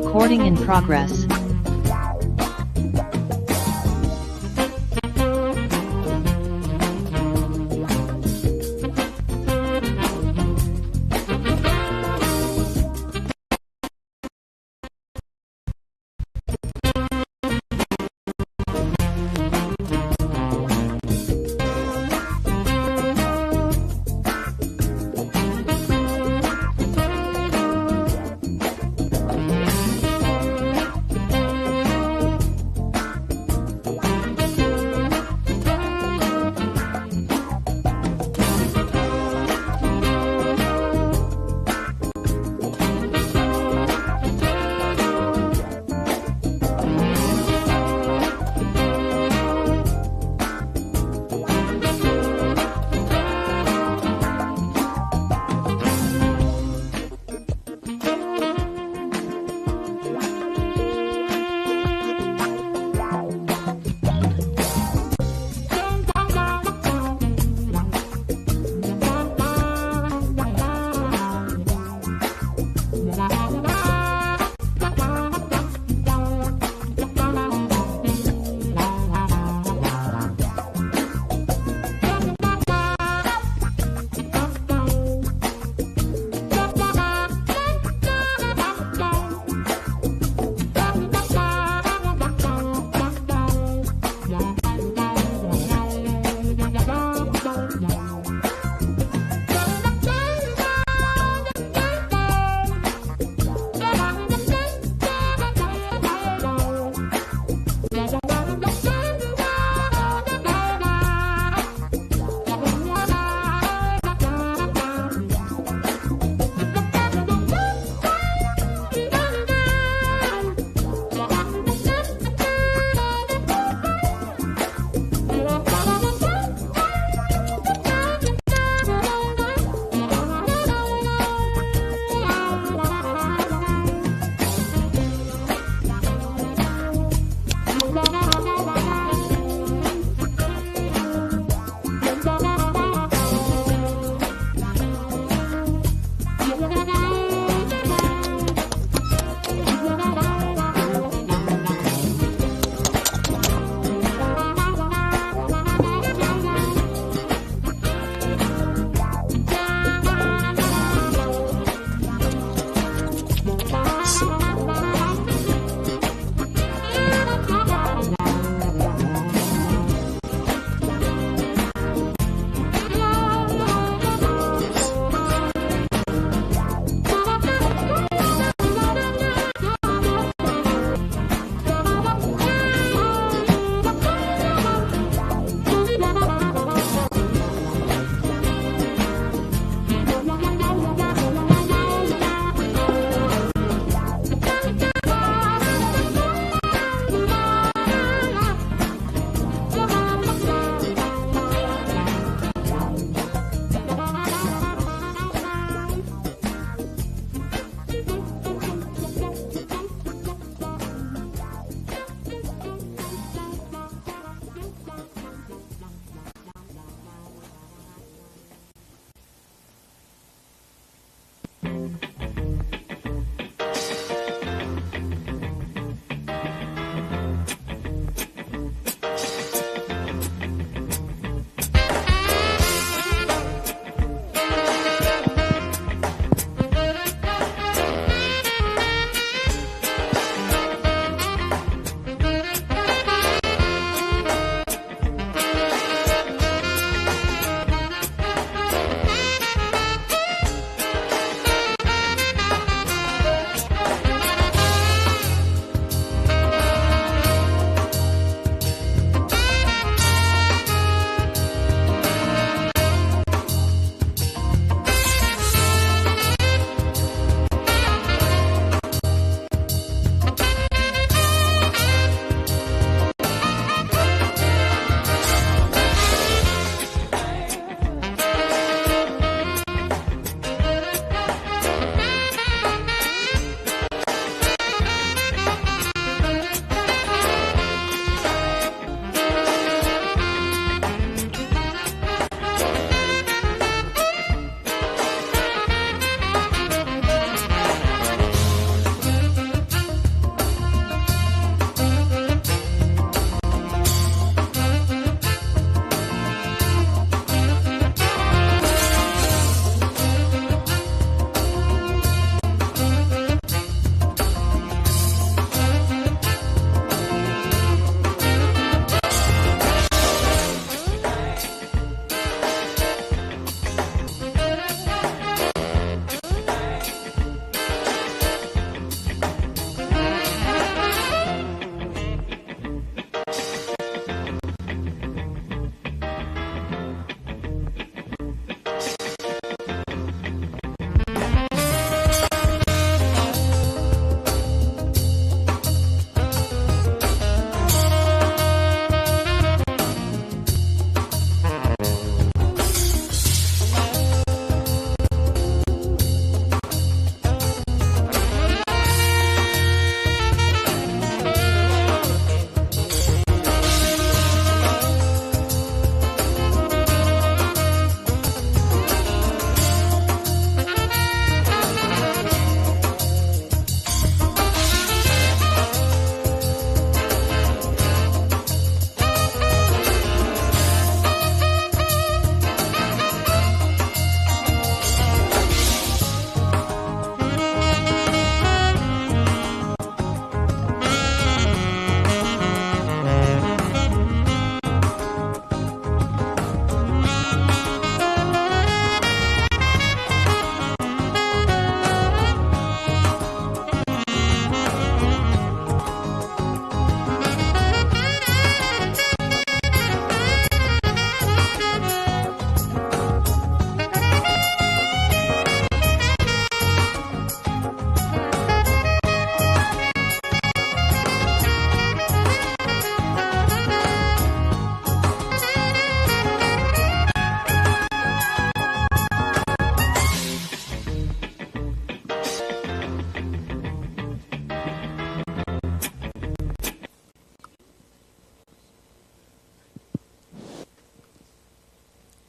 Recording in progress.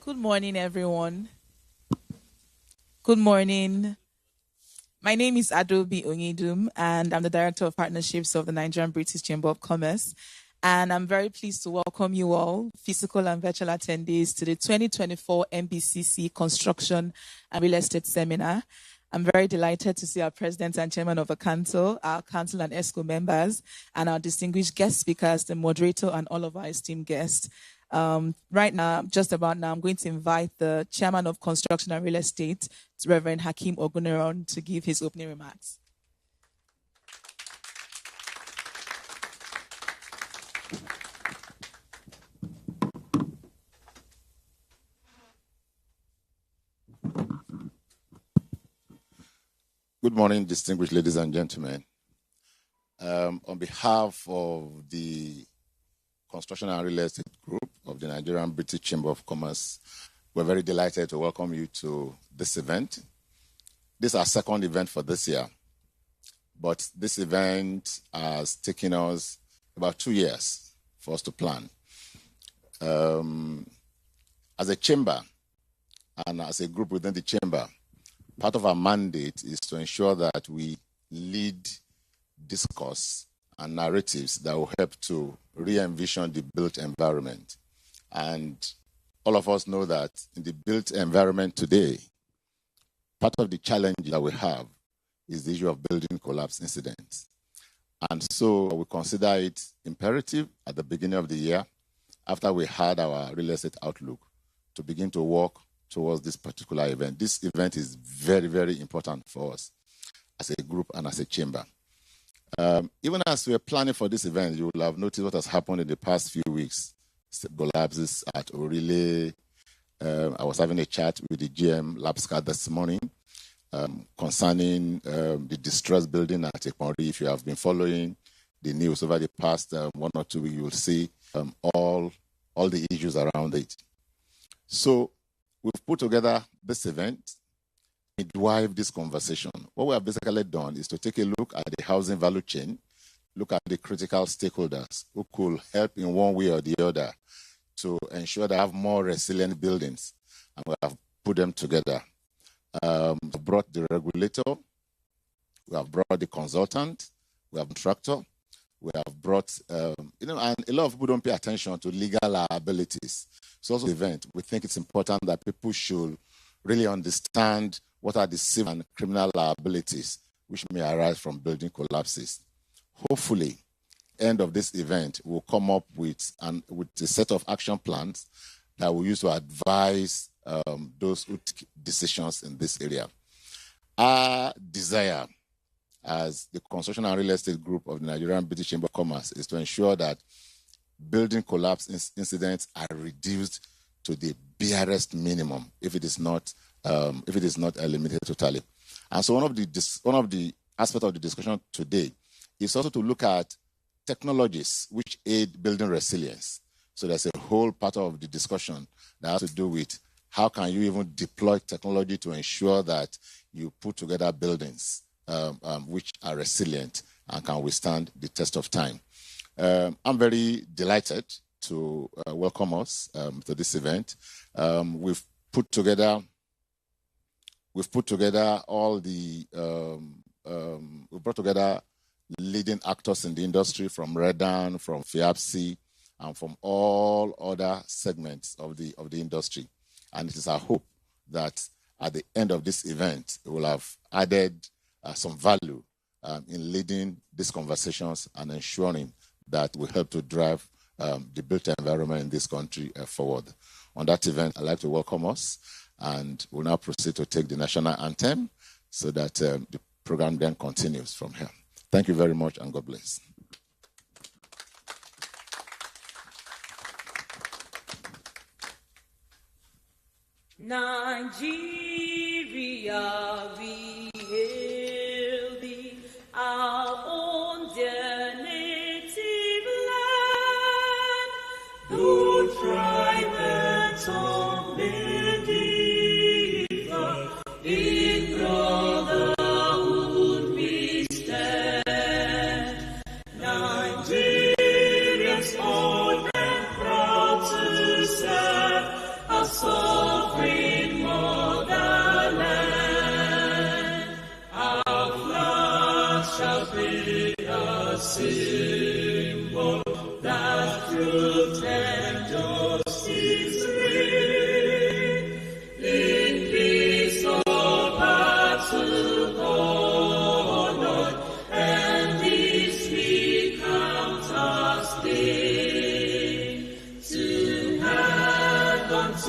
Good morning, everyone. Good morning. My name is Adobe Onyedum, and I'm the Director of Partnerships of the Nigerian-British Chamber of Commerce. And I'm very pleased to welcome you all, physical and virtual attendees, to the 2024 Nbcc Construction and Real Estate Seminar. I'm very delighted to see our President and Chairman of the Council, our Council and ESCO members, and our distinguished guest speakers, the moderator, and all of our esteemed guests. Right now, just about now, I'm going to invite the Chairman of Construction and Real Estate, Reverend Hakeem Oguneron, to give his opening remarks. Good morning, distinguished ladies and gentlemen. On behalf of the Construction and Real Estate Group of the Nigerian-British Chamber of Commerce, we're very delighted to welcome you to this event. This is our second event for this year, but this event has taken us about 2 years for us to plan. As a chamber and as a group within the chamber, part of our mandate is to ensure that we lead discourse and narratives that will help to re-envision the built environment. And all of us know that in the built environment today, part of the challenge that we have is the issue of building collapse incidents. And so we consider it imperative at the beginning of the year, after we had our real estate outlook, to begin to work towards this particular event. This event is very, very important for us as a group and as a chamber. Even as we're planning for this event, you will have noticed what has happened in the past few weeks. Collapses at Orile. I was having a chat with the GM Lapsca this morning concerning the distressed building at Ekponri. If you have been following the news over the past 1 or 2 weeks, you will see all the issues around it. So we've put together this event to drive this conversation. What we have basically done is to take a look at the housing value chain, look at the critical stakeholders who could help in one way or the other to ensure that I have more resilient buildings, and we have put them together. We brought the regulator, we have brought the consultant, we have contractor, we have brought, and a lot of people don't pay attention to legal liabilities. So also the event, we think it's important that people should really understand what are the civil and criminal liabilities which may arise from building collapses. Hopefully, end of this event, we'll come up with a set of action plans that we'll use to advise those who take decisions in this area. Our desire as the Construction and Real Estate Group of the Nigerian-British Chamber of Commerce is to ensure that building collapse incidents are reduced to the barest minimum if it is not eliminated totally. And so one of the aspects of the discussion today is also to look at technologies which aid building resilience. So there's a whole part of the discussion that has to do with how can you even deploy technology to ensure that you put together buildings which are resilient and can withstand the test of time. I'm very delighted to welcome us to this event. We've put together all the we brought together leading actors in the industry from Redan, from FIAPSI, and from all other segments of the industry. And it is our hope that at the end of this event, we will have added some value in leading these conversations and ensuring that we help to drive the built environment in this country forward. On that event, I'd like to welcome us, and we'll now proceed to take the national anthem so that the program then continues from here. Thank you very much, and God bless. Nigeria, we hail thee, our own dear native land. No tribe and tongue may differ, in brotherhood we stand. Nigerians old and proud to serve, our soul.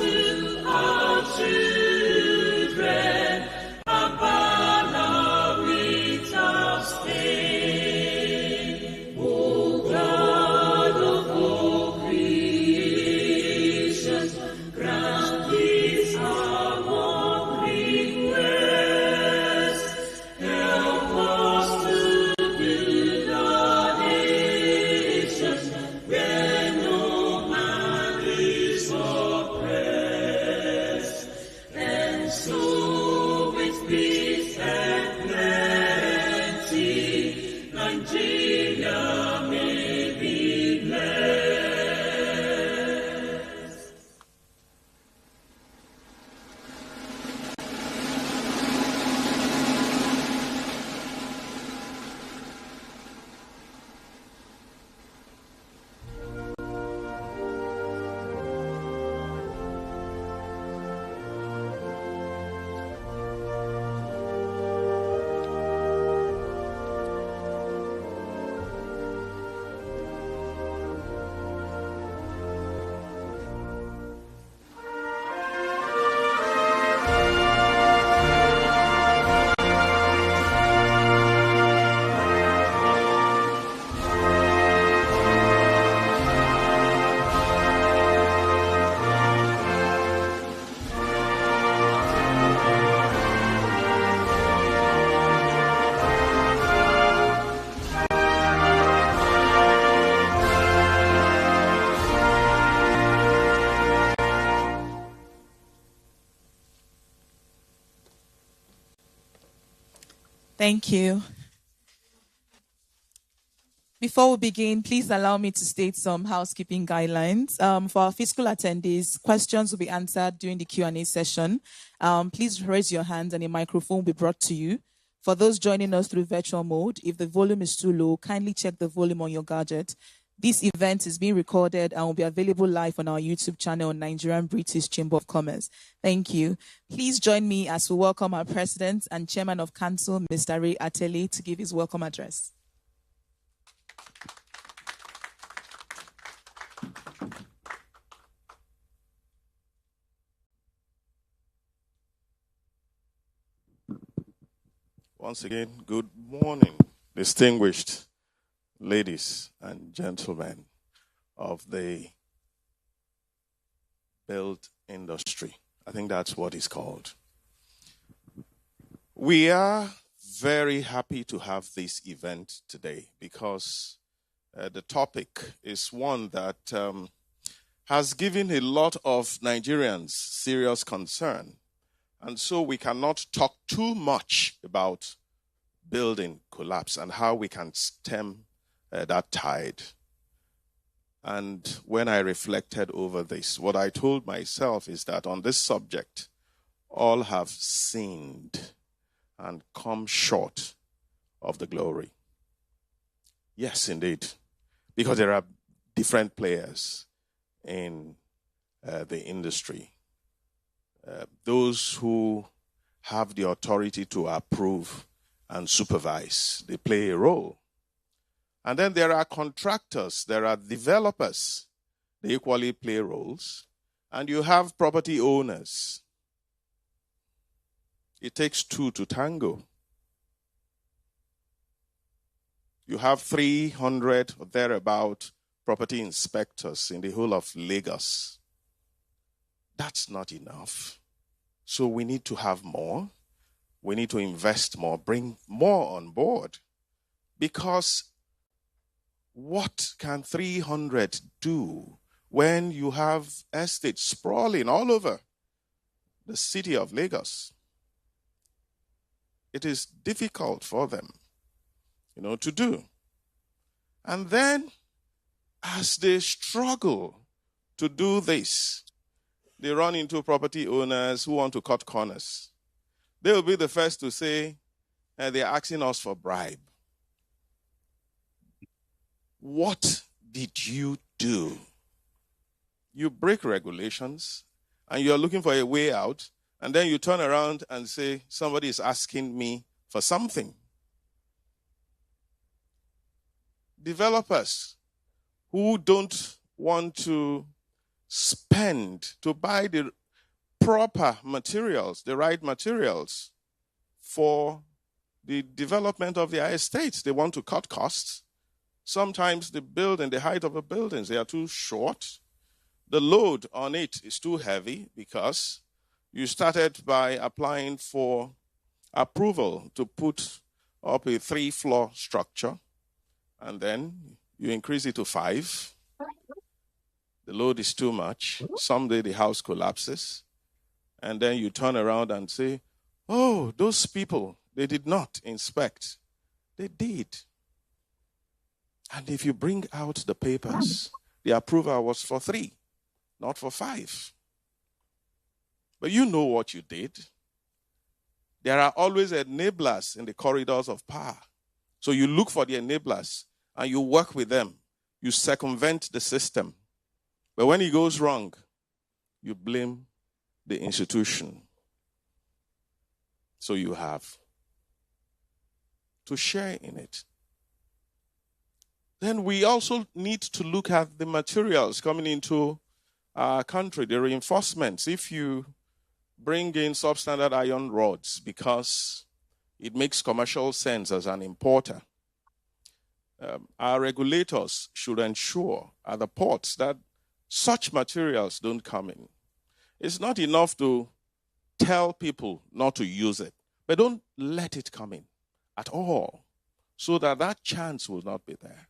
to our children a banner without stain. O God of all creation, grant this our one request. Help us to build a nation where no man is oppressed, and so with peace and plenty, Nigeria may be blessed. Thank you. Before we begin, please allow me to state some housekeeping guidelines. For our physical attendees, questions will be answered during the Q&A session. Please raise your hand and a microphone will be brought to you. For those joining us through virtual mode, if the volume is too low, kindly check the volume on your gadget. This event is being recorded and will be available live on our YouTube channel on Nigerian-British Chamber of Commerce. Thank you. Please join me as we welcome our President and Chairman of Council, Mr. Ray Ateli, to give his welcome address. Once again, good morning, distinguished ladies and gentlemen of the build industry. I think that's what it's called. We are very happy to have this event today because the topic is one that has given a lot of Nigerians serious concern. And so we cannot talk too much about building collapse and how we can stem that tide. And when I reflected over this, what I told myself is that on this subject, all have sinned and come short of the glory. Yes, indeed, because there are different players in the industry. Those who have the authority to approve and supervise, they play a role. And then there are contractors, there are developers, they equally play roles. And you have property owners. It takes two to tango. You have 300 or thereabout property inspectors in the whole of Lagos. That's not enough. So we need to have more. We need to invest more, bring more on board. Because what can 300 do when you have estates sprawling all over the city of Lagos? It is difficult for them, to do. And then, as they struggle to do this, they run into property owners who want to cut corners. They will be the first to say, they're asking us for bribe. What did you do? You break regulations, and you're looking for a way out, and then you turn around and say, somebody is asking me for something. Developers who don't want to spend to buy the proper materials, the right materials for the development of their estates. They want to cut costs. Sometimes the height of the buildings, they are too short. The load on it is too heavy because you started by applying for approval to put up a 3-floor structure, and then you increase it to 5. The load is too much. Someday the house collapses, and then you turn around and say, oh, those people, they did not inspect. They did. And if you bring out the papers, the approval was for 3, not for 5. But you know what you did. There are always enablers in the corridors of power. So you look for the enablers and you work with them. You circumvent the system. But when it goes wrong, you blame the institution. So you have to share in it. Then we also need to look at the materials coming into our country, the reinforcements. If you bring in substandard iron rods because it makes commercial sense as an importer, our regulators should ensure at the ports that such materials don't come in. It's not enough to tell people not to use it, but don't let it come in at all so that that chance will not be there.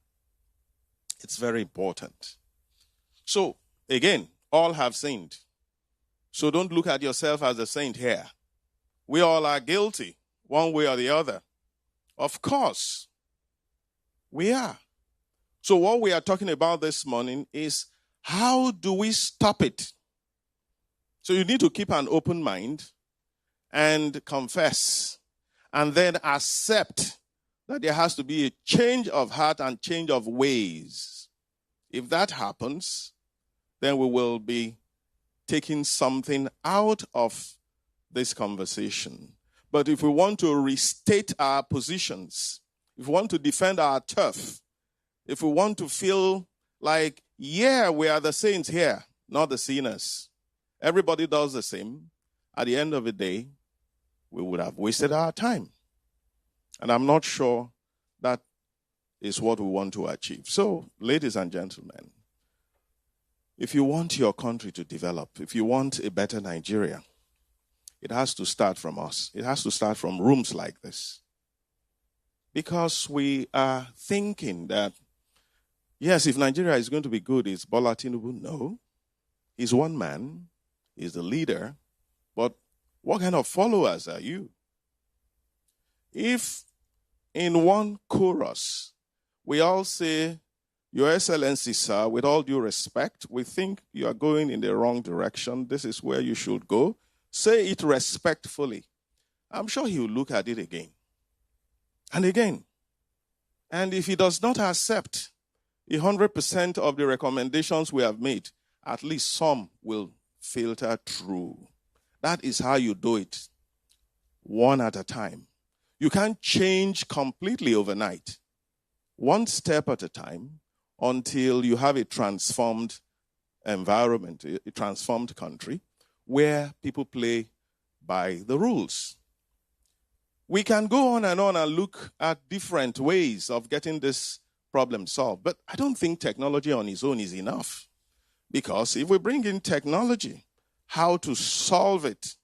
It's very important. So, again, all have sinned. So don't look at yourself as a saint here. We all are guilty, one way or the other. Of course, we are. So what we are talking about this morning is how do we stop it? So you need to keep an open mind and confess and then accept that there has to be a change of heart and change of ways. If that happens, then we will be taking something out of this conversation. But if we want to restate our positions, if we want to defend our turf, if we want to feel like, yeah, we are the saints here, not the sinners, everybody does the same, at the end of the day, we would have wasted our time. And I'm not sure that is what we want to achieve. So, ladies and gentlemen, if you want your country to develop, if you want a better Nigeria, it has to start from us. It has to start from rooms like this. Because we are thinking that, yes, if Nigeria is going to be good, it's Bola Tinubu. No. He's one man. He's the leader. But what kind of followers are you? If in one chorus we all say, Your Excellency, sir, with all due respect, we think you are going in the wrong direction. This is where you should go. Say it respectfully. I'm sure he will look at it again and again. And if he does not accept 100% of the recommendations we have made, at least some will filter through. That is how you do it, one at a time. You can't change completely overnight. One step at a time, until you have a transformed environment, a transformed country, where people play by the rules. We can go on and look at different ways of getting this problem solved, but I don't think technology on its own is enough. Because if we bring in technology, how to solve it,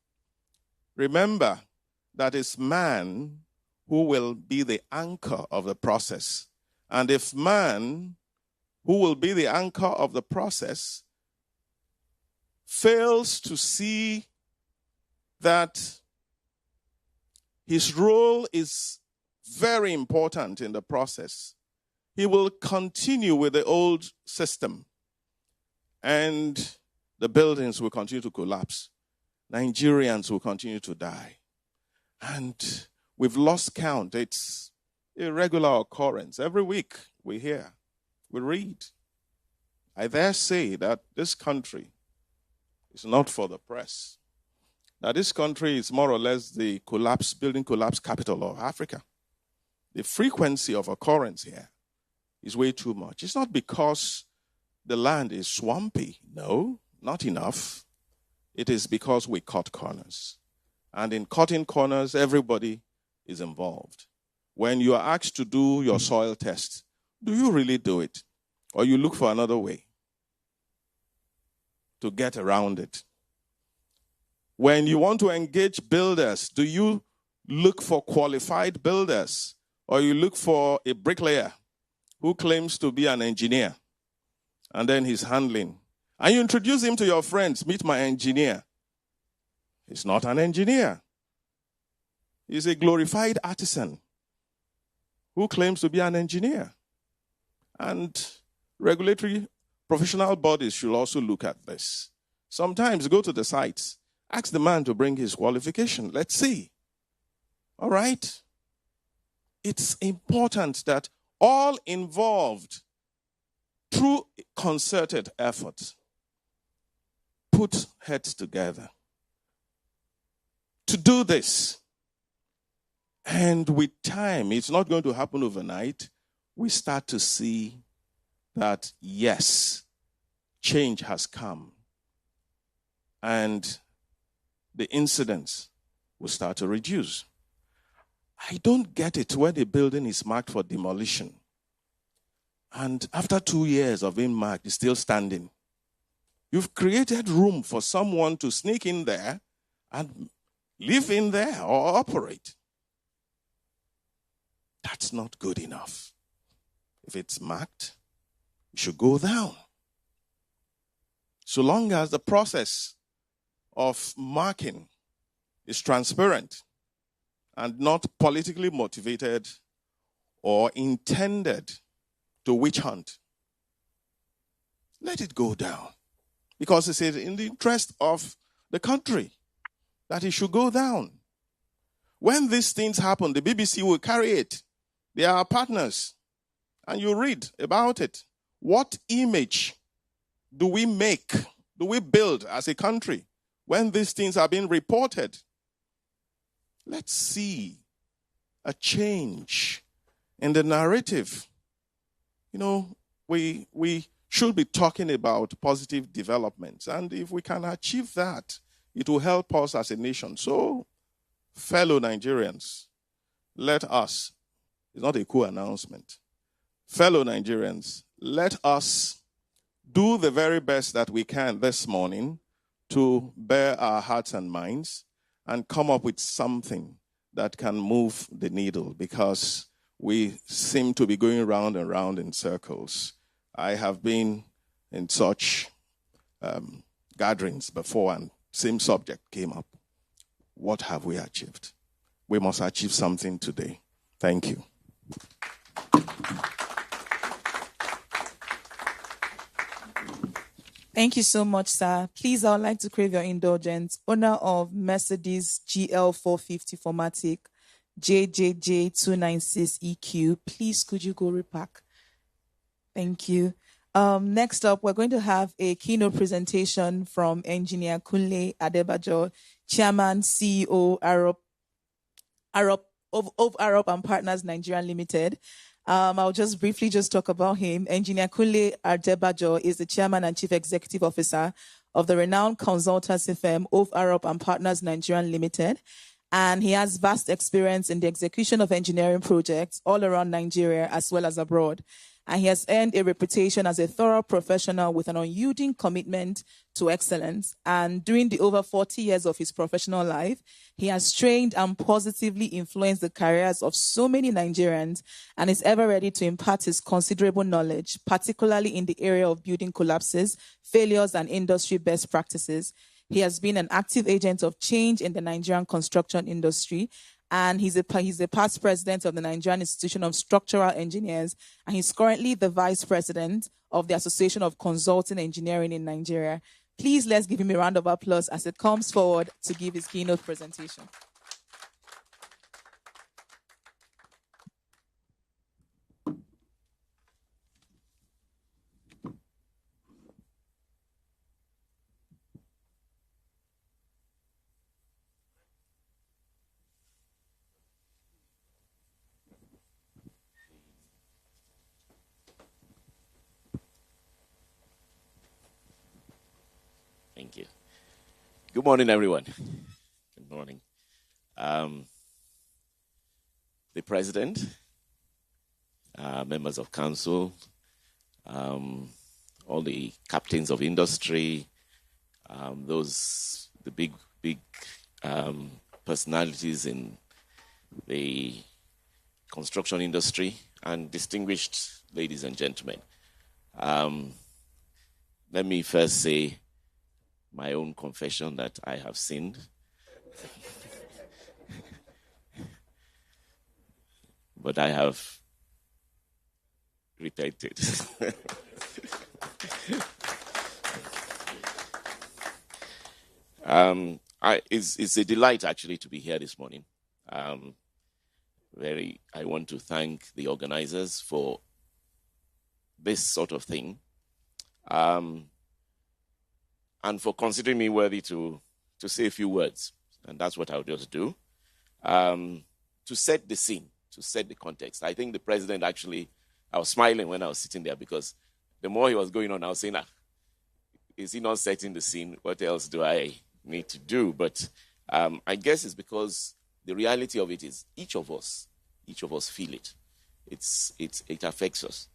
remember that it's man who will be the anchor of the process. And if man, who will be the anchor of the process, fails to see that his role is very important in the process, he will continue with the old system and the buildings will continue to collapse. Nigerians will continue to die. And we've lost count. It's a regular occurrence. Every week we hear, we read. I dare say that this country is not for the press. That this country is more or less the building collapse capital of Africa. The frequency of occurrence here is way too much. It's not because the land is swampy. No, not enough. It is because we cut corners. And in cutting corners, everybody is involved. When you are asked to do your soil test, do you really do it? Or you look for another way to get around it? When you want to engage builders, do you look for qualified builders? Or you look for a bricklayer who claims to be an engineer, and then he's handling? And you introduce him to your friends, meet my engineer. He's not an engineer. He's a glorified artisan who claims to be an engineer. And regulatory professional bodies should also look at this. Sometimes go to the sites, ask the man to bring his qualification. Let's see. All right? It's important that all involved, through concerted effort, put heads together to do this. And with time, it's not going to happen overnight. We start to see that, yes, change has come. And the incidents will start to reduce. I don't get it when a building is marked for demolition, and after 2 years of being marked, it's still standing. You've created room for someone to sneak in there and live in there or operate. That's not good enough. If it's marked, it should go down. So long as the process of marking is transparent and not politically motivated or intended to witch hunt, let it go down. Because it's in the interest of the country that it should go down. When these things happen, the BBC will carry it. They are our partners. And you read about it. What image do we make, do we build as a country when these things are being reported? Let's see a change in the narrative. You know, we should be talking about positive developments. And if we can achieve that, it will help us as a nation. So, fellow Nigerians, let us, it's not a cool announcement, fellow Nigerians, let us do the very best that we can this morning to bear our hearts and minds and come up with something that can move the needle, because we seem to be going round and round in circles. I have been in such gatherings before, and same subject came up. What have we achieved? We must achieve something today. Thank you. Thank you so much, sir. Please, I would like to crave your indulgence. Owner of Mercedes GL 450 Formatic JJJ296EQ, please could you go repack? Thank you. Next up, we're going to have a keynote presentation from Engineer Kunle Adebajo, Chairman, CEO, of Arop and Partners Nigeria Limited. I'll just briefly talk about him. Engineer Kunle Adebajo is the Chairman and Chief Executive Officer of the renowned consultancy firm of Arop and Partners Nigeria Limited. And he has vast experience in the execution of engineering projects all around Nigeria as well as abroad. And he has earned a reputation as a thorough professional with an unyielding commitment to excellence. And during the over 40 years of his professional life, he has trained and positively influenced the careers of so many Nigerians and is ever ready to impart his considerable knowledge, particularly in the area of building collapses, failures, and industry best practices. He has been an active agent of change in the Nigerian construction industry, and he's a past president of the Nigerian Institution of Structural Engineers, and he's currently the vice president of the Association of Consulting Engineering in Nigeria. Please, let's give him a round of applause as it comes forward to give his keynote presentation. Thank you. Good morning, everyone. Good morning. The President, members of council, all the captains of industry, the big personalities in the construction industry, and distinguished ladies and gentlemen. Let me first say my own confession that I have sinned. But I have repented. It's a delight actually to be here this morning. I want to thank the organizers for this sort of thing, and for considering me worthy to say a few words. And that's what I'll just do. To set the scene, to set the context. I think the president actually, I was smiling when I was sitting there because the more he was going on, I was saying, is he not setting the scene? What else do I need to do? But I guess it's because the reality of it is each of us feel it. It affects us.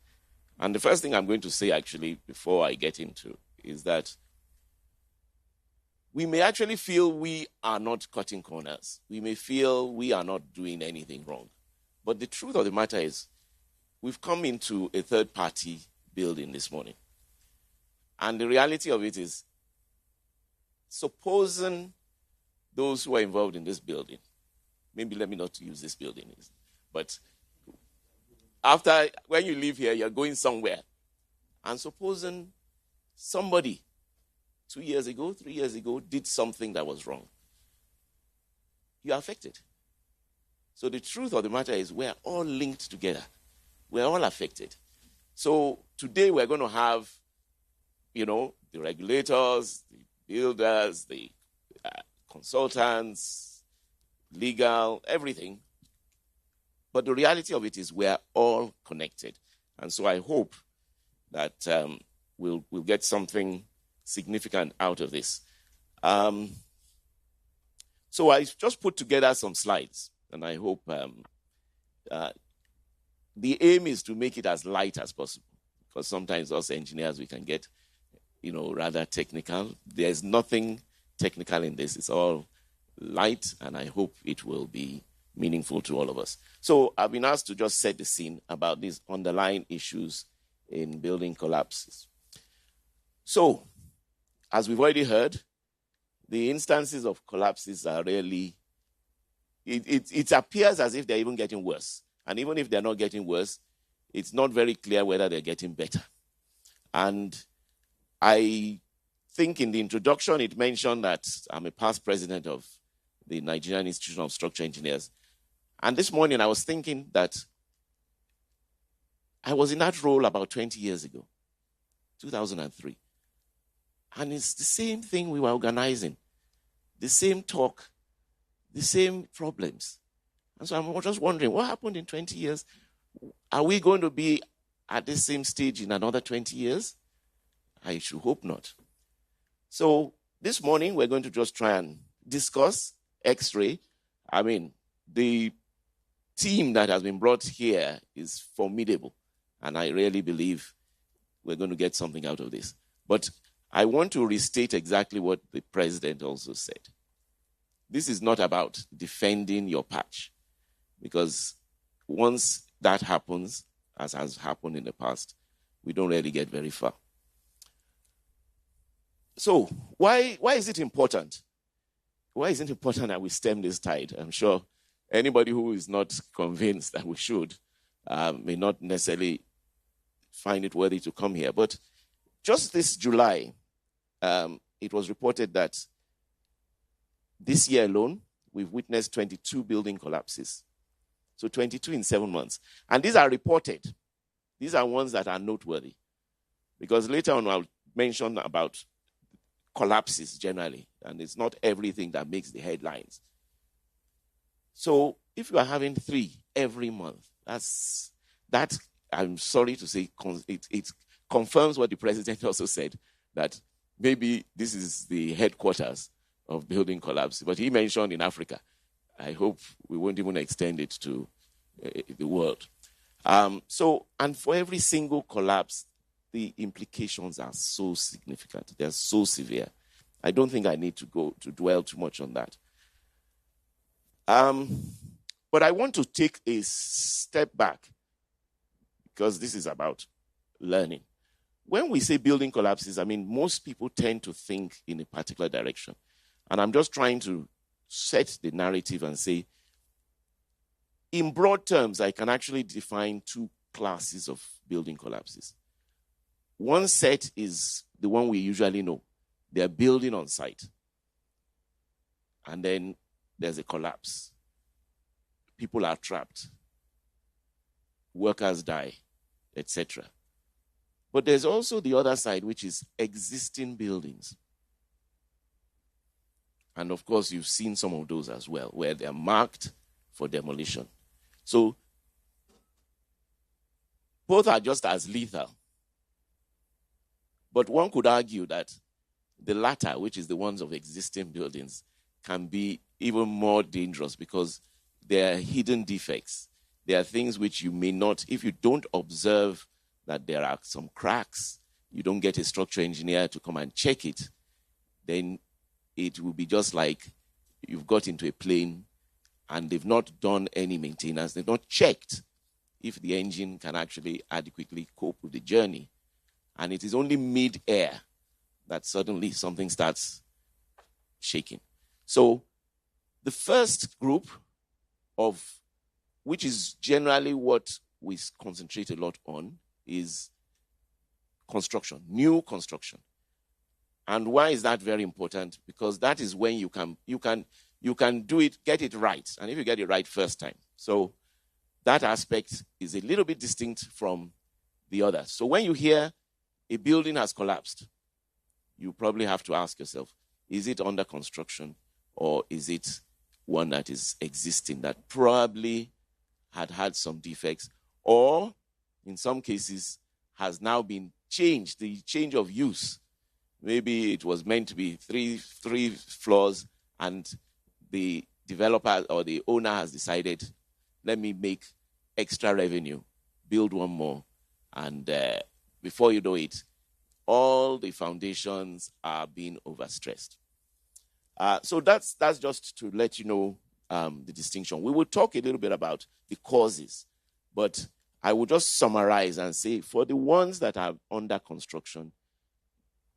And the first thing I'm going to say actually before I get into is that we may actually feel we are not cutting corners. We may feel we are not doing anything wrong. But the truth of the matter is, we've come into a third-party building this morning. And the reality of it is, supposing those who are involved in this building, maybe let me not use this building, but when you leave here, you're going somewhere. And supposing somebody 2 years ago, 3 years ago, did something that was wrong, you are affected. So the truth of the matter is we're all linked together. We're all affected. So today we're going to have, the regulators, the builders, the consultants, legal, everything. But the reality of it is we're all connected. And so I hope that we'll get something significant out of this. So I just put together some slides, and I hope the aim is to make it as light as possible, because sometimes us engineers, we can get, rather technical. There's nothing technical in this. It's all light, and I hope it will be meaningful to all of us. So I've been asked to just set the scene about these underlying issues in building collapses. So, as we've already heard, the instances of collapses are really, it appears as if they're even getting worse. And even if they're not getting worse, it's not very clear whether they're getting better. And I think in the introduction, it mentioned that I'm a past president of the Nigerian Institution of Structural Engineers. And this morning, I was thinking that I was in that role about 20 years ago, 2003. And it's the same thing we were organizing, the same talk, the same problems. And so I'm just wondering, what happened in 20 years? Are we going to be at the same stage in another 20 years? I should hope not. So this morning, we're going to just try and discuss X-ray. I mean, the team that has been brought here is formidable. And I really believe we're going to get something out of this. But I want to restate exactly what the president also said. This is not about defending your patch, because once that happens, as has happened in the past, we don't really get very far. So why is it important? Why is it important that we stem this tide? I'm sure anybody who is not convinced that we should may not necessarily find it worthy to come here. But just this July, it was reported that this year alone, we've witnessed 22 building collapses. So 22 in 7 months. And these are reported. These are ones that are noteworthy. Because later on, I'll mention about collapses generally. And it's not everything that makes the headlines. So if you are having 3 every month, that I'm sorry to say, it confirms what the president also said, that maybe this is the headquarters of building collapse. But he mentioned in Africa. I hope we won't even extend it to the world. And for every single collapse, the implications are so significant. They're so severe. I don't think I need to dwell too much on that. But I want to take a step back because this is about learning. When we say building collapses, I mean, most people tend to think in a particular direction. And I'm just trying to set the narrative and say, in broad terms, I can actually define two classes of building collapses. One set is the one we usually know. They're building on site. And then there's a collapse. People are trapped. Workers die, etc. But there's also the other side, which is existing buildings. And of course, you've seen some of those as well, where they're marked for demolition. So both are just as lethal. But one could argue that the latter, which is the ones of existing buildings, can be even more dangerous because there are hidden defects. There are things which you may not, if you don't observe that there are some cracks, you don't get a structural engineer to come and check it, then it will be just like you've got into a plane and they've not done any maintenance. They've not checked if the engine can actually adequately cope with the journey. And it is only mid-air that suddenly something starts shaking. So the first group which is generally what we concentrate a lot on, is construction, new construction. And why is that very important? Because that is when you can do it, get it right. And if you get it right first time. So that aspect is a little bit distinct from the others. So when you hear a building has collapsed, you probably have to ask yourself, is it under construction or is it one that is existing that probably had some defects, or in some cases has now been changed, the change of use. Maybe it was meant to be three floors and the developer or the owner has decided, let me make extra revenue, build one more, and before you know it, all the foundations are being overstressed. So that's just to let you know the distinction. We will talk a little bit about the causes, but I will just summarize and say for the ones that are under construction,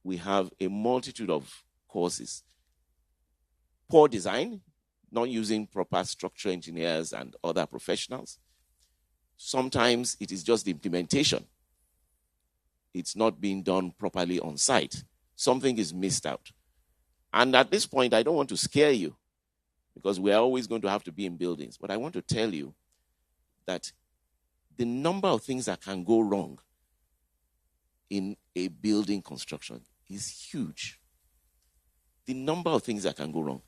we have a multitude of causes. Poor design, not using proper structural engineers and other professionals. Sometimes it is just the implementation. It's not being done properly on site. Something is missed out. And at this point, I don't want to scare you because we are always going to have to be in buildings. But I want to tell you that the number of things that can go wrong in a building construction is huge. The number of things that can go wrong.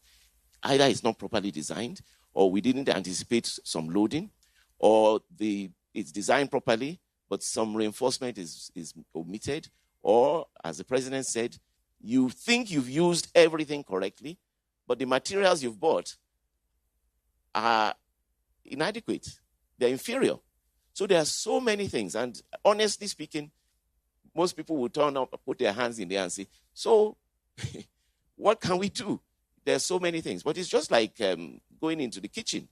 Either it's not properly designed, or we didn't anticipate some loading, or it's designed properly, but some reinforcement is omitted, or, as the president said, you think you've used everything correctly, but the materials you've bought are inadequate. They're inferior. So there are so many things. And honestly speaking, most people will turn up, put their hands in there and say, so what can we do? There are so many things. But it's just like going into the kitchen.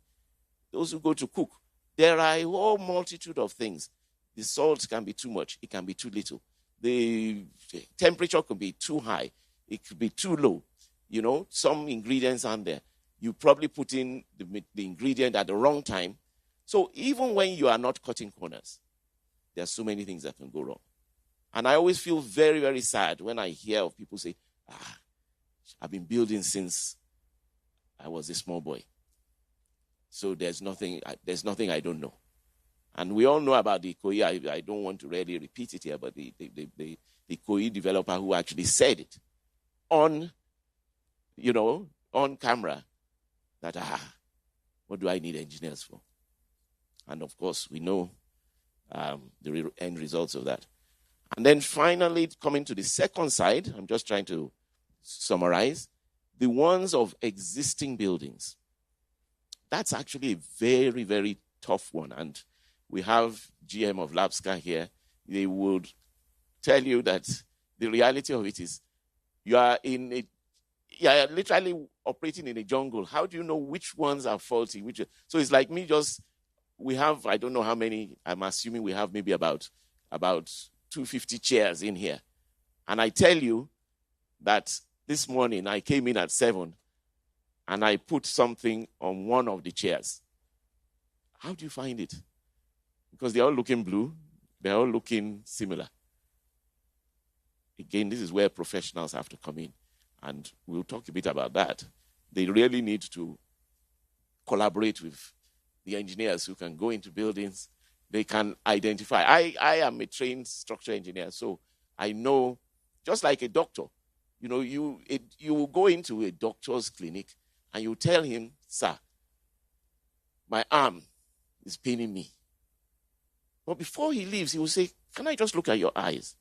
Those who go to cook, there are a whole multitude of things. The salt can be too much. It can be too little. The temperature can be too high. It could be too low. You know, some ingredients aren't there. You probably put in the ingredient at the wrong time. So even when you are not cutting corners, there are so many things that can go wrong. And I always feel very, very sad when I hear of people say, I've been building since I was a small boy. So there's nothing I don't know. And we all know about the Ikoyi. I don't want to really repeat it here, but the Ikoyi developer who actually said it on camera that, what do I need engineers for? And of course, we know the end results of that. And then finally, coming to the second side, I'm just trying to summarize, the ones of existing buildings. That's actually a very, very tough one. And we have GM of Labsca here. They would tell you that the reality of it is you are literally operating in a jungle. How do you know which ones are faulty? So it's like me we have, I don't know how many, I'm assuming we have maybe about 250 chairs in here. And I tell you that this morning I came in at 7 and I put something on one of the chairs. How do you find it? Because they're all looking blue. They're all looking similar. Again, this is where professionals have to come in. And we'll talk a bit about that. They really need to collaborate with the engineers who can go into buildings. They can identify. I am a trained structural engineer, so I know, just like a doctor, you will go into a doctor's clinic and you tell him, sir, my arm is paining me. But before he leaves, he will say, can I just look at your eyes?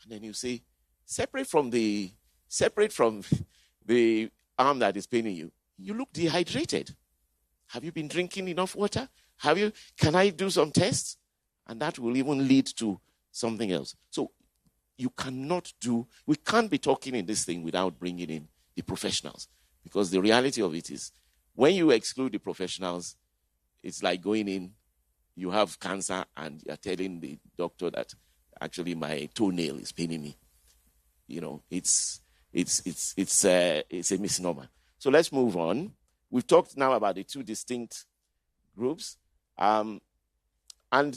And then you say, separate from the arm that is paining you, you look dehydrated. Have you been drinking enough water? Can I do some tests? And that will even lead to something else. So we can't be talking in this thing without bringing in the professionals. Because the reality of it is, when you exclude the professionals, it's like going in, you have cancer, and you're telling the doctor that actually my toenail is paining me. It's a misnomer. So let's move on. We've talked now about the two distinct groups. And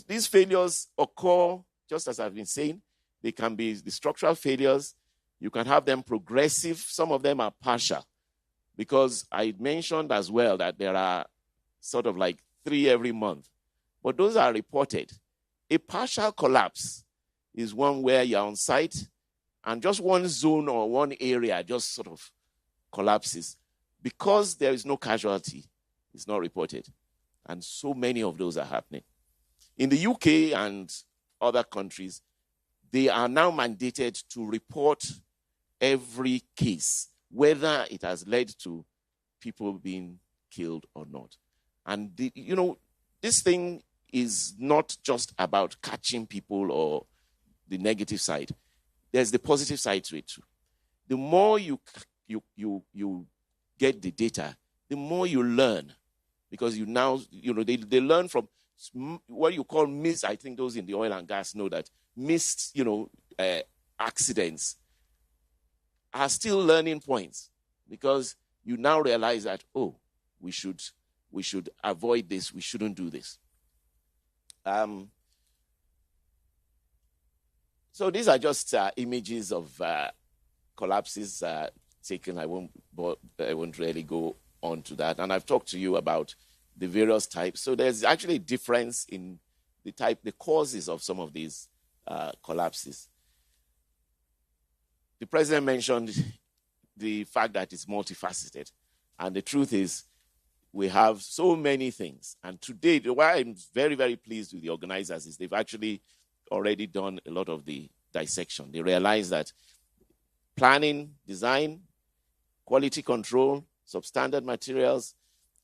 these failures occur, just as I've been saying. They can be the structural failures. You can have them progressive. Some of them are partial. Because I mentioned as well that there are sort of like 3 every month. But those are reported. A partial collapse is one where you're on site and just one zone or one area just sort of collapses. Because there is no casualty, it's not reported. And so many of those are happening. In the UK and other countries, they are now mandated to report every case, whether it has led to people being killed or not. And, this thing is not just about catching people or the negative side. There's the positive side to it too. The more you get the data, the more you learn. Because they learn from what you call missed. I think those in the oil and gas know that missed, accidents are still learning points, because you now realize that, we should avoid this. We shouldn't do this. So these are just images of collapses taken. I won't really go on to that. And I've talked to you about the various types. So there's actually a difference in the causes of some of these collapses. The president mentioned the fact that it's multifaceted. And the truth is, we have so many things. And today, why I'm very, very pleased with the organizers is they've actually already done a lot of the dissection. They realize that planning, design, quality control, substandard materials,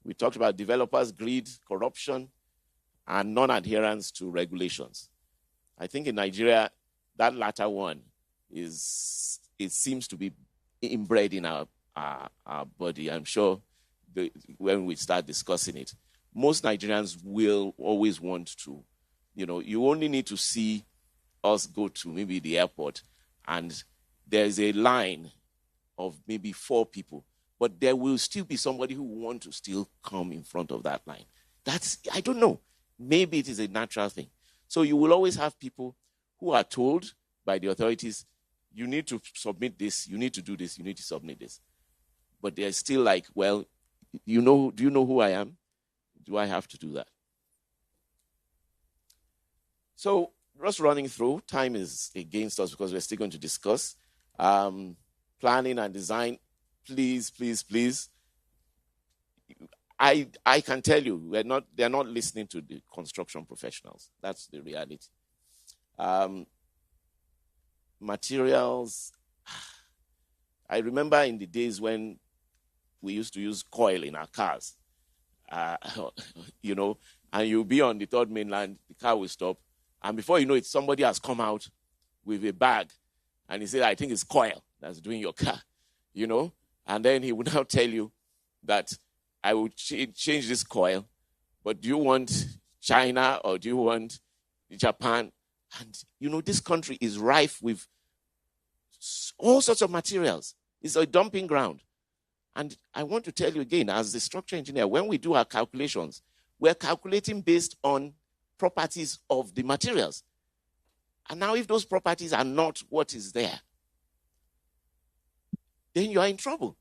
we talked about developers' greed, corruption, and non-adherence to regulations. I think in Nigeria, that latter one it seems to be inbred in our body. I'm sure when we start discussing it, most Nigerians will always want to, you only need to see us go to maybe the airport and there's a line of maybe 4 people, but there will still be somebody who want to still come in front of that line. I don't know. Maybe it is a natural thing. So you will always have people who are told by the authorities, you need to submit this, you need to do this, you need to submit this. But they're still like, well, do you know who I am? Do I have to do that? So just running through, time is against us because we're still going to discuss. Planning and design, please, please, please. I can tell you, they're not listening to the construction professionals. That's the reality. Materials. I remember in the days when we used to use coil in our cars, and you'll be on the third mainland, the car will stop, and before you know it, somebody has come out with a bag, and he said, I think it's coil that's doing your car, and then he would now tell you that I will change this coil, but do you want China or do you want Japan? And, this country is rife with all sorts of materials. It's a dumping ground. And I want to tell you again, as the structural engineer, when we do our calculations, we're calculating based on properties of the materials. And now if those properties are not what is there, then you are in trouble.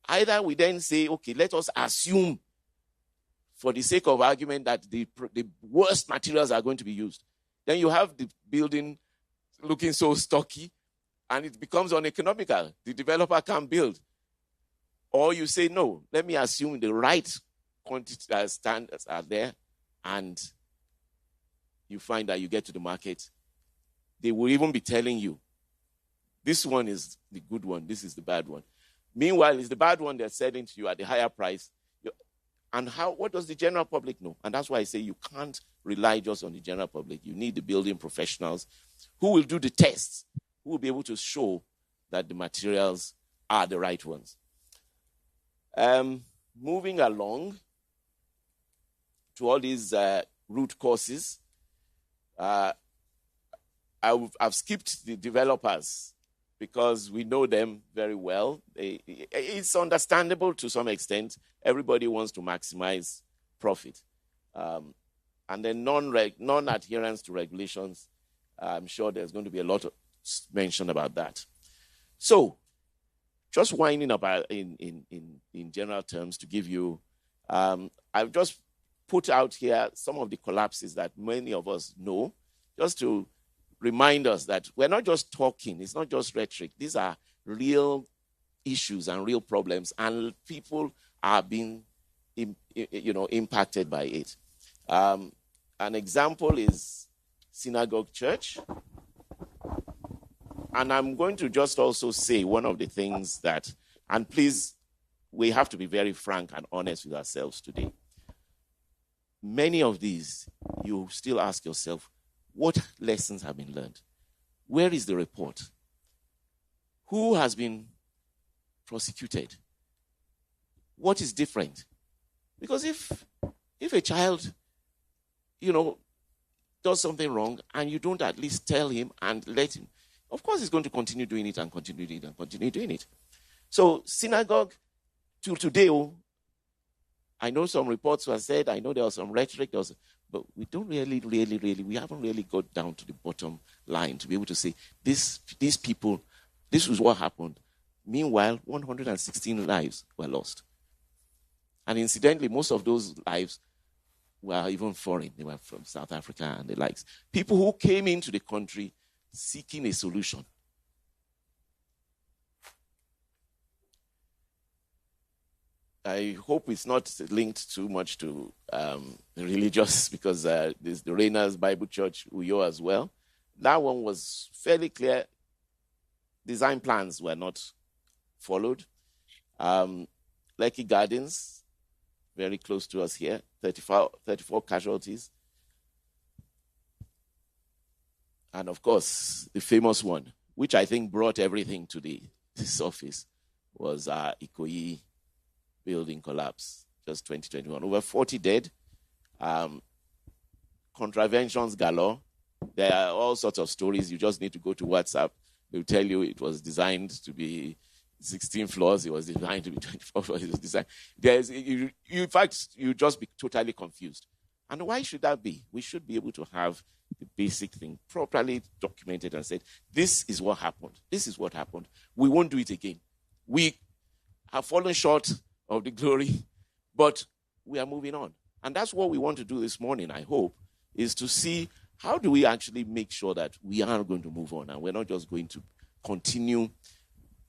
Either we then say, okay, let us assume, for the sake of argument, that the worst materials are going to be used. Then you have the building looking so stocky, and it becomes uneconomical. The developer can't build. Or you say, no, let me assume the right quantity standards are there, and you find that you get to the market. They will even be telling you, this one is the good one, this is the bad one. Meanwhile, it's the bad one they're selling to you at the higher price. And what does the general public know? And that's why I say you can't rely just on the general public. You need the building professionals who will do the tests, who will be able to show that the materials are the right ones. Moving along to all these root causes, I've skipped the developers because we know them very well. It's understandable to some extent. Everybody wants to maximize profit. And then non-adherence to regulations, I'm sure there's going to be a lot of mention about that. So, just winding up in general terms to give you, I've just put out here some of the collapses that many of us know, just to remind us that we're not just talking, it's not just rhetoric. These are real issues and real problems, and people are being impacted by it. An example is Synagogue Church. And I'm going to just also say one of the things that, and please, we have to be very frank and honest with ourselves today. Many of these, you still ask yourself, what lessons have been learned? Where is the report? Who has been prosecuted? What is different? Because if a child, does something wrong and you don't at least tell him and let him, of course he's going to continue doing it and continue doing it and continue doing it. So synagogue, till today, I know some reports were said, I know there was some rhetoric, but we don't we haven't really got down to the bottom line to be able to say, these people, this was what happened. Meanwhile, 116 lives were lost. And incidentally, most of those lives were even foreign. They were from South Africa and the likes. People who came into the country seeking a solution. I hope it's not linked too much to religious, because there's the Rainers Bible Church, Uyo as well. That one was fairly clear. Design plans were not followed. Lekki Gardens, very close to us here, 34 casualties. And of course, the famous one, which I think brought everything to the surface, was Ikoyi building collapse, just 2021. Over 40 dead, contraventions galore. There are all sorts of stories. You just need to go to WhatsApp. They'll tell you it was designed to be 16 floors. It was designed to be 24 floors. It was designed. In fact, you just be totally confused. And why should that be? We should be able to have the basic thing properly documented and said, this is what happened. This is what happened. We won't do it again. We have fallen short of the glory, but we are moving on. And that's what we want to do this morning, I hope, is to see how do we actually make sure that we are going to move on and we're not just going to continue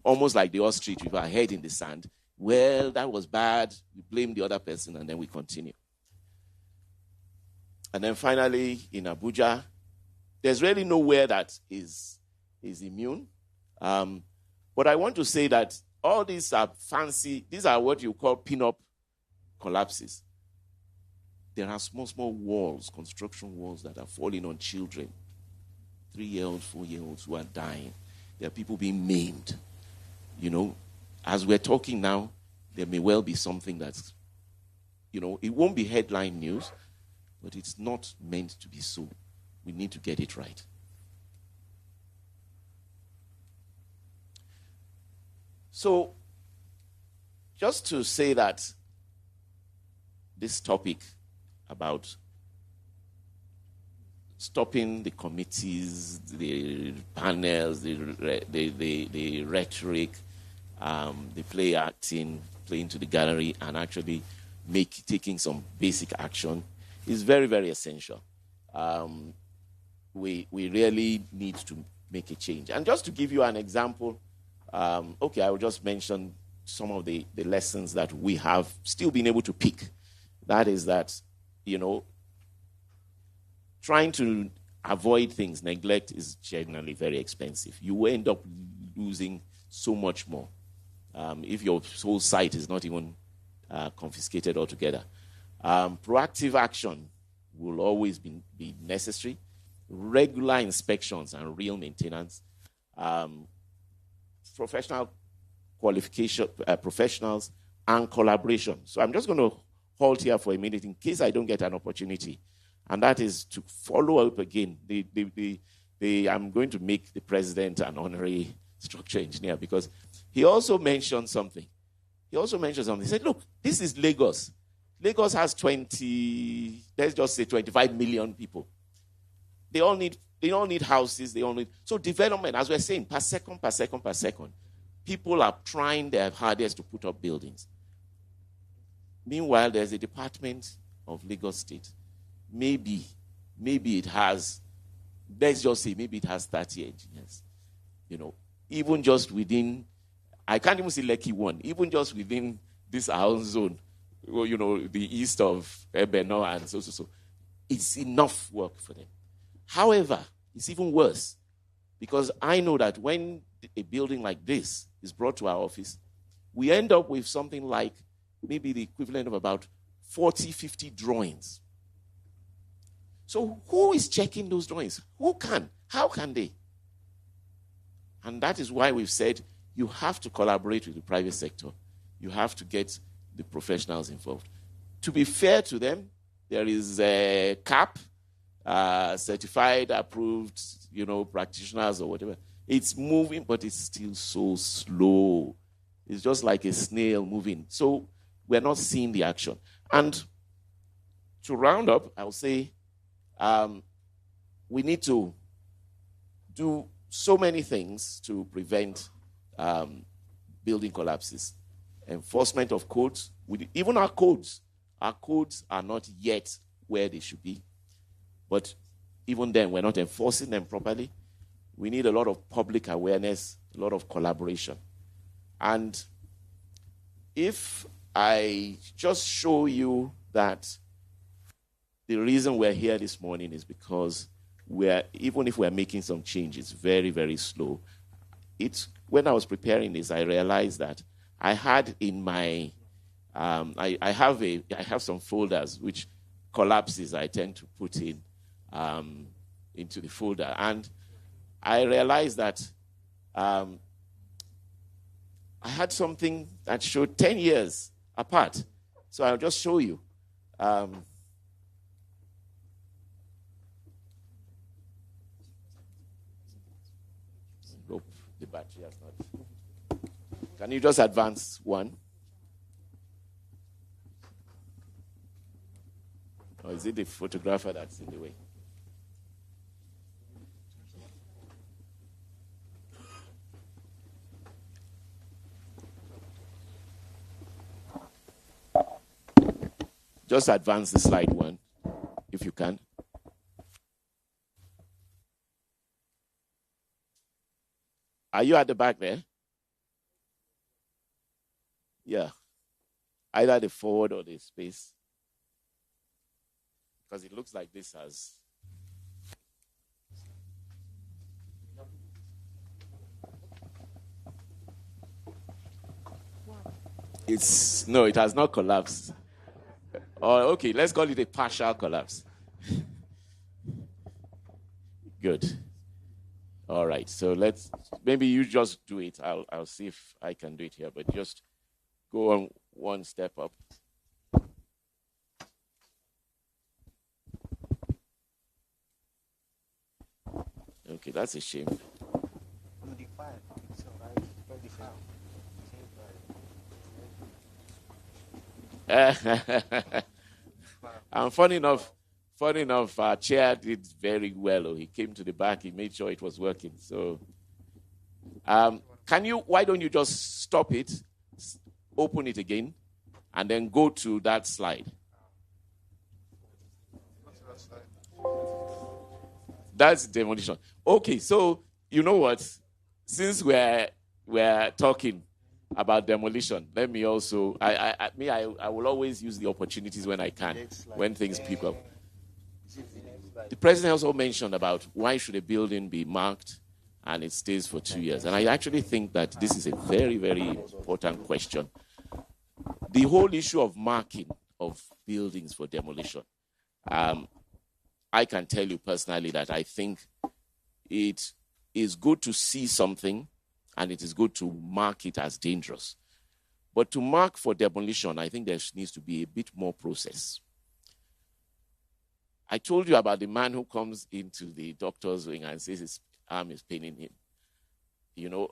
almost like the ostrich with our head in the sand. Well, that was bad. We blame the other person and then we continue. And then finally, in Abuja, there's really nowhere that is immune. But I want to say that all these are fancy, these are what you call pin-up collapses. There are small walls, construction walls that are falling on children. 3-year-olds, 4-year-olds who are dying. There are people being maimed. You know, as we're talking now, there may well be something that's, you know, it won't be headline news, but it's not meant to be so. We need to get it right. So, just to say that this topic about stopping the committees, the panels, the rhetoric, the play acting, playing to the gallery, and actually taking some basic action is very, very essential. We really need to make a change. And just to give you an example, I will just mention some of the lessons that we have still been able to pick. That is that, you know, trying to avoid things, neglect is generally very expensive. You will end up losing so much more if your whole site is not even confiscated altogether. Proactive action will always be necessary. Regular inspections and real maintenance. Professional qualification, professionals, and collaboration. So I'm just going to halt here for a minute in case I don't get an opportunity. And that is to follow up again. I'm going to make the president an honorary structure engineer because he also mentioned something. He said, look, this is Lagos. Lagos has let's just say 25 million people. They all need houses. So development, as we're saying, per second. People are trying their hardest to put up buildings. Meanwhile, there's a department of Lagos State. Maybe it has, let's just say, maybe it has 30 engineers. You know, even just within, I can't even say Lekki 1, even just within this house zone, you know, the east of Ebeno and so. It's enough work for them. However, it's even worse because I know that when a building like this is brought to our office, we end up with something like maybe the equivalent of about 40, 50 drawings. So who is checking those drawings? Who can? How can they? And that is why we've said you have to collaborate with the private sector. You have to get the professionals involved. To be fair to them, there is a CAP, certified, approved, you know, practitioners or whatever. It's moving, but it's still so slow. It's just like a snail moving. So we're not seeing the action. And to round up, I'll say we need to do so many things to prevent building collapses. Enforcement of codes. Even our codes are not yet where they should be. But even then, we're not enforcing them properly. We need a lot of public awareness, a lot of collaboration. And if I just show you that the reason we're here this morning is because even if we're making some changes, very, very slow. When I was preparing this, I realized that I had in my, I have some folders which collapses I tend to put into the folder. And I realized that I had something that showed 10 years apart. So I'll just show you. Hope the battery has not. Can you just advance one? Or is it the photographer that's in the way? Just advance the slide one, if you can. Are you at the back there? Yeah. Either the forward or the space. Because it looks like this has. No, it has not collapsed. Okay, let's call it a partial collapse. Good. All right, so maybe you just do it. I'll see if I can do it here, but just go on one step up. Okay, that's a shame. And funny enough, our chair did very well. He came to the back, he made sure it was working. So, why don't you just stop it, open it again, and then go to that slide? That's demolition. Okay, so you know what? Since we're talking about demolition, let me also I will always use the opportunities when I can, when things pick up. The president also mentioned about why should a building be marked and it stays for 2 years. And I actually think that this is a very, very important question. The whole issue of marking of buildings for demolition, I can tell you personally that I think it is good to see something and it is good to mark it as dangerous. But to mark for demolition, I think there needs to be a bit more process. I told you about the man who comes into the doctor's wing and says his arm is paining him. You know,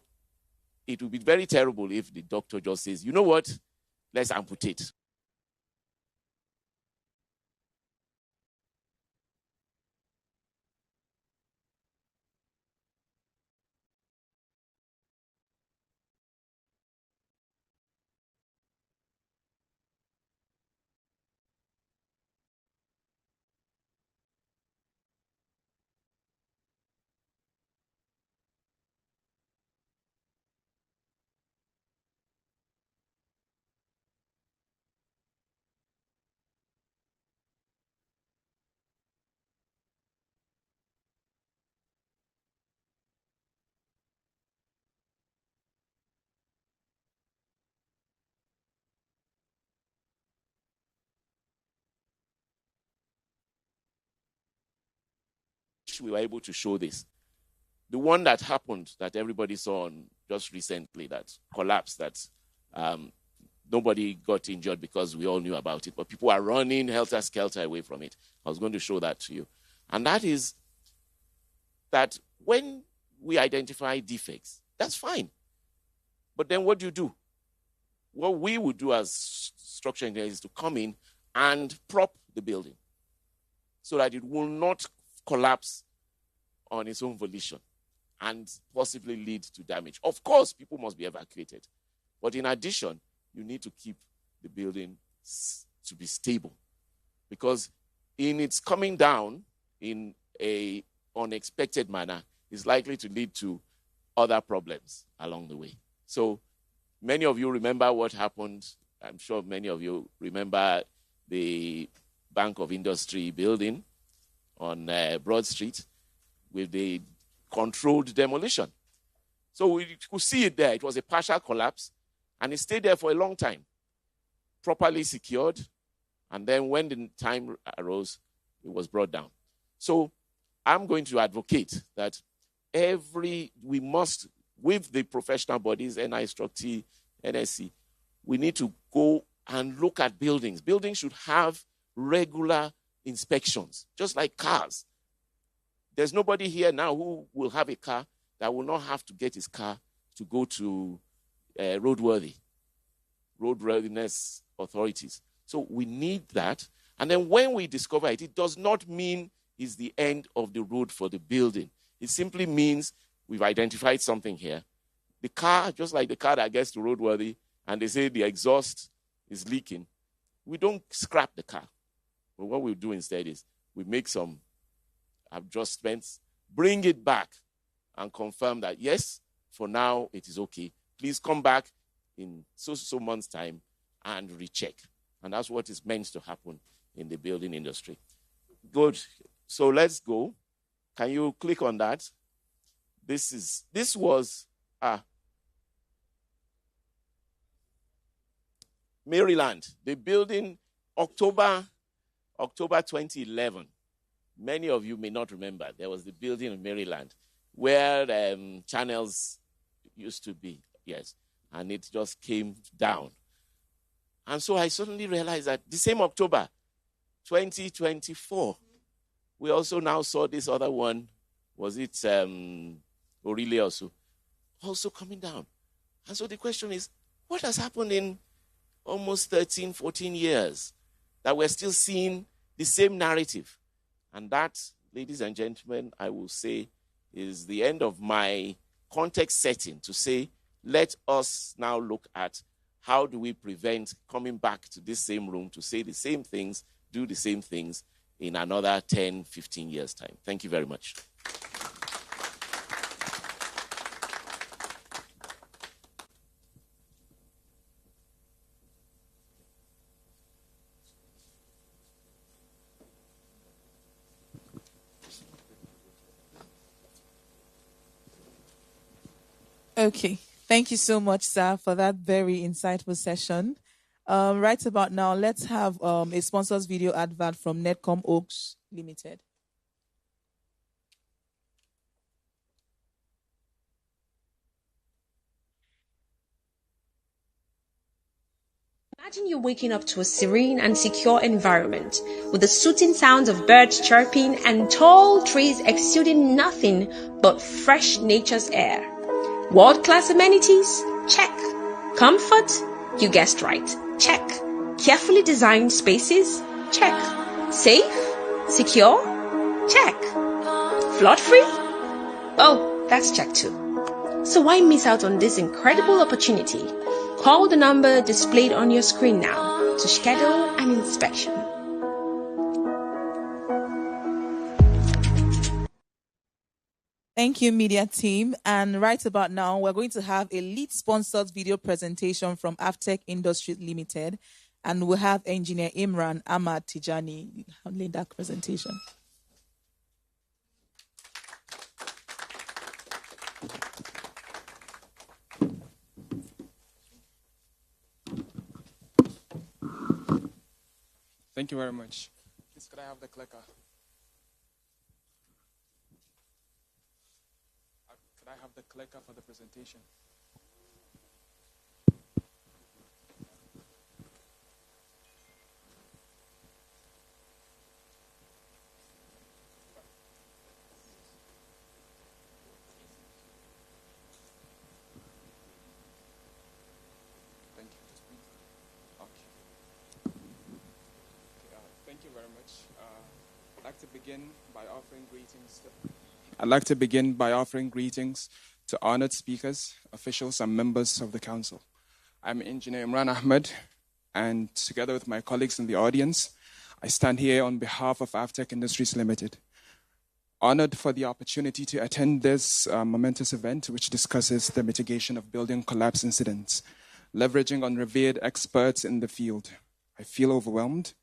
it would be very terrible if the doctor just says, you know what, let's amputate. We were able to show this. The one that happened that everybody saw on just recently, that collapsed, that nobody got injured because we all knew about it, but people are running helter-skelter away from it. I was going to show that to you. And that is that when we identify defects, that's fine. But then what do you do? What we would do as structural engineers is to come in and prop the building so that it will not collapse on its own volition and possibly lead to damage. Of course, people must be evacuated. But in addition, you need to keep the building to be stable. Because in its coming down in a unexpected manner is likely to lead to other problems along the way. So many of you remember what happened. I'm sure many of you remember the Bank of Industry building on Broad Street with the controlled demolition. So we could see it there. It was a partial collapse, and it stayed there for a long time, properly secured. And then when the time arose, it was brought down. So I'm going to advocate that we must, with the professional bodies, NI-Struct, NSC, we need to go and look at buildings. Buildings should have regular inspections, just like cars. There's nobody here now who will have a car that will not have to get his car to go to roadworthiness authorities. So we need that. And then when we discover it, it does not mean it's the end of the road for the building. It simply means we've identified something here. The car, just like the car that gets to roadworthy, and they say the exhaust is leaking, we don't scrap the car. But what we do instead is we make some adjustments, bring it back, and confirm that, yes, for now it is okay. Please come back in so months' time and recheck. And that's what is meant to happen in the building industry. Good. So let's go. Can you click on that? This was Maryland, the building, October 2011. Many of you may not remember. There was the building in Maryland where channels used to be. Yes. And it just came down. And so I suddenly realized that the same October 2024, we also now saw this other one. Was it Aurelia also coming down? And so the question is, what has happened in almost 13, 14 years that we're still seeing the same narrative? And that, ladies and gentlemen, I will say is the end of my context setting to say, let us now look at how do we prevent coming back to this same room to say the same things, do the same things in another 10, 15 years' time. Thank you very much. Okay. Thank you so much, sir, for that very insightful session. Right about now, let's have a sponsors video advert from Netcom Oaks Limited. Imagine you're waking up to a serene and secure environment with the soothing sounds of birds chirping and tall trees exuding nothing but fresh nature's air. World-class amenities? Check. Comfort? You guessed right. Check. Carefully designed spaces? Check. Safe? Secure? Check. Flood-free? Oh, that's check too. So why miss out on this incredible opportunity? Call the number displayed on your screen now to schedule an inspection. Thank you, media team. And right about now, we're going to have a lead sponsored video presentation from Aftech Industries Limited. And we'll have engineer Imran Ahmad Tijani handling that presentation. Thank you very much. Please, could I have the clicker? Could I have the clicker for the presentation? Thank you. Okay. Thank you very much. I'd like to begin by offering greetings to honored speakers, officials, and members of the council. I'm Engineer Imran Ahmed, and together with my colleagues in the audience, I stand here on behalf of Aftech Industries Limited. Honored for the opportunity to attend this momentous event, which discusses the mitigation of building collapse incidents, leveraging on revered experts in the field. I feel overwhelmed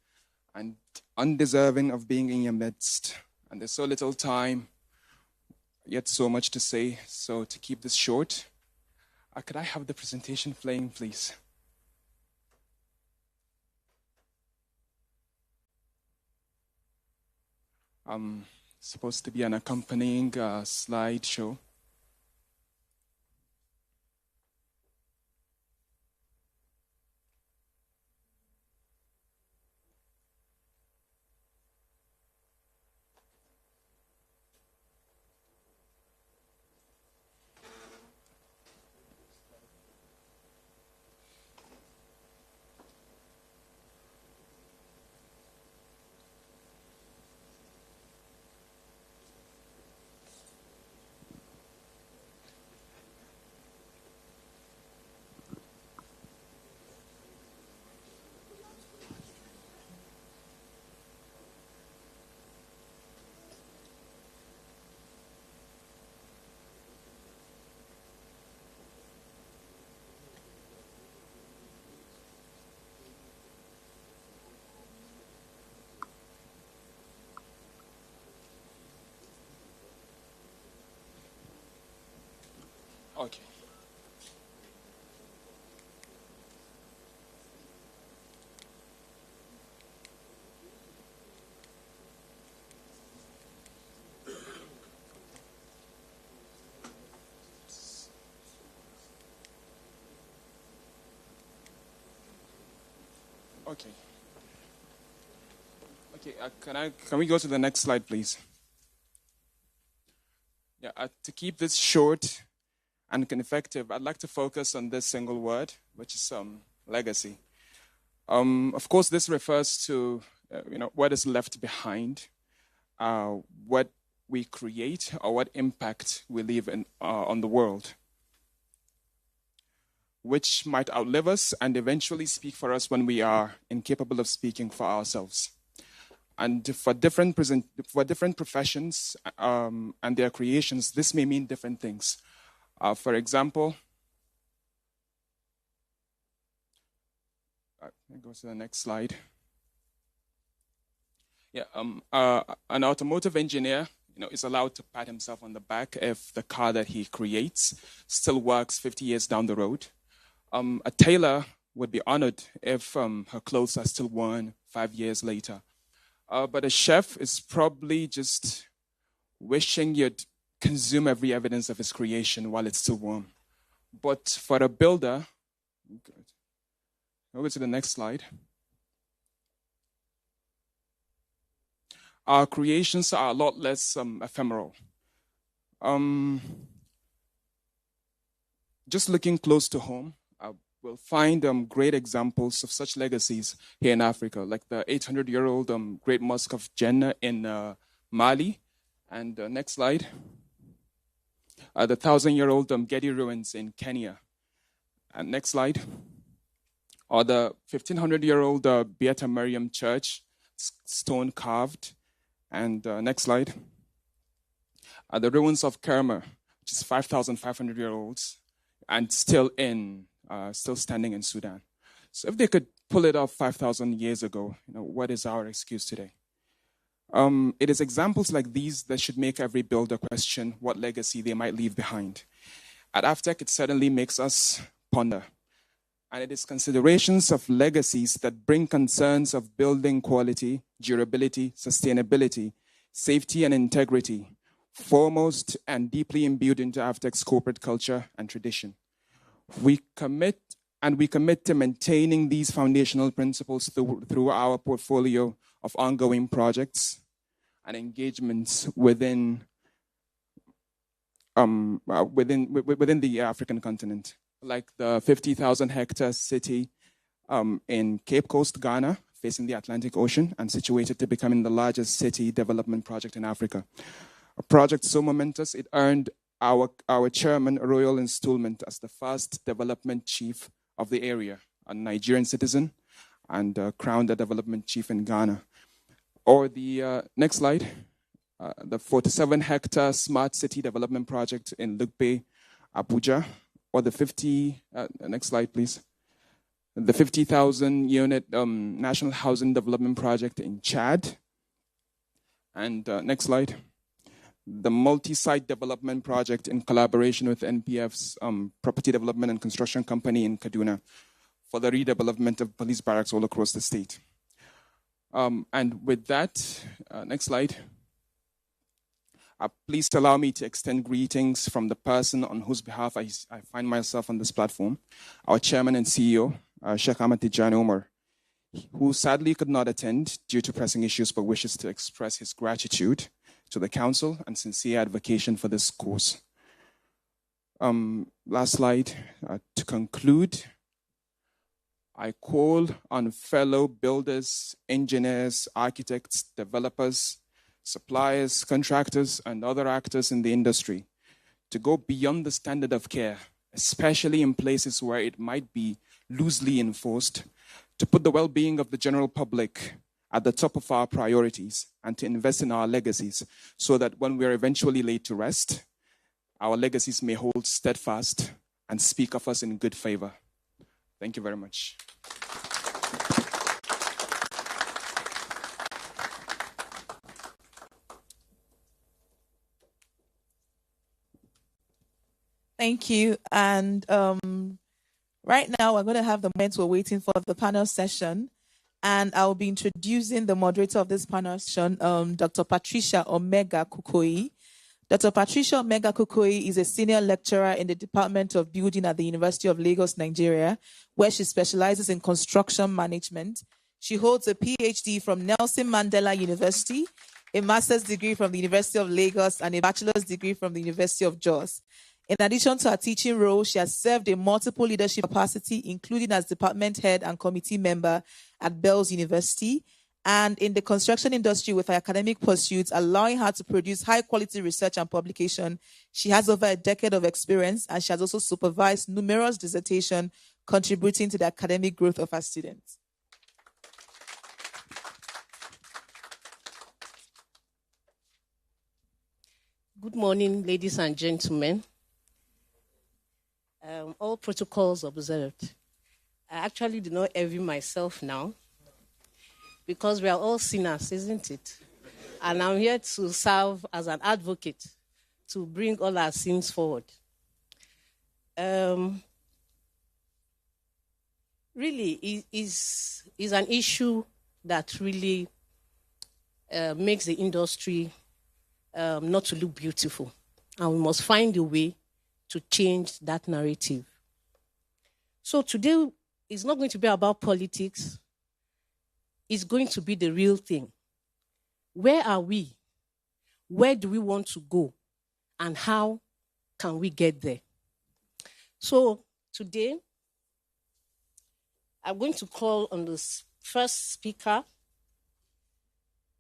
and undeserving of being in your midst. And there's so little time, yet so much to say. So to keep this short, could I have the presentation playing, please? Supposed to be an accompanying slideshow. Okay. Okay. Okay, can we go to the next slide, please? Yeah, to keep this short and effective, I'd like to focus on this single word, which is legacy. Of course, this refers to what is left behind, what we create, or what impact we leave on the world, which might outlive us and eventually speak for us when we are incapable of speaking for ourselves. And for different professions and their creations, this may mean different things. For example, go to the next slide. Yeah, an automotive engineer, is allowed to pat himself on the back if the car that he creates still works 50 years down the road. A tailor would be honored if her clothes are still worn 5 years later. But a chef is probably just wishing you'd consume every evidence of his creation while it's still warm. But for a builder, over to the next slide. Our creations are a lot less ephemeral. Just looking close to home, we'll find great examples of such legacies here in Africa, like the 800-year-old Great Mosque of Jannah in Mali. And next slide. The 1,000-year-old Getty ruins in Kenya. And next slide. Or the 1,500-year-old Beata Mariam Church, stone carved. And next slide. The ruins of Kerma, which is 5,500 years old, and still standing in Sudan. So if they could pull it off 5,000 years ago, what is our excuse today? It is examples like these that should make every builder question what legacy they might leave behind. At AFTEC, it certainly makes us ponder. And it is considerations of legacies that bring concerns of building quality, durability, sustainability, safety, and integrity, foremost and deeply imbued into AFTEC's corporate culture and tradition. We commit to maintaining these foundational principles through our portfolio of ongoing projects and engagements within the African continent, like the 50,000-hectare city in Cape Coast, Ghana, facing the Atlantic Ocean and situated to becoming the largest city development project in Africa. A project so momentous, it earned our chairman royal installment as the first development chief of the area, a Nigerian citizen, and crowned a development chief in Ghana. Or the next slide, the 47-hectare smart city development project in Lugbe, Abuja, or the next slide, please. The 50,000 unit national housing development project in Chad. And next slide. The multi-site development project in collaboration with NPF's property development and construction company in Kaduna for the redevelopment of police barracks all across the state. And with that, next slide. Please allow me to extend greetings from the person on whose behalf I find myself on this platform, our chairman and CEO, Sheikh Ahmed Tijani Omar, who sadly could not attend due to pressing issues but wishes to express his gratitude to the council and sincere advocacy for this cause. Last slide. To conclude, I call on fellow builders, engineers, architects, developers, suppliers, contractors, and other actors in the industry to go beyond the standard of care, especially in places where it might be loosely enforced, to put the well-being of the general public at the top of our priorities and to invest in our legacies so that when we are eventually laid to rest, our legacies may hold steadfast and speak of us in good favor. Thank you very much. Thank you. And right now, we're going to have the moment we're waiting for the panel session. And I'll be introducing the moderator of this panel session, Dr. Patricia Omega Kukoyi. Dr. Patricia Omega Kukoyi is a senior lecturer in the Department of Building at the University of Lagos, Nigeria, where she specializes in construction management. She holds a PhD from Nelson Mandela University, a master's degree from the University of Lagos, and a bachelor's degree from the University of Jos. In addition to her teaching role, she has served in multiple leadership capacity, including as department head and committee member at Bells University, and in the construction industry with her academic pursuits, allowing her to produce high-quality research and publication. She has over a decade of experience, and she has also supervised numerous dissertations, contributing to the academic growth of her students. Good morning, ladies and gentlemen. All protocols observed. I actually do not envy myself now because we are all sinners, isn't it? And I'm here to serve as an advocate to bring all our sins forward. Really, it is an issue that really makes the industry not to look beautiful. And we must find a way to change that narrative. So today is not going to be about politics. It's going to be the real thing. Where are we? Where do we want to go? And how can we get there? So today, I'm going to call on the first speaker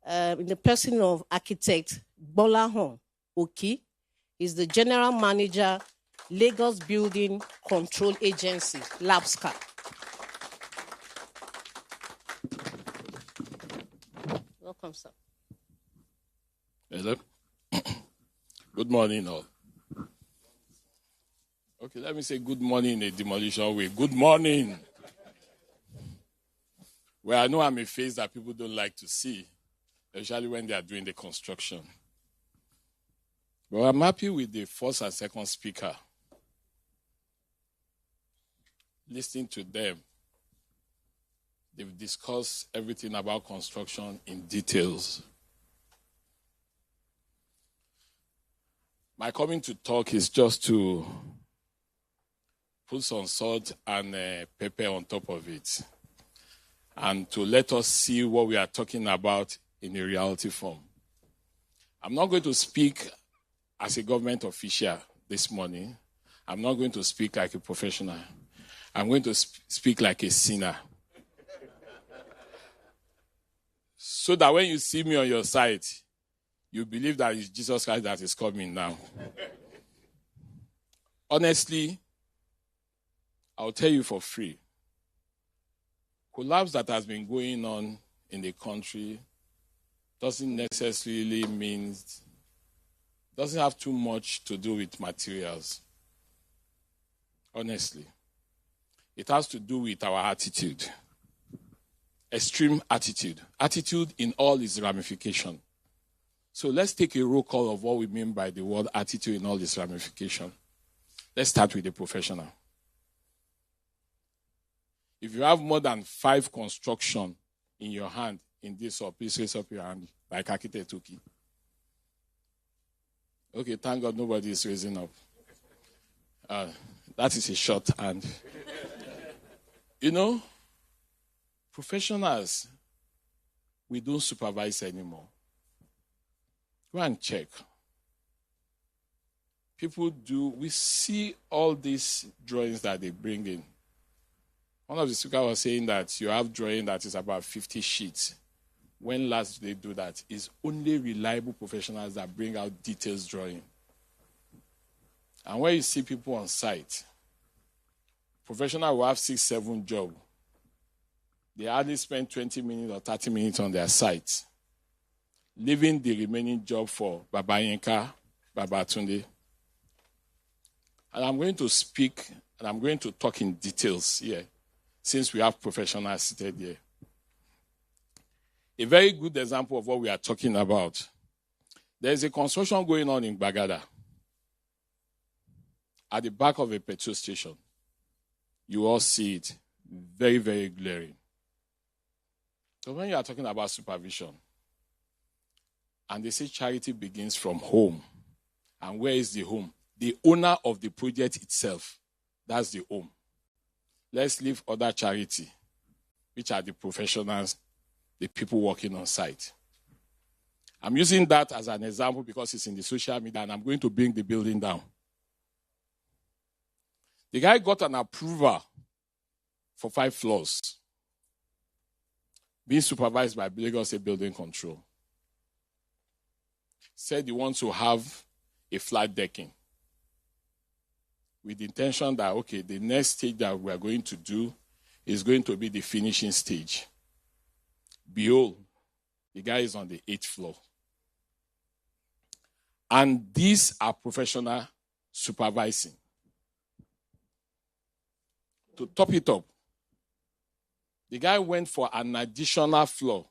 in the person of architect Bolahon Oki. He's the general manager, Lagos Building Control Agency, LABSCA. Welcome, sir. Hello. Good morning, all. Okay, let me say good morning in a demolition way. Good morning. Well, I know I'm a face that people don't like to see, especially when they are doing the construction. But I'm happy with the first and second speaker. Listening to them, they've discussed everything about construction in details. My coming to talk is just to put some salt and pepper on top of it, and to let us see what we are talking about in a reality form. I'm not going to speak as a government official this morning. I'm not going to speak like a professional. I'm going to speak like a sinner. So that when you see me on your side, you believe that it's Jesus Christ that is coming now. Honestly, I'll tell you for free. Collapse that has been going on in the country doesn't necessarily mean, doesn't have too much to do with materials. Honestly. It has to do with our attitude. Extreme attitude. Attitude in all its ramifications. So let's take a roll call of what we mean by the word attitude in all its ramifications. Let's start with the professional. If you have more than 5 construction in your hand in this, or please raise up your hand, like architect Tuki. Okay, thank God nobody is raising up. That is a short hand. You know, professionals, we don't supervise anymore. Go and check. People do, we see all these drawings that they bring in. One of the speakers was saying that you have drawing that is about 50 sheets. When last did they do that? It's only reliable professionals that bring out details drawing. And when you see people on site, professionals will have 6-7 jobs. They hardly spend 20 minutes or 30 minutes on their site, leaving the remaining job for Baba Yinka, Baba Tunde. And I'm going to speak, and I'm going to talk in details here, since we have professionals seated here. A very good example of what we are talking about. There's a construction going on in Bagada, at the back of a petrol station. You all see it, very, very glaring. So when you are talking about supervision, and they say charity begins from home, and where is the home? The owner of the project itself, that's the home. Let's leave other charity, which are the professionals, the people working on site. I'm using that as an example because it's in the social media, and I'm going to bring the building down. The guy got an approval for 5 floors, being supervised by Lagos State Building Control. Said he wants to have a flat decking with the intention that, okay, the next stage that we are going to do is going to be the finishing stage. Behold, the guy is on the 8th floor. And these are professional supervising. To top it up, the guy went for an additional floor.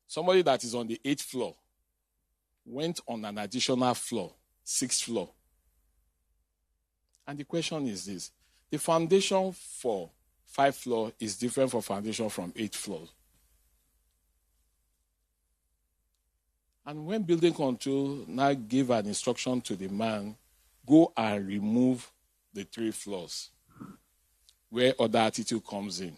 Somebody that is on the 8th floor went on an additional floor, 6th floor. And the question is this: the foundation for 5th floor is different from foundation from 8th floor. And when building control now gave an instruction to the man, go and remove the 3 floors, where other attitude comes in.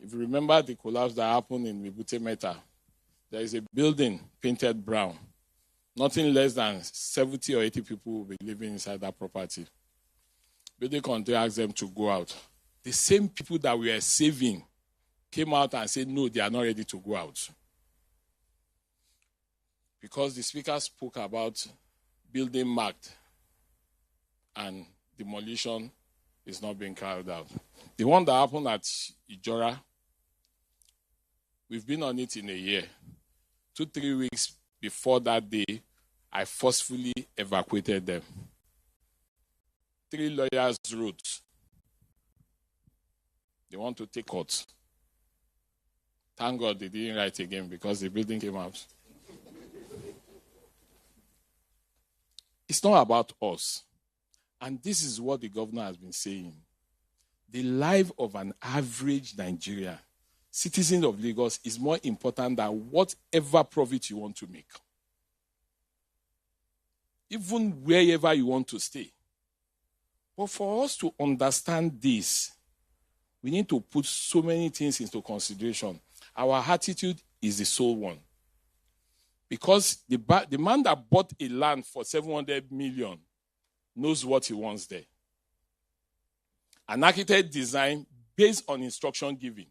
If you remember the collapse that happened in Mibute Meta, there is a building painted brown. Nothing less than 70 or 80 people will be living inside that property. Building control asked them to go out. The same people that we were saving came out and said, no, they are not ready to go out. Because the speaker spoke about building marked and demolition is not being carried out. The one that happened at Ijora, we've been on it in a year. 2-3 weeks before that day, I forcefully evacuated them. 3 lawyers wrote. They want to take court. Thank God they didn't write again because the building came out. It's not about us. And this is what the governor has been saying. The life of an average Nigerian, citizen of Lagos, is more important than whatever profit you want to make. Even wherever you want to stay. But for us to understand this, we need to put so many things into consideration. Our attitude is the sole one. Because the man that bought a land for 700 million knows what he wants there. An architect design based on instruction given.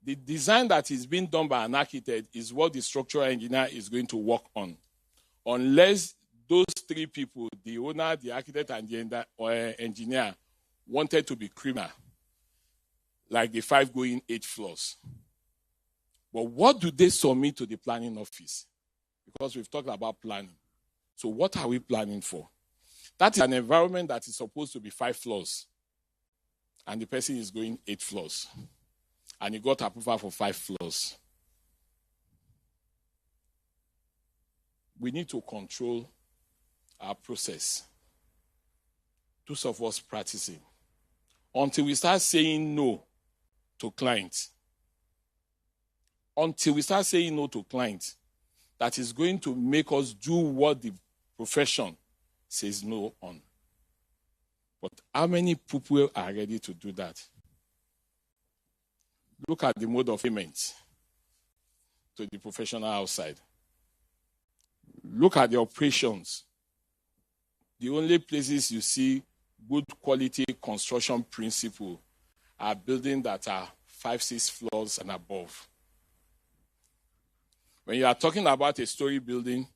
The design that is being done by an architect is what the structural engineer is going to work on. Unless those 3 people, the owner, the architect, and the engineer, wanted to be criminal, like the 5 going 8 floors. But what do they submit to the planning office? Because we've talked about planning. So what are we planning for? That is an environment that is supposed to be 5 floors. And the person is going 8 floors. And he got approval for 5 floors. We need to control our process. Those of us practicing. Until we start saying no to clients. Until we start saying no to clients, that is going to make us do what the profession says no on. But how many people are ready to do that? Look at the mode of payment to the professional outside. Look at the operations. The only places you see good quality construction principle are buildings that are 5-6 floors and above. When you are talking about a story building,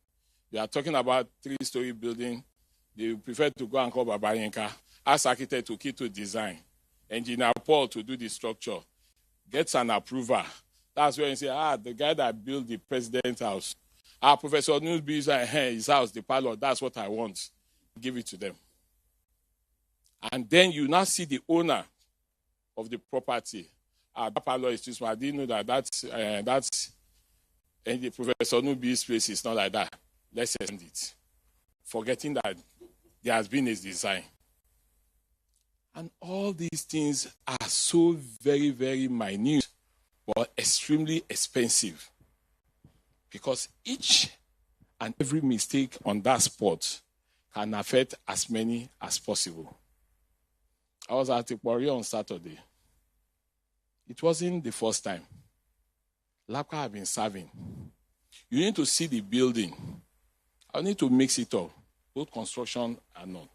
you are talking about 3-story building, they prefer to go and call Babayenka, ask architect to key to design, engineer Paul to do the structure, gets an approval. That's when you say, the guy that built the president's house, Professor Newsby is his house, the parlor, that's what I want. Give it to them. And then you now see the owner of the property. That parlor is too small. I didn't know that's and the Professor Nubi's place is not like that. Let's extend it. Forgetting that there has been a design. And all these things are so very, very minute, but extremely expensive. Because each and every mistake on that spot can affect as many as possible. I was at Ikpori on Saturday. It wasn't the first time. LAPCA have been serving. You need to see the building. I need to mix it up, both construction and non.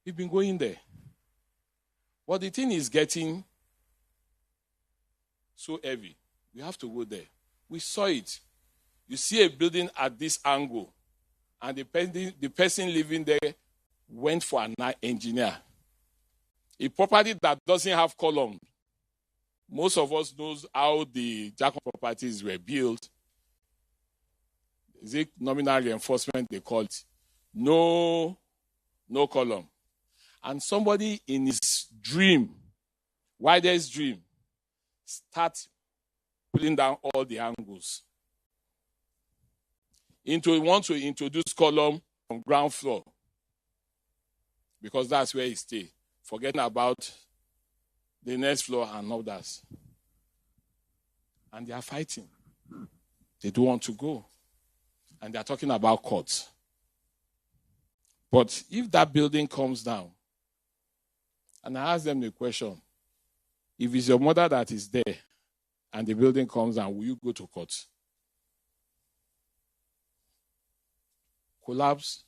We've been going there. But the thing is getting so heavy. We have to go there. We saw it. You see a building at this angle, and the person living there went for an engineer. A property that doesn't have column. Most of us knows how the Jacob properties were built. Is it nominal reinforcement they call it? No column. And somebody in his dream, widest dream, starts pulling down all the angles. He wants to introduce column on ground floor because that's where he stays, forgetting about the next floor and others. And they are fighting. They don't want to go. And they are talking about courts. But if that building comes down, and I ask them the question, if it's your mother that is there and the building comes down, will you go to court? Collapse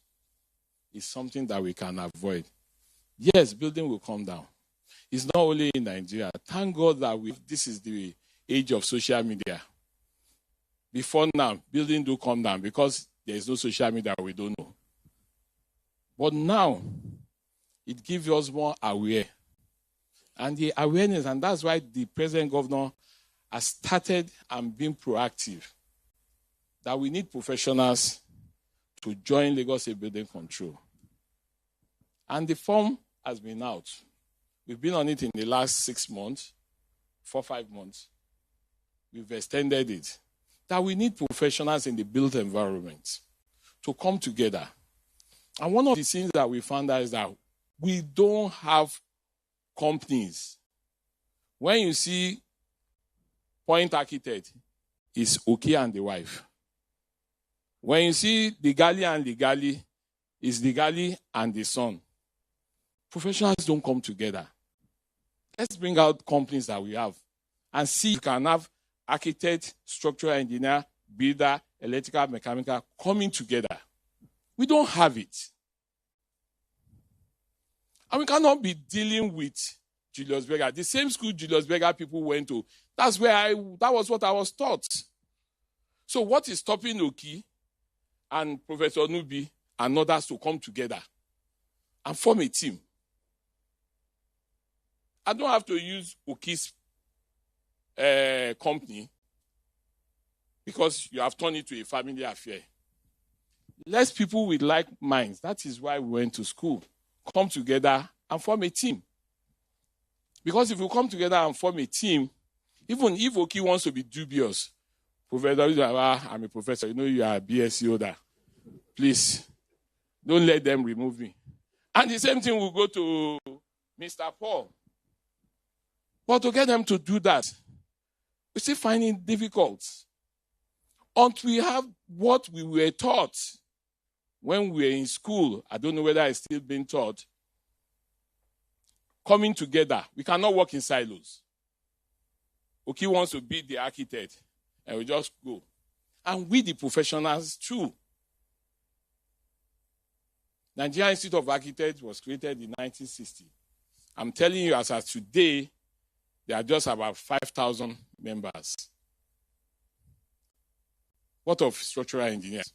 is something that we can avoid. Yes, building will come down. It's not only in Nigeria. Thank God that this is the age of social media. Before now, building do come down because there is no social media we don't know. But now, it gives us more aware. And the awareness, and that's why the present governor has started and been proactive, that we need professionals to join Lagos State Building Control. And the form has been out. We've been on it in the last 6 months, 4-5 months. We've extended it. That we need professionals in the built environment to come together. And one of the things that we found out is that we don't have companies. When you see Point Architect, it's Oki and the wife. When you see the Gali and the Gali, it's the Gali and the son. Professionals don't come together. Let's bring out companies that we have and see if you can have architect, structural engineer, builder, electrical, mechanical coming together. We don't have it. And we cannot be dealing with Julius Berger. The same school Julius Berger people went to. That was what I was taught. So what is stopping Oki and Professor Nubi and others to come together and form a team? I don't have to use Oki's company because you have turned it to a family affair. Let's people with like minds. That is why we went to school. Come together and form a team. Because if you come together and form a team, even if Oki wants to be dubious, Professor, I'm a professor, you know you are a BSc holder. Please, don't let them remove me. And the same thing will go to Mr. Paul. But to get them to do that, we still find it difficult. Until we have what we were taught when we were in school, I don't know whether it's still being taught, coming together. We cannot work in silos. Oki wants to be the architect, and we just go. And we, the professionals, too. Nigerian Institute of Architects was created in 1960. I'm telling you, as of today, there are just about 5,000 members. What of structural engineers?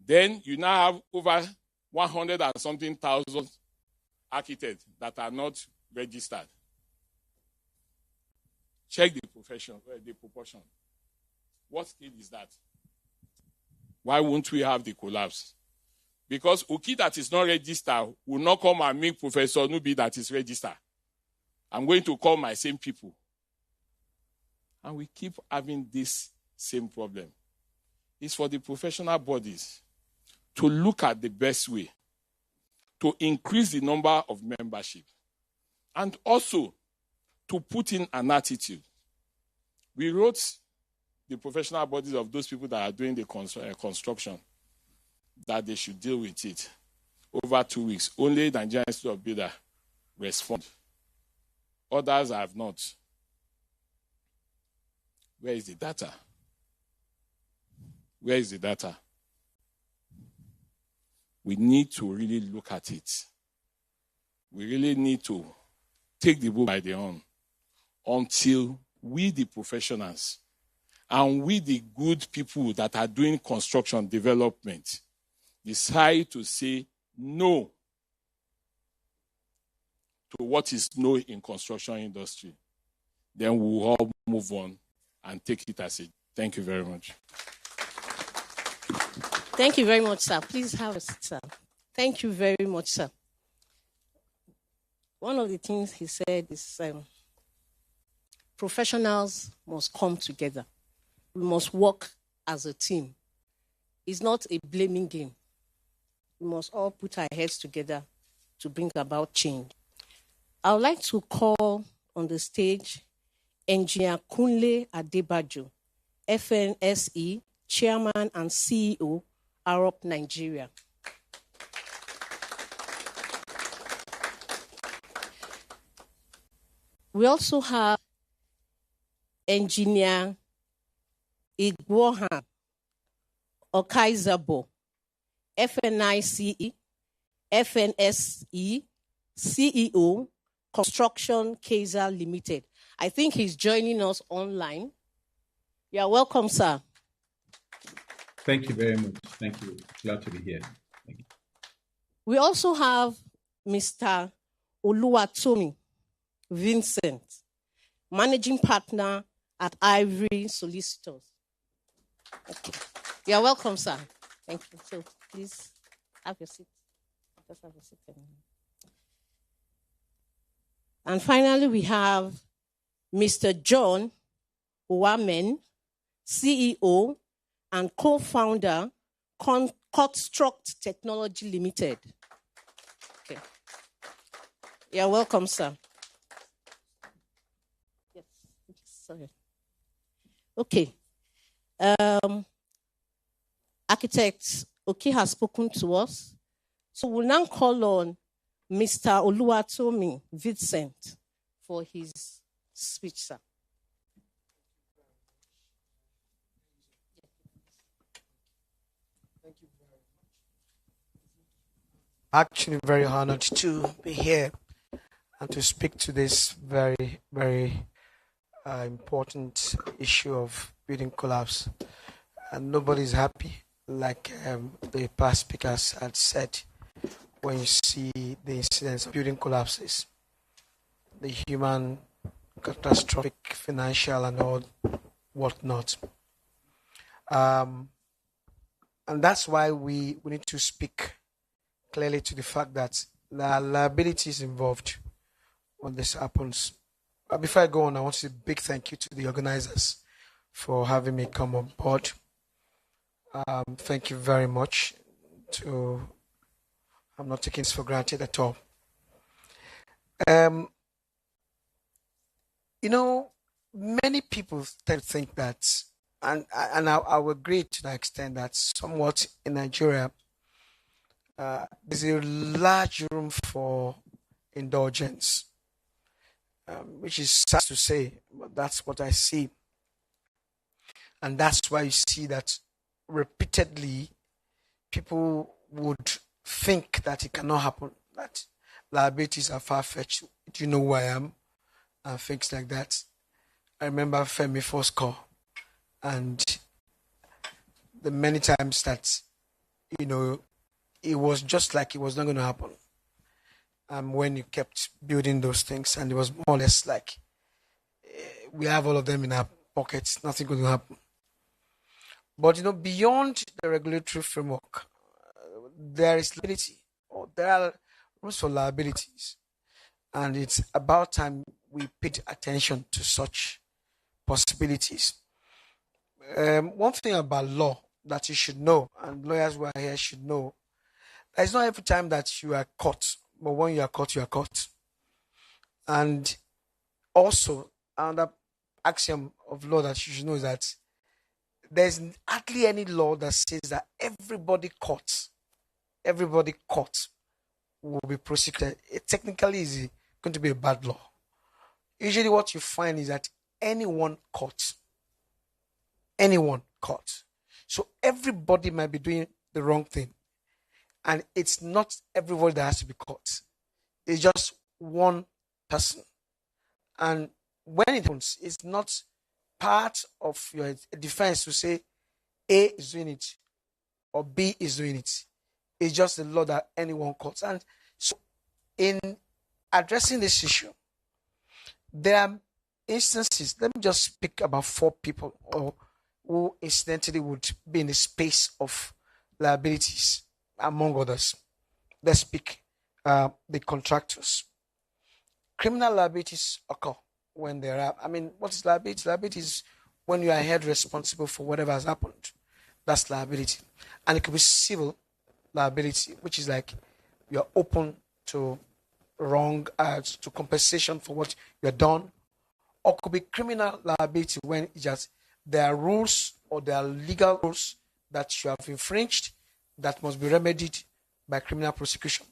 Then you now have over 100 and something thousand architects that are not registered. Check the proportion. What scale is that? Why won't we have the collapse? Because Oki that is not registered will not come and meet Professor Nubi that is registered. I'm going to call my same people. And we keep having this same problem. It's for the professional bodies to look at the best way to increase the number of membership and also to put in an attitude. We wrote the professional bodies of those people that are doing the construction that they should deal with it over 2 weeks. Only the Nigerian Institute of Builders respond. Others have not. Where is the data? Where is the data? We need to really look at it. We really need to take the bull by the horn until we, the professionals, and we, the good people that are doing construction development, decide to say no to what is no in construction industry. Then we will all move on and take it as a. Thank you very much. Thank you very much, sir. Please have a seat, sir. Thank you very much, sir. One of the things he said is professionals must come together. We must work as a team. It's not a blaming game. We must all put our heads together to bring about change. I would like to call on the stage Engineer Kunle Adebajo, FNSE, Chairman and CEO, Arup Nigeria. We also have Engineer Igbohan Okaizabo, FNICE, FNSE, CEO, Construction Kaiser Limited. I think he's joining us online. You are welcome, sir. Thank you very much. Thank you. Glad to be here. Thank you. We also have Mr. Oluwatomi Vincent, Managing Partner at Ivory Solicitors. Okay. You are welcome, sir. Thank you. So please have your seat. Just have your seat. And finally, we have Mr. John Uwamen, CEO and co-founder, Construct Technology Limited. Okay. You're welcome, sir. Yes. Sorry. Okay. Architect Oki has spoken to us. So we'll now call on Mr. Oluwatomi Vincent for his speech, sir. Actually very honored to be here and to speak to this very, very important issue of building collapse. And nobody's happy, like the past speakers had said, when you see the incidents of building collapses, the human, catastrophic, financial, and all whatnot. And that's why we need to speak clearly to the fact that there are liabilities involved when this happens. But before I go on, I want to say a big thank you to the organizers for having me come on board. Thank you very much. I'm not taking this for granted at all. Many people tend to think that, and I will agree to that extent, that somewhat in Nigeria, there's a large room for indulgence, which is sad to say, but that's what I see. And that's why you see that repeatedly people would think that it cannot happen, that liabilities are far-fetched. Do you know who I am? And things like that. I remember Femi first call, and the many times that, it was just like it was not going to happen. When you kept building those things, and it was more or less like, we have all of them in our pockets, nothing going to happen. But, beyond the regulatory framework, there is liability, or there are rules for liabilities. And it's about time we paid attention to such possibilities. One thing about law that you should know, and lawyers who are here should know, that it's not every time that you are caught, but when you are caught, you are caught. And also, another axiom of law that you should know is that there's hardly any law that says that everybody caught will be prosecuted. It technically is going to be a bad law. Usually what you find is that anyone caught. So everybody might be doing the wrong thing. And it's not everybody that has to be caught. It's just one person. And when it happens, it's not part of your defense to say A is doing it or B is doing it. It's just the law that anyone caught. And so in addressing this issue, there are instances, let me just speak about 4 people who incidentally would be in the space of liabilities, among others. Let's speak the contractors. Criminal liabilities occur when there are, what is liability? Liability is when you are held responsible for whatever has happened. That's liability. And it could be civil liability, which is like you're open to wrong, to compensation for what you've done. Or could be criminal liability when it's just there are rules or there are legal rules that you have infringed that must be remedied by criminal prosecution.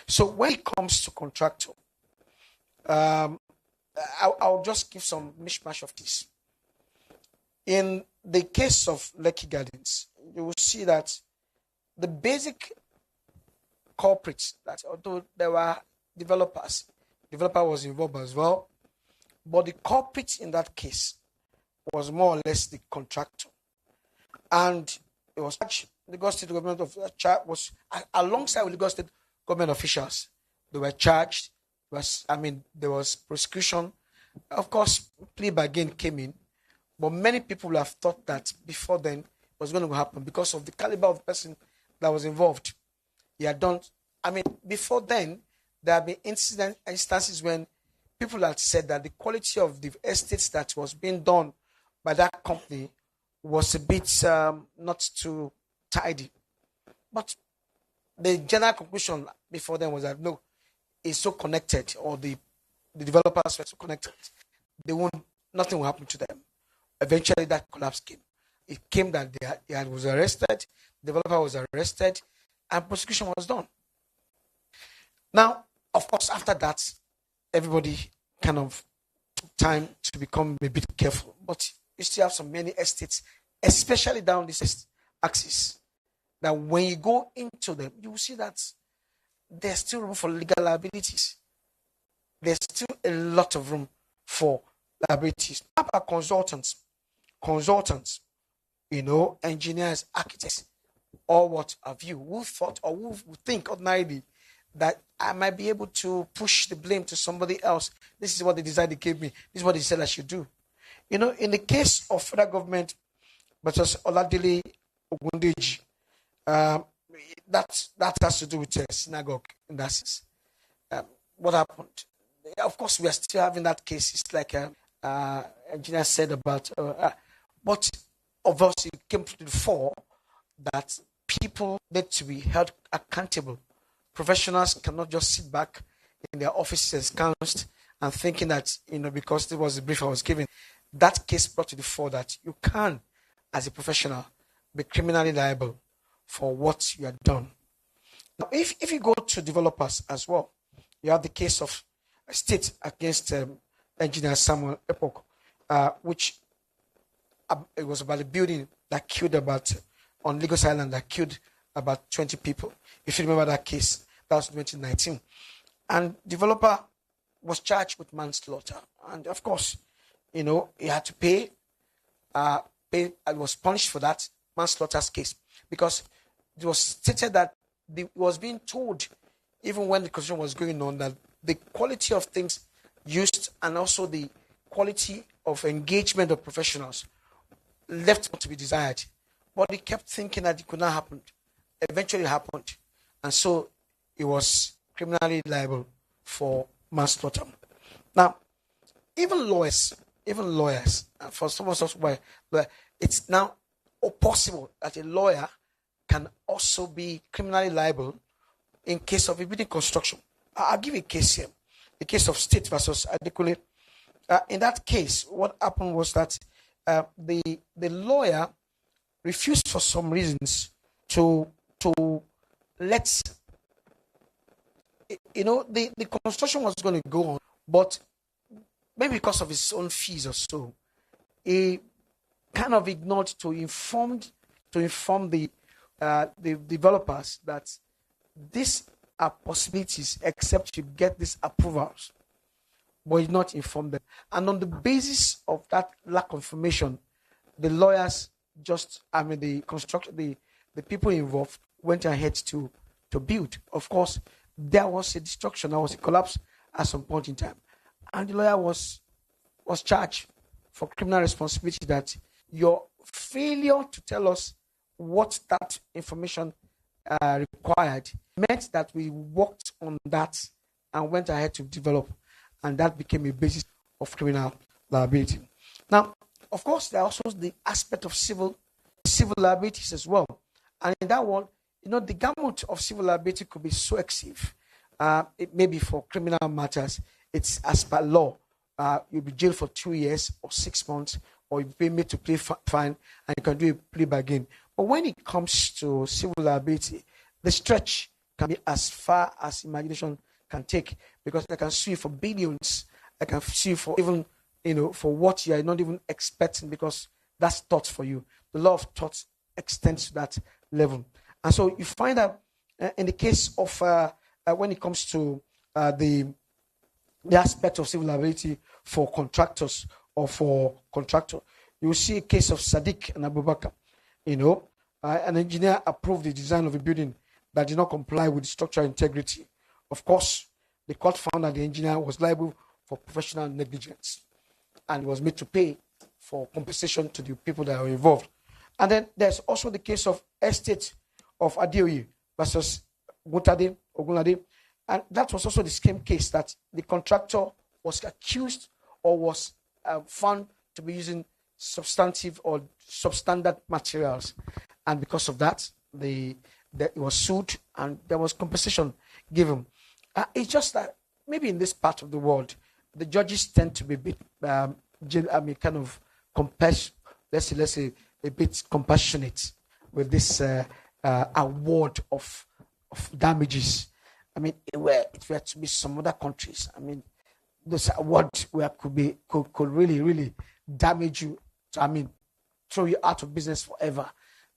So when it comes to contractor, I'll just give some mishmash of this. In the case of Lekki Gardens, you will see that the basic culprits, that although there were developer was involved as well, but the culprit in that case was more or less the contractor. And it was Lagos State government was alongside with Lagos State government officials. They were charged. There was prosecution. Of course, plea bargain came in, but many people have thought that before then it was going to happen because of the caliber of the person that was involved. He had done. Before then, there have been instances when people had said that the quality of the estates that was being done by that company was a bit not too tidy. But the general conclusion before then was that no, it's so connected, or the developers were so connected, nothing will happen to them. Eventually, that collapse came. It came that he was arrested, the developer was arrested, and prosecution was done. Now, of course, after that, everybody kind of took time to become a bit careful. But you still have many estates, especially down this axis, that when you go into them, you will see that there's still room for legal liabilities. There's still a lot of room for liabilities. How about consultants, engineers, architects, or what have you, who thought or who think ordinarily that I might be able to push the blame to somebody else. This is what the design they gave me. This is what they said I should do. in the case of federal government versus Oladile Ogundeji, that has to do with a synagogue in that sense. What happened? Of course, we are still having that case. It's like engineer said about, but obviously it came to the fore that people need to be held accountable. Professionals cannot just sit back in their offices ensconced and thinking that, because this was the brief I was given, that case brought to the fore that you can, as a professional, be criminally liable for what you have done. Now, if you go to developers as well, you have the case of state against engineer Samuel Epoch, which it was about a building that killed on Lagos Island, that killed about 20 people. If you remember that case, that was 2019. And developer was charged with manslaughter. And of course, he had to pay, and was punished for that manslaughter case, because it was stated that it was being told, even when the construction was going on, that the quality of things used and also the quality of engagement of professionals left to be desired. But he kept thinking that it could not happen. Eventually it happened. And so he was criminally liable for manslaughter. Now, even lawyers, for some of us, it's now possible that a lawyer can also be criminally liable in case of a building construction. I'll give you a case here. The case of State versus Adekunle. In that case, what happened was that the lawyer refused for some reasons to let, the construction was going to go on, but maybe because of his own fees or so, he kind of ignored to inform the developers that these are possibilities except you get these approvals, but he did not inform them. And on the basis of that lack of information, the lawyers the people involved went ahead to build. Of course, there was a destruction, there was a collapse at some point in time. And the lawyer was charged for criminal responsibility, that your failure to tell us what that information required meant that we worked on that and went ahead to develop, and that became a basis of criminal liability. Now, of course, there are also the aspect of civil liabilities as well. And in that one, the gamut of civil liability could be so excessive. It may be for criminal matters. It's as per law. You'll be jailed for 2 years or 6 months, or you'll be made to pay fine, and you can do a plea bargain. But when it comes to civil liability, the stretch can be as far as imagination can take, because I can sue you for billions. I can sue you for even, for what you are not even expecting, because that's thought for you. The law of thought extends to that level. And so you find that in the case of, when it comes to the aspect of civil liability for contractors or for contractor, you will see a case of Sadiq and Abubakar. An engineer approved the design of a building that did not comply with structural integrity. Of course, the court found that the engineer was liable for professional negligence and was made to pay for compensation to the people that are involved. And then there's also the case of Estate of Adeoye versus Ogunlade. And that was also the same case, that the contractor was accused or was found to be using substantive or substandard materials. And because of that, it was sued and there was compensation given. It's just that maybe in this part of the world, the judges tend to be a bit, kind of let's say a bit compassionate with this award of damages. It were to be some other countries. This award could really, really damage you. Throw you out of business forever.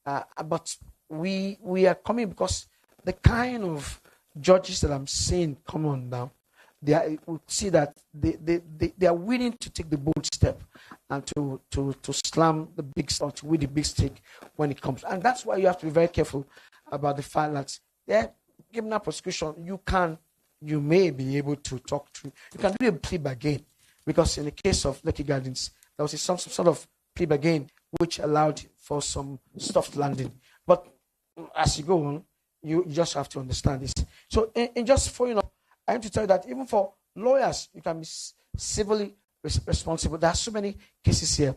But we are coming because the kind of judges that I'm seeing come on now, we see that they are willing to take the bold step and to slam the big or to win the big stake when it comes. And that's why you have to be very careful about the fact that criminal prosecution, you may be able to talk to, you can do a plea bargain, because in the case of Lekki Gardens, there was some sort of plea bargain which allowed for some soft landing. But as you go on, you just have to understand this. So, and just for I have to tell you that even for lawyers, you can be civilly responsible. There are so many cases here.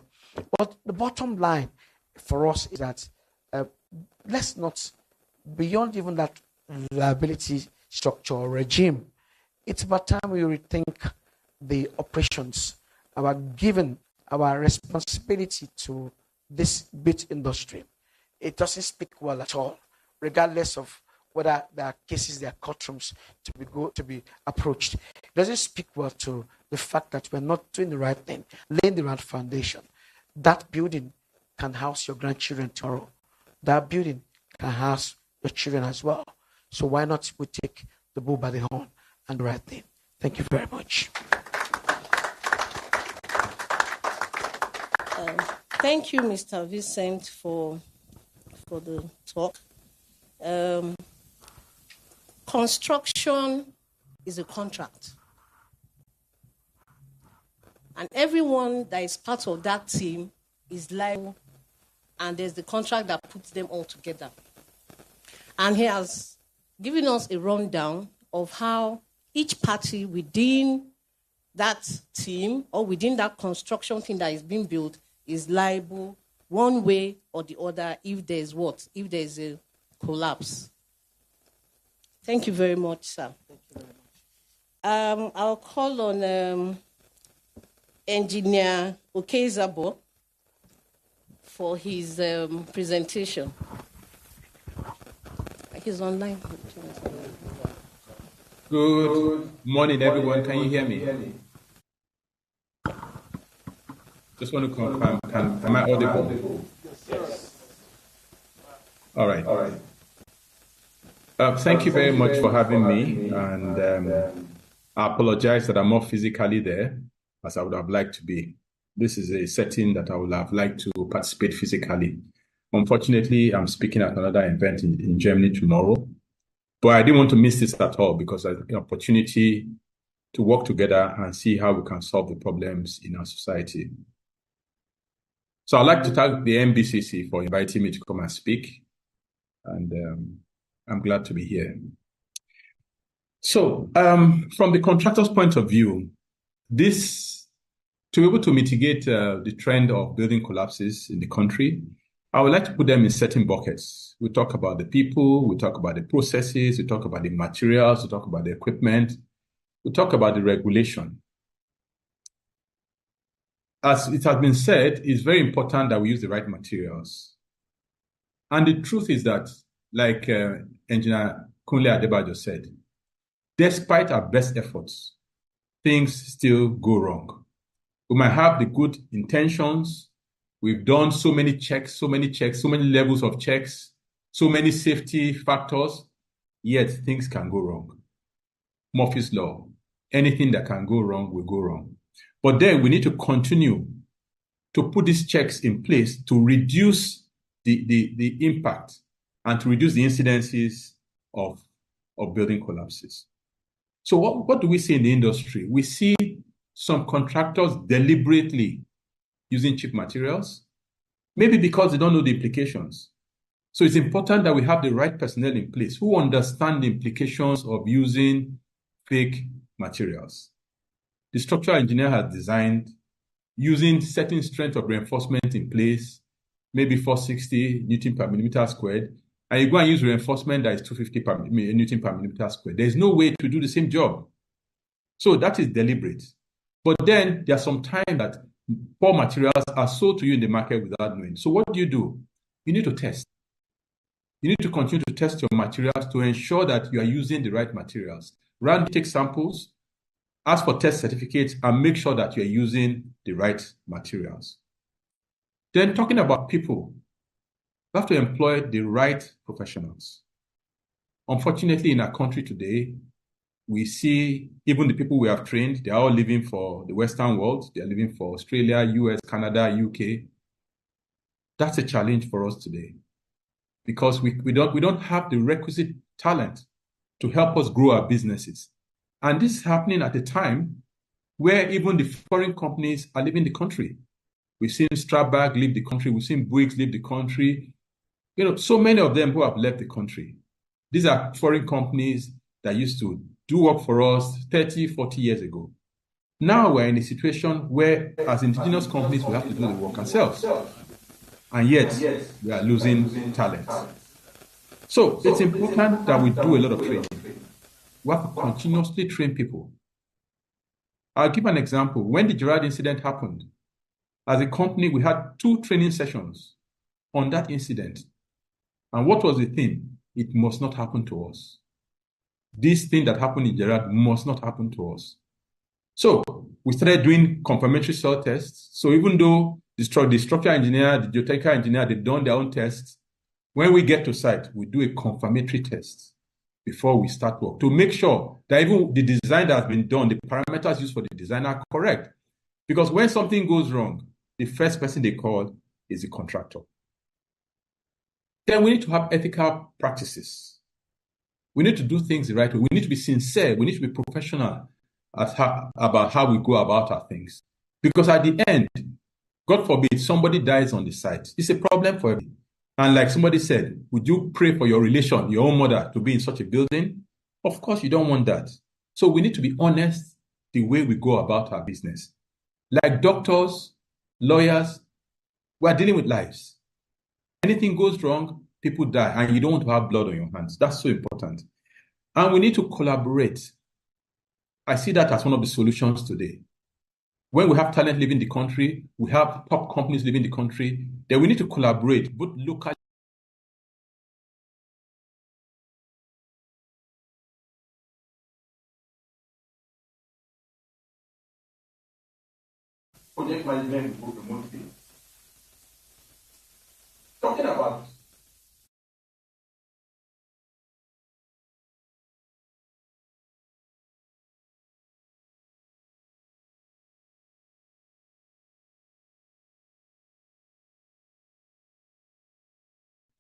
But the bottom line for us is that let's not, beyond even that liability structure or regime, it's about time we rethink the operations, about giving our responsibility to this bit industry. It doesn't speak well at all, regardless of whether there are cases, there are courtrooms to be approached. It doesn't speak well to the fact that we're not doing the right thing, laying the right foundation. That building can house your grandchildren tomorrow. That building can house your children as well. So why not we take the bull by the horn and the right thing? Thank you very much. Thank you, Mr. Vincent, for the talk. Construction is a contract. And everyone that is part of that team is liable, and there's the contract that puts them all together. And he has given us a rundown of how each party within that team or within that construction thing that is being built is liable one way or the other if there's what? If there's a collapse. Thank you very much, sir. Thank you very much. I'll call on Engineer Okezabo for his presentation. He's online. Good morning, everyone. Can you hear me? Just want to confirm, am I audible? Yes. All right. Thank you very much for having me, and I apologize that I'm not physically there as I would have liked to be. This is a setting that I would have liked to participate physically. Unfortunately, I'm speaking at another event in Germany tomorrow, but I didn't want to miss this at all because I had an opportunity to work together and see how we can solve the problems in our society. So I'd like to thank the Nbcc for inviting me to come and speak, and I'm glad to be here. So from the contractor's point of view, to be able to mitigate the trend of building collapses in the country, I would like to put them in certain buckets. We talk about the people, we talk about the processes, we talk about the materials, we talk about the equipment, we talk about the regulation. As it has been said, it's very important that we use the right materials. And the truth is that, like Engineer Kunle Adebayo said, despite our best efforts, things still go wrong. We might have the good intentions. We've done so many checks, so many levels of checks, so many safety factors, yet things can go wrong. Murphy's Law, anything that can go wrong will go wrong. But then we need to continue to put these checks in place to reduce the impact and to reduce the incidences of building collapses. So what do we see in the industry? We see some contractors deliberately using cheap materials, maybe because they don't know the implications. So it's important that we have the right personnel in place who understand the implications of using fake materials. The structural engineer has designed using certain strength of reinforcement in place, maybe 460 Newton per millimeter squared, and you go and use reinforcement that is 250 Newton per millimeter squared. There's no way to do the same job. So that is deliberate. But then there's some time that poor materials are sold to you in the market without knowing. So what do? You need to test. You need to continue to test your materials to ensure that you are using the right materials. Randomly take samples, ask for test certificates, and make sure that you're using the right materials. Then talking about people, you have to employ the right professionals. Unfortunately, in our country today, we see even the people we have trained, they're all living for the Western world. They're living for Australia, US, Canada, UK. That's a challenge for us today because we don't have the requisite talent to help us grow our businesses. And this is happening at a time where even the foreign companies are leaving the country. We've seen Strabag leave the country. We've seen Bouygues leave the country. So many of them who have left the country. These are foreign companies that used to do work for us 30, 40 years ago. Now we're in a situation where, as indigenous companies, we have to do the work ourselves. And yet, we are losing talent. So it's important that we do a lot of training. We have to continuously train people. I'll give an example. When the Gerard incident happened, as a company, we had 2 training sessions on that incident. And what was the theme? It must not happen to us. This thing that happened in Gerard must not happen to us. So we started doing confirmatory soil tests. So even though the structural engineer, the geotechnical engineer, they've done their own tests, when we get to site, we do a confirmatory test before we start work to make sure that even the design that has been done, the parameters used for the design are correct. Because when something goes wrong, the first person they call is the contractor. Then we need to have ethical practices. We need to do things the right way. We need to be sincere. We need to be professional about how we go about our things. Because at the end, God forbid, somebody dies on the site. It's a problem for everybody. And like somebody said, would you pray for your relation, your own mother, to be in such a building? Of course, you don't want that. So we need to be honest the way we go about our business. Like doctors, lawyers, we are dealing with lives. Anything goes wrong, people die, and you don't want to have blood on your hands. That's so important. And we need to collaborate. I see that as one of the solutions today. When we have talent leaving the country, we have top companies leaving the country, then we need to collaborate, both locally. Project management will remotely. Talking about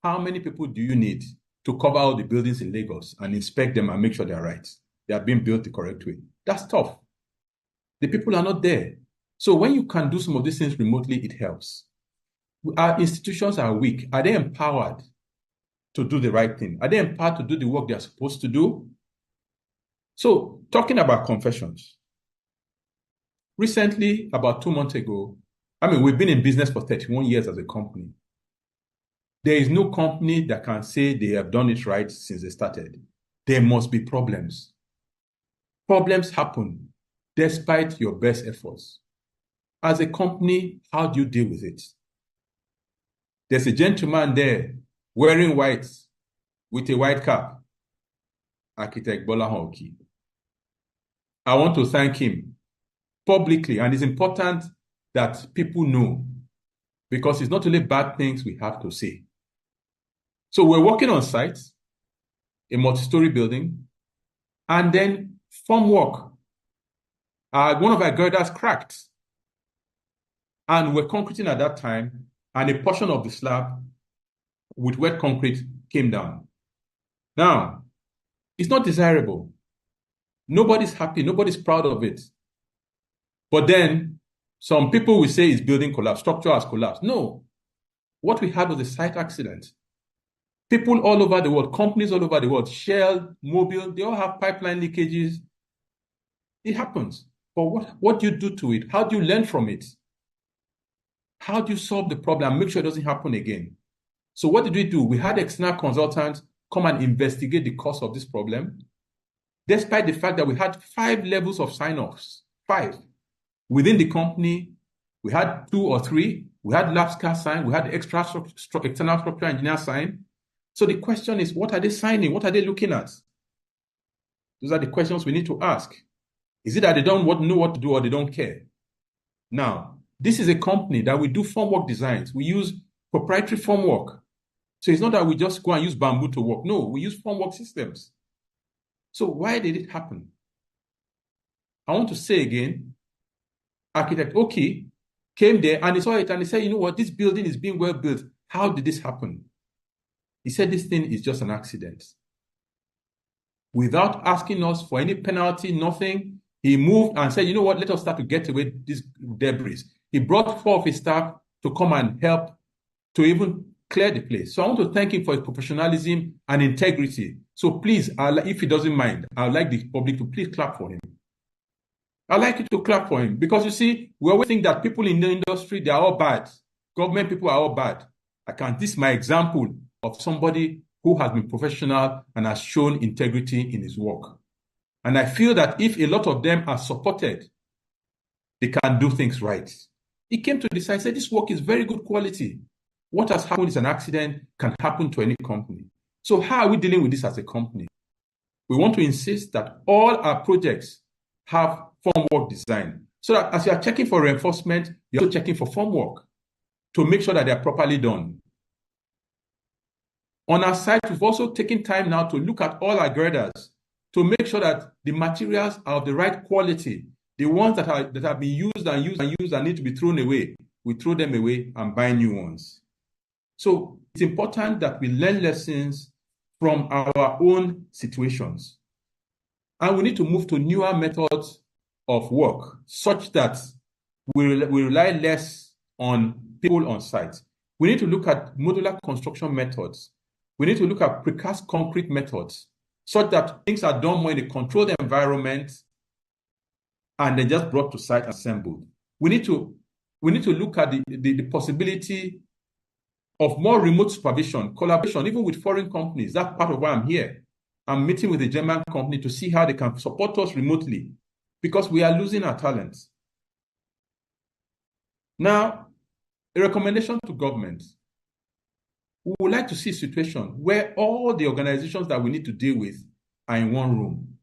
how many people do you need to cover all the buildings in Lagos and inspect them and make sure they're right? They are being built the correct way. That's tough. The people are not there. So when you can do some of these things remotely, it helps. Our institutions are weak. Are they empowered to do the right thing? Are they empowered to do the work they are supposed to do? So talking about confessions. Recently, about 2 months ago, we've been in business for 31 years as a company. There is no company that can say they have done it right since they started. There must be problems. Problems happen despite your best efforts. As a company, how do you deal with it? There's a gentleman there wearing white with a white cap, Architect Bola Hoki. I want to thank him publicly, and it's important that people know, because it's not only bad things we have to say. So we're working on site, a multi-story building, and then formwork. One of our girders cracked, and we're concreting at that time, and a portion of the slab with wet concrete came down. Now, it's not desirable. Nobody's happy. Nobody's proud of it. But then some people will say it's building collapse, structure has collapsed. No. What we had was a site accident. People all over the world, companies all over the world, Shell, Mobil, they all have pipeline leakages. It happens. But what do you do to it? How do you learn from it? How do you solve the problem and make sure it doesn't happen again? So what did we do? We had external consultants come and investigate the cause of this problem, despite the fact that we had 5 levels of sign-offs. 5. Within the company, we had 2 or 3. We had LabSCA sign. We had external structural engineer sign. So the question is, what are they signing? What are they looking at? Those are the questions we need to ask. Is it that they don't know what to do or they don't care? Now, this is a company that we do formwork designs. We use proprietary formwork. So it's not that we just go and use bamboo to work. No, we use formwork systems. So why did it happen? I want to say again, Architect Oki came there and he saw it and he said, you know what, this building is being well built. How did this happen? He said this thing is just an accident. Without asking us for any penalty, nothing, he moved and said, you know what, let us start to get away this debris. He brought 4 of his staff to come and help to even clear the place. So I want to thank him for his professionalism and integrity. So please, if he doesn't mind, I would like the public to please clap for him. I'd like you to clap for him because you see, we always think that people in the industry, they are all bad. Government people are all bad. This is my example of somebody who has been professional and has shown integrity in his work. And I feel that if a lot of them are supported, they can do things right. He came to decide, said, this work is very good quality. What has happened is an accident, can happen to any company. So how are we dealing with this as a company? We want to insist that all our projects have formwork design, so that as you are checking for reinforcement, you're also checking for formwork to make sure that they're properly done. On our side, we've also taken time now to look at all our girders to make sure that the materials are of the right quality. The ones that have been used and need to be thrown away, we throw them away and buy new ones. So it's important that we learn lessons from our own situations. And we need to move to newer methods of work such that we rely less on people on site. We need to look at modular construction methods. We need to look at precast concrete methods such that things are done more in a controlled environment and then just brought to site and assembled. We need to look at the possibility of more remote supervision, collaboration, even with foreign companies. That's part of why I'm here. I'm meeting with a German company to see how they can support us remotely because we are losing our talents. Now, a recommendation to government. We would like to see a situation where all the organizations that we need to deal with are in one room,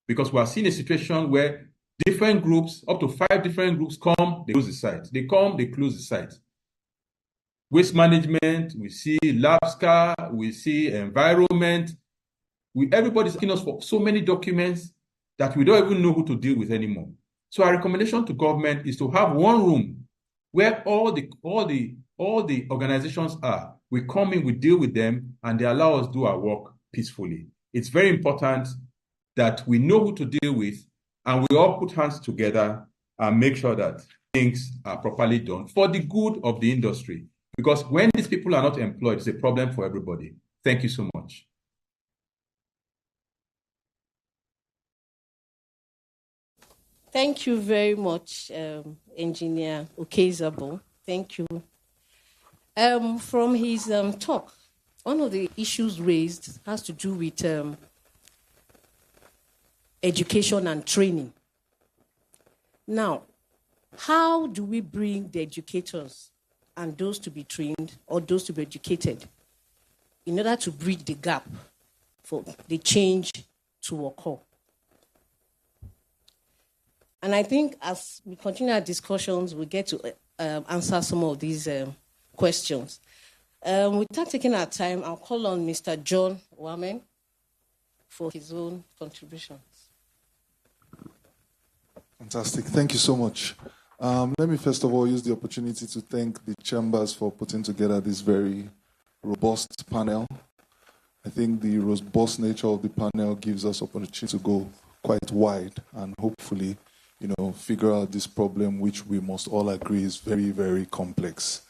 because we are seeing a situation where different groups, up to 5 different groups come, they close the site. They come, they close the site. Waste management, we see LabSCA, we see environment. Everybody's asking us for so many documents that we don't even know who to deal with anymore. So our recommendation to government is to have one room where all the organizations are. We come in, we deal with them, and they allow us to do our work peacefully. It's very important that we know who to deal with, and we all put hands together and make sure that things are properly done for the good of the industry. Because when these people are not employed, it's a problem for everybody. Thank you so much. Thank you very much, Engineer Okezabo. Thank you. From his talk, one of the issues raised has to do with education and training. Now, how do we bring the educators and those to be trained or those to be educated in order to bridge the gap for the change to occur? And I think as we continue our discussions, we get to answer some of these questions. Without taking our time, I'll call on Mr. John Wamen for his own contributions. Fantastic. Thank you so much. Let me first of all use the opportunity to thank the chambers for putting together this very robust panel. I think the robust nature of the panel gives us opportunity to go quite wide and hopefully, figure out this problem, which we must all agree is very, very complex.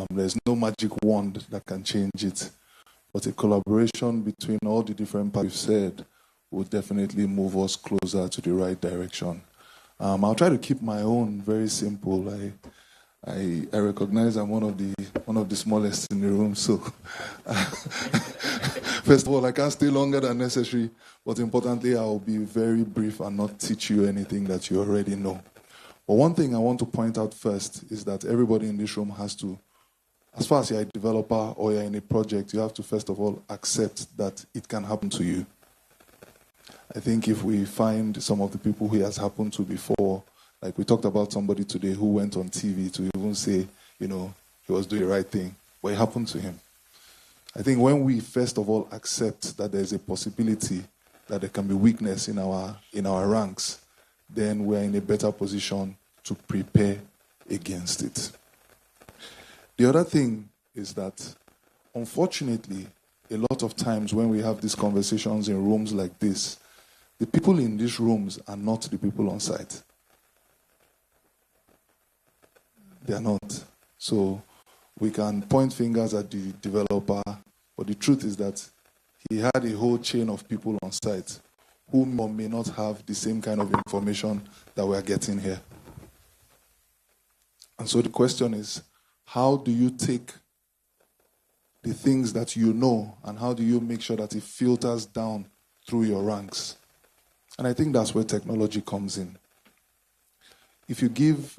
There's no magic wand that can change it, but a collaboration between all the different parties said will definitely move us closer to the right direction. I'll try to keep my own very simple. I recognize I'm one of the smallest in the room, so first of all, I can't stay longer than necessary, but importantly, I'll be very brief and not teach you anything that you already know. But one thing I want to point out first is that everybody in this room has to, as far as you're a developer or you're in a project, you have to first of all accept that it can happen to you. I think if we find some of the people who it has happened to before, like we talked about somebody today who went on TV to even say, he was doing the right thing, but it happened to him. I think when we first of all accept that there's a possibility that there can be weakness in our ranks, then we're in a better position to prepare against it. The other thing is that, unfortunately, a lot of times when we have these conversations in rooms like this, the people in these rooms are not the people on site. They are not. So we can point fingers at the developer, but the truth is that he had a whole chain of people on site who may not have the same kind of information that we are getting here. And so the question is, how do you take the things that you know and how do you make sure that it filters down through your ranks? And I think that's where technology comes in. If you give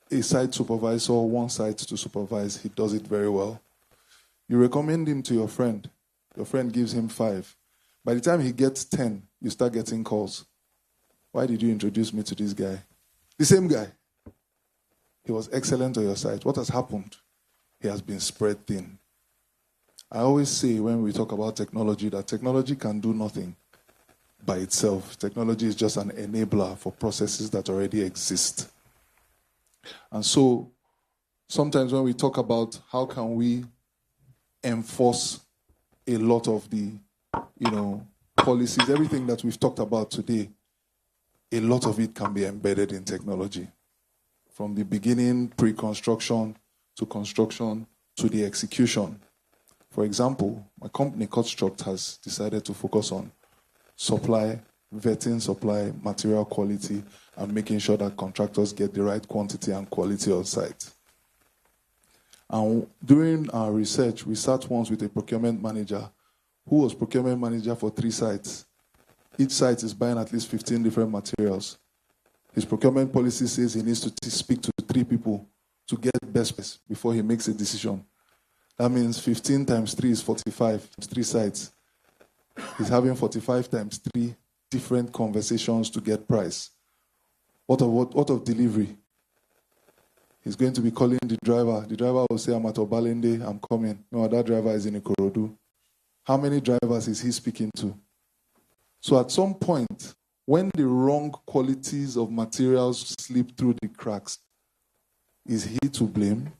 a site supervisor one site to supervise, he does it very well. You recommend him to your friend gives him 5. By the time he gets 10, you start getting calls. Why did you introduce me to this guy? The same guy. He was excellent on your site. What has happened? He has been spread thin. I always say when we talk about technology that technology can do nothing by itself. Technology is just an enabler for processes that already exist. And so sometimes when we talk about how can we enforce a lot of the, policies, everything that we've talked about today, a lot of it can be embedded in technology. From the beginning, pre-construction, to construction, to the execution. For example, my company, Construct, has decided to focus on supply, vetting supply, material quality, and making sure that contractors get the right quantity and quality on site. And during our research, we sat once with a procurement manager who was procurement manager for 3 sites. Each site is buying at least 15 different materials. His procurement policy says he needs to speak to 3 people to get best price before he makes a decision. That means 15 times 3 is 45, 3 sites. He's having 45 times 3 different conversations to get price. What of delivery? He's going to be calling the driver. The driver will say, I'm at Obalende, I'm coming. No, that driver is in Ikorodu. How many drivers is he speaking to? So at some point, when the wrong qualities of materials slip through the cracks, is he to blame?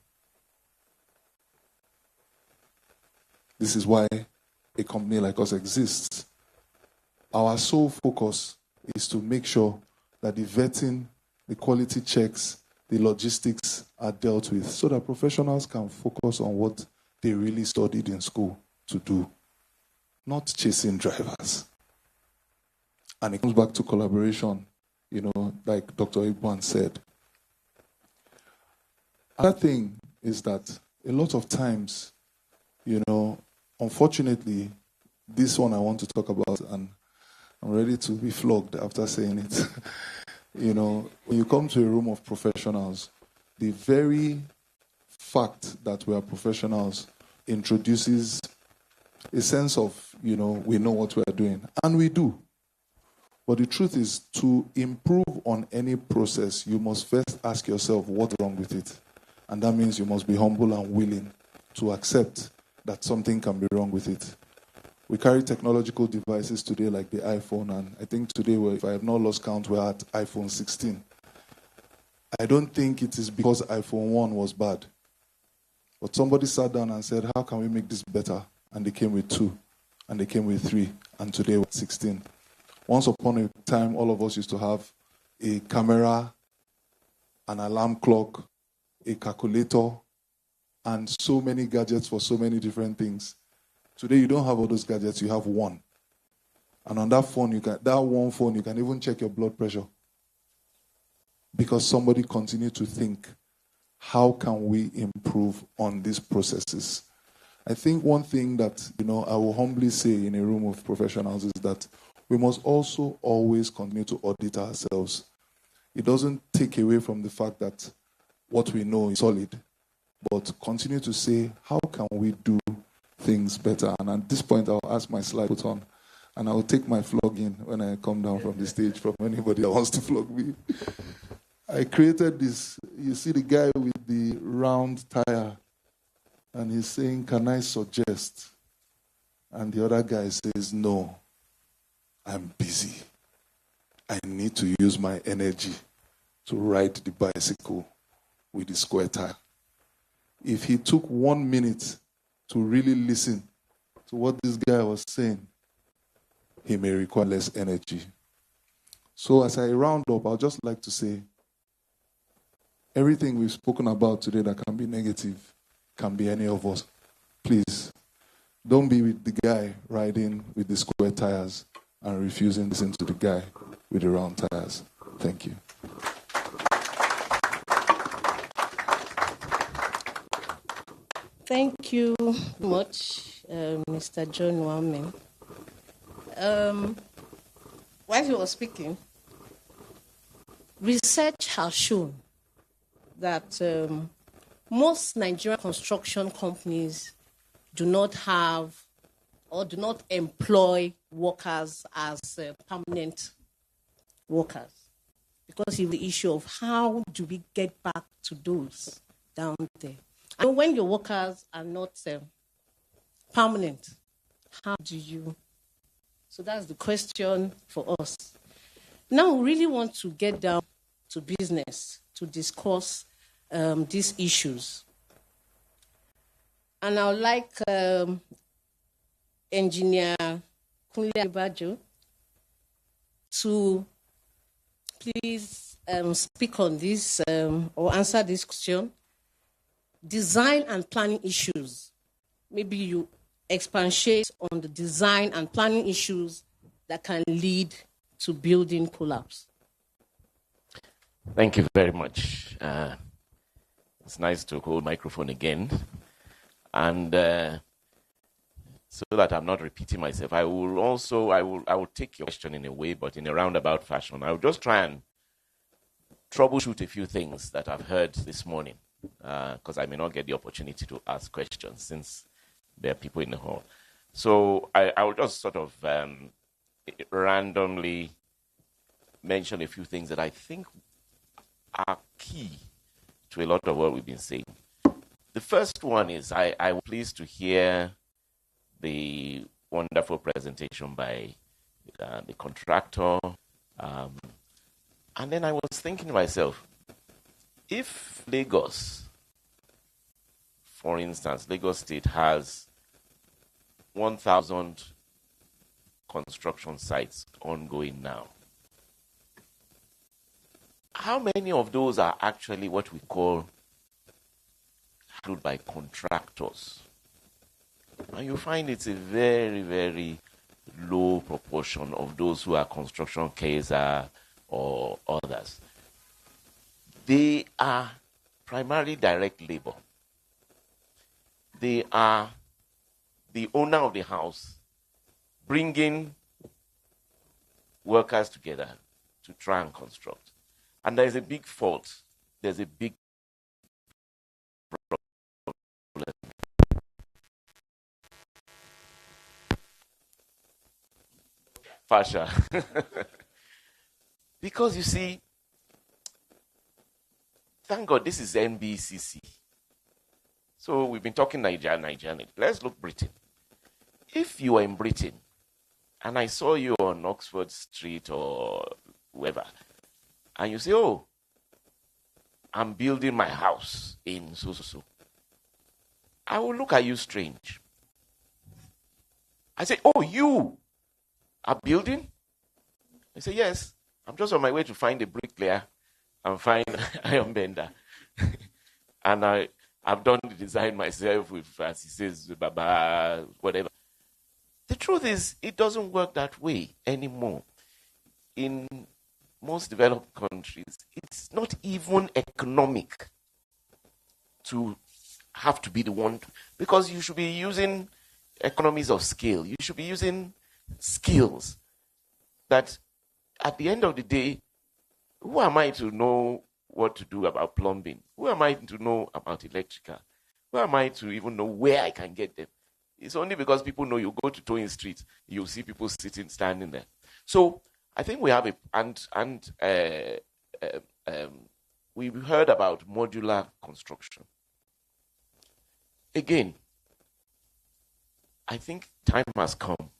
This is why a company like us exists. Our sole focus is to make sure that the vetting, the quality checks, the logistics are dealt with so that professionals can focus on what they really studied in school to do, not chasing drivers. And it comes back to collaboration, like Dr. Igban said. Another thing is that a lot of times, unfortunately, this one I want to talk about, and I'm ready to be flogged after saying it. When you come to a room of professionals, the very fact that we are professionals introduces a sense of, we know what we are doing. And we do. But the truth is, to improve on any process, you must first ask yourself what's wrong with it. And that means you must be humble and willing to accept that something can be wrong with it. We carry technological devices today like the iPhone, and I think today, if I have not lost count, we're at iPhone 16. I don't think it is because iPhone 1 was bad. But somebody sat down and said, how can we make this better? And they came with 2, and they came with 3, and today we're at 16. Once upon a time, all of us used to have a camera, an alarm clock, a calculator, and so many gadgets for so many different things. Today, you don't have all those gadgets, you have one. And on that phone, you can even check your blood pressure. Because somebody continued to think, how can we improve on these processes? I think one thing that, I will humbly say in a room of professionals is that we must also always continue to audit ourselves. It doesn't take away from the fact that what we know is solid, but continue to say, how can we do things better? And at this point, I'll ask my slide put on, and I'll take my flogging when I come down from the stage from anybody that wants to flog me. I created this. You see the guy with the round tire, and he's saying, can I suggest? And the other guy says, no, I'm busy. I need to use my energy to ride the bicycle with the square tire. If he took 1 minute to really listen to what this guy was saying, he may require less energy. So as I round up, I'd just like to say, Everything we've spoken about today that can be negative can be any of us. Please, don't be with the guy riding with the square tires and refusing to listen to the guy with the round tires. Thank you. Thank you much, Mr. John Wame. While he was speaking, research has shown that most Nigerian construction companies do not have or do not employ workers as permanent workers, because of the issue of how do we get back to those down there. And when your workers are not permanent, how do you? So that's the question for us. Now we really want to get down to business to discuss these issues. And I would like Engineer Kunle Adebayo to please speak on this or answer this question. Design and planning issues. Maybe you expatiate on the design and planning issues that can lead to building collapse. Thank you very much. It's nice to hold microphone again. And so that I'm not repeating myself, I will take your question in a way, but in a roundabout fashion. I will just try and troubleshoot a few things that I've heard this morning, because I may not get the opportunity to ask questions since there are people in the hall. So I will just sort of randomly mention a few things that I think are key to a lot of what we've been saying. The first one is I was pleased to hear the wonderful presentation by the contractor. And then I was thinking to myself, if Lagos, for instance, Lagos State has 1,000 construction sites ongoing now, how many of those are actually what we call handled by contractors? And you find it's a very, very low proportion of those who are construction KSA or others. They are primarily direct labor. They are the owner of the house bringing workers together to try and construct. And there is a big fault. There's a big problem. Fascia. Because you see, thank God this is Nbcc. So we've been talking Nigeria. Let's look Britain. If you are in Britain and I saw you on Oxford Street or wherever, and you say, oh, I'm building my house in so. I will look at you strange. I say, oh, you are building? I say, yes. I'm just on my way to find a bricklayer and find an iron bender. And I've done the design myself with, as he says, Baba, whatever. The truth is, it doesn't work that way anymore. In most developed countries, it's not even economic to have to be the one, because you should be using economies of scale. You should be using skills that at the end of the day, who am I to know what to do about plumbing? Who am I to know about electrical? Who am I to even know where I can get them? It's only because people know you go to Towing Street, you'll see people standing there. So I think we have we heard about modular construction. Again, I think time has come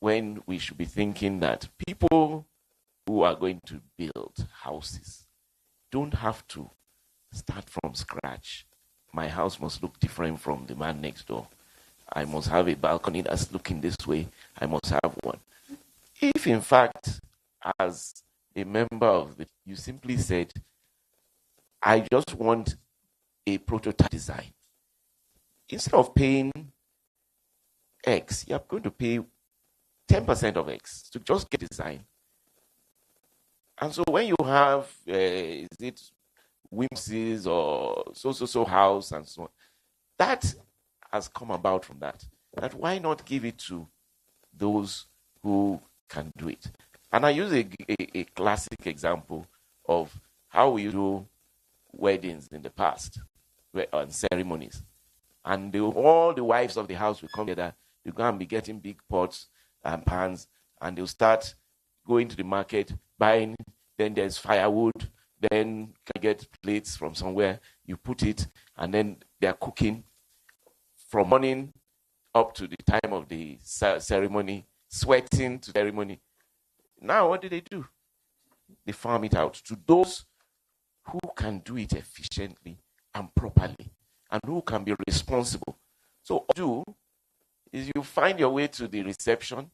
when we should be thinking that people who are going to build houses don't have to start from scratch. My house must look different from the man next door. I must have a balcony that's looking this way. I must have one. If, in fact, as a member of you simply said, I just want a prototype design. Instead of paying X, you're going to pay 10% of X to just get design. And so when you have, is it Whimsies or so house and so on, that has come about from that. That why not give it to those who can do it? And I use a classic example of how we do weddings in the past, and ceremonies. And all the wives of the house will come together. They'll go and be getting big pots and pans, and they'll start going to the market, buying. Then there's firewood. Then you can get plates from somewhere. You put it, and then they're cooking from morning up to the time of the ceremony, sweating to ceremony. Now, what do? They farm it out to those who can do it efficiently and properly, and who can be responsible. So what you do is you find your way to the reception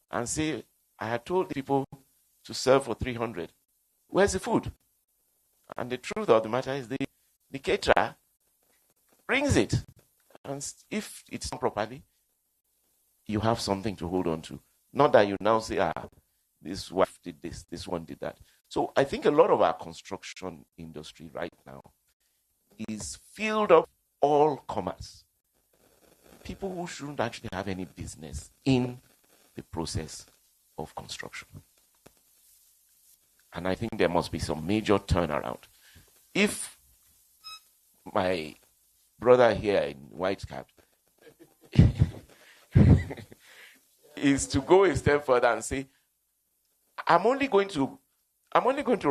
and say, I had told the people to serve for 300. Where's the food? And the truth of the matter is the caterer brings it. And if it's done properly, you have something to hold on to. Not that you now say, this wife did this one did that. So I think a lot of our construction industry right now is filled up all comers. People who shouldn't actually have any business in the process of construction. And I think there must be some major turnaround. If my brother here in white cap is to go a step further and say, I'm only going to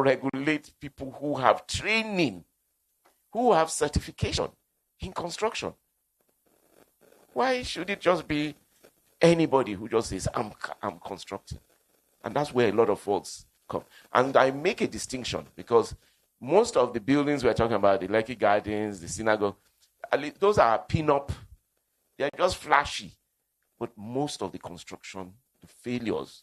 regulate people who have training, who have certification in construction. Why should it just be anybody who just says, I'm constructing? And that's where a lot of faults come. And I make a distinction because most of the buildings we're talking about, the Lekki Gardens, the synagogue, those are pin-up. They're just flashy. But most of the construction, the failures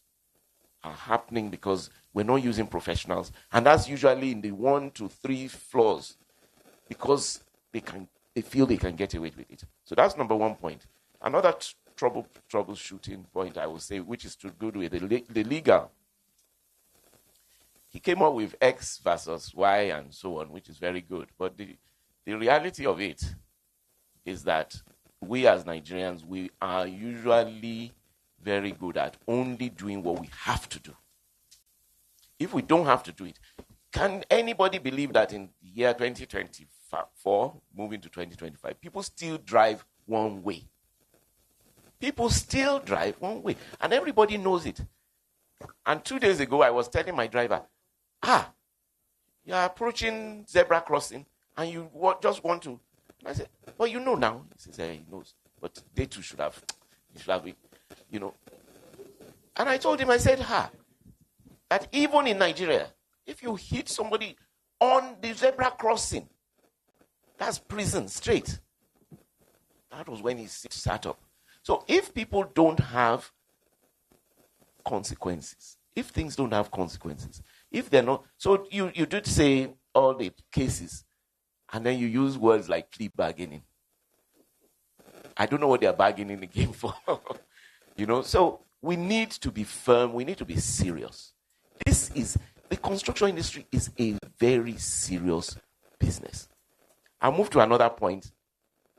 are happening because we're not using professionals. And that's usually in the 1 to 3 floors because they feel they can get away with it. So that's number one point. Another troubleshooting point, I will say, which is to do with the legal. He came up with X versus Y and so on, which is very good. But the reality of it is that we as Nigerians, we are usually very good at only doing what we have to do. If we don't have to do it, can anybody believe that in the year 2024, moving to 2025, people still drive one way? People still drive one way. And everybody knows it. And 2 days ago, I was telling my driver, you're approaching zebra crossing and you just want to. And I said, well, you know now. He says, he knows. But they too should have it, you know. And I told him, I said, that even in Nigeria, if you hit somebody on the zebra crossing, that's prison straight. That was when he sat up. So if people don't have consequences, if things don't have consequences, if they're not, so you did say all the cases, and then you use words like plea bargaining. I don't know what they're bargaining again for. So we need to be firm, we need to be serious. The construction industry is a very serious business. I'll move to another point.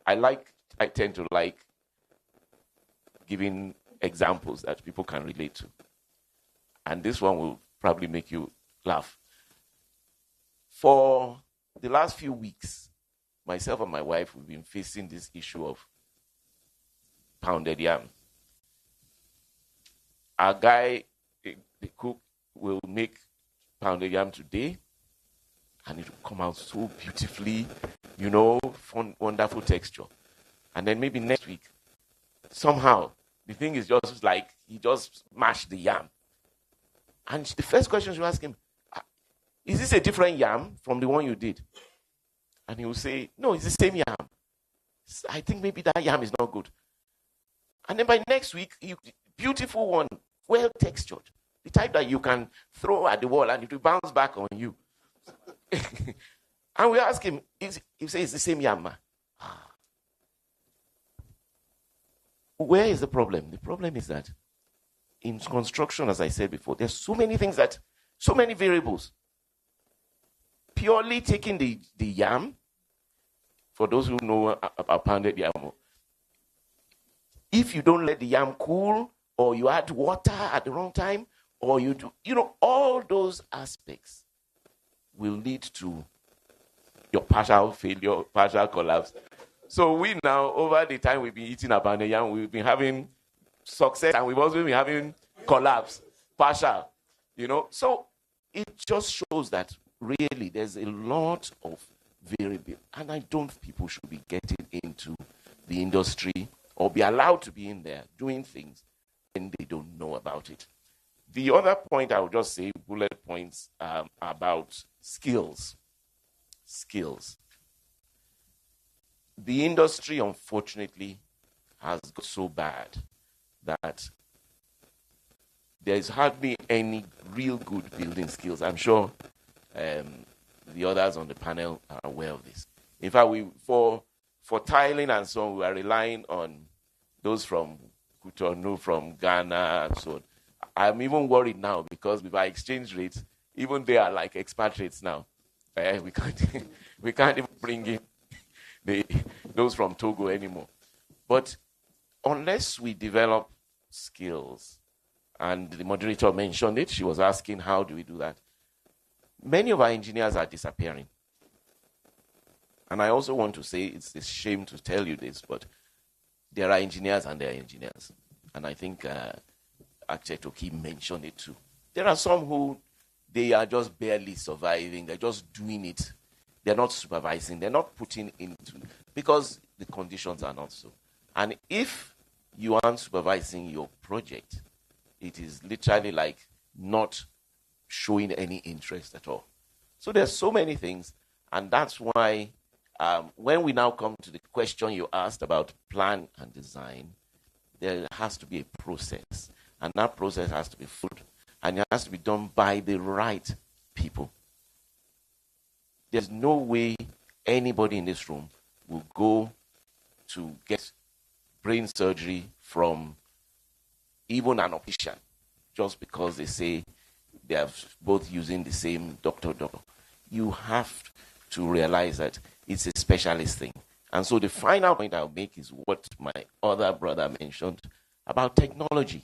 I tend to like giving examples that people can relate to. And this one will probably make you laugh. For the last few weeks, myself and my wife, we've been facing this issue of pounded yam. Our guy, the cook, will make pounded yam today, and it will come out so beautifully, fun, wonderful texture. And then maybe next week, somehow, the thing is just like he just mashed the yam. And the first question you ask him, is this a different yam from the one you did? And he will say, no, it's the same yam. I think maybe that yam is not good. And then by next week, beautiful one, well textured. The type that you can throw at the wall and it will bounce back on you. And we ask him, he says it's the same yam. Where is the problem? The problem is that in construction, as I said before, there's so many things so many variables. Purely taking the yam, for those who know about pounded yam, if you don't let the yam cool, or you add water at the wrong time, or you do, all those aspects will lead to your partial failure, partial collapse. So we now, over the time we've been eating our pounded yam, we've been having success, and we've also been having collapse, partial, So it just shows that really there's a lot of variable, and I don't think people should be getting into the industry or be allowed to be in there doing things when they don't know about it. The other point I would just say, bullet points about skills. Skills. The industry, unfortunately, has got so bad that there's hardly any real good building skills. I'm sure the others on the panel are aware of this. In fact, for tiling and so on, we are relying on those from Cotonou, from Ghana, and so on. I'm even worried now because with our exchange rates, even they are like expatriates now. We can't even bring in those from Togo anymore. But unless we develop skills, and the moderator mentioned it, she was asking, how do we do that? Many of our engineers are disappearing. And I also want to say, it's a shame to tell you this, but there are engineers and there are engineers. And I think Architect Oki mentioned it too. There are some who, they are just barely surviving. They're just doing it. They're not supervising. They're not putting into, because the conditions are not so. And if you aren't supervising your project, it is literally like not showing any interest at all. So there's so many things, and that's why when we now come to the question you asked about plan and design, there has to be a process, and that process has to be followed, and it has to be done by the right people. There's no way anybody in this room will go to get brain surgery from even an optician just because they say they are both using the same doctor. You have to realize that it's a specialist thing. And so the final point I'll make is what my other brother mentioned about technology.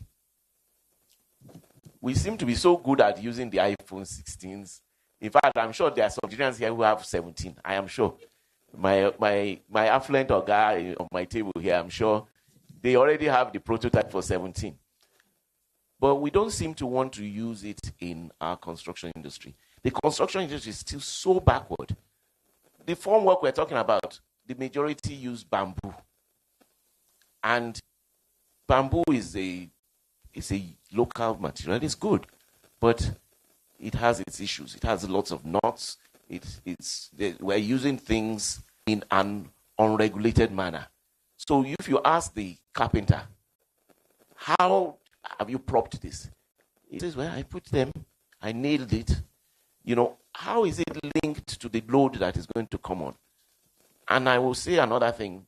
We seem to be so good at using the iPhone 16s. In fact, I'm sure there are some Nigerians here who have 17. I am sure. My affluent or guy on my table here, I'm sure they already have the prototype for 17. But we don't seem to want to use it in our construction industry. The construction industry is still so backward. The formwork we're talking about, the majority use bamboo. And bamboo is a local material. It's good, but it has its issues. It has lots of knots. We're using things in an unregulated manner. So if you ask the carpenter, how have you propped this? He says, well, I put them, I nailed it. How is it linked to the load that is going to come on? And I will say another thing.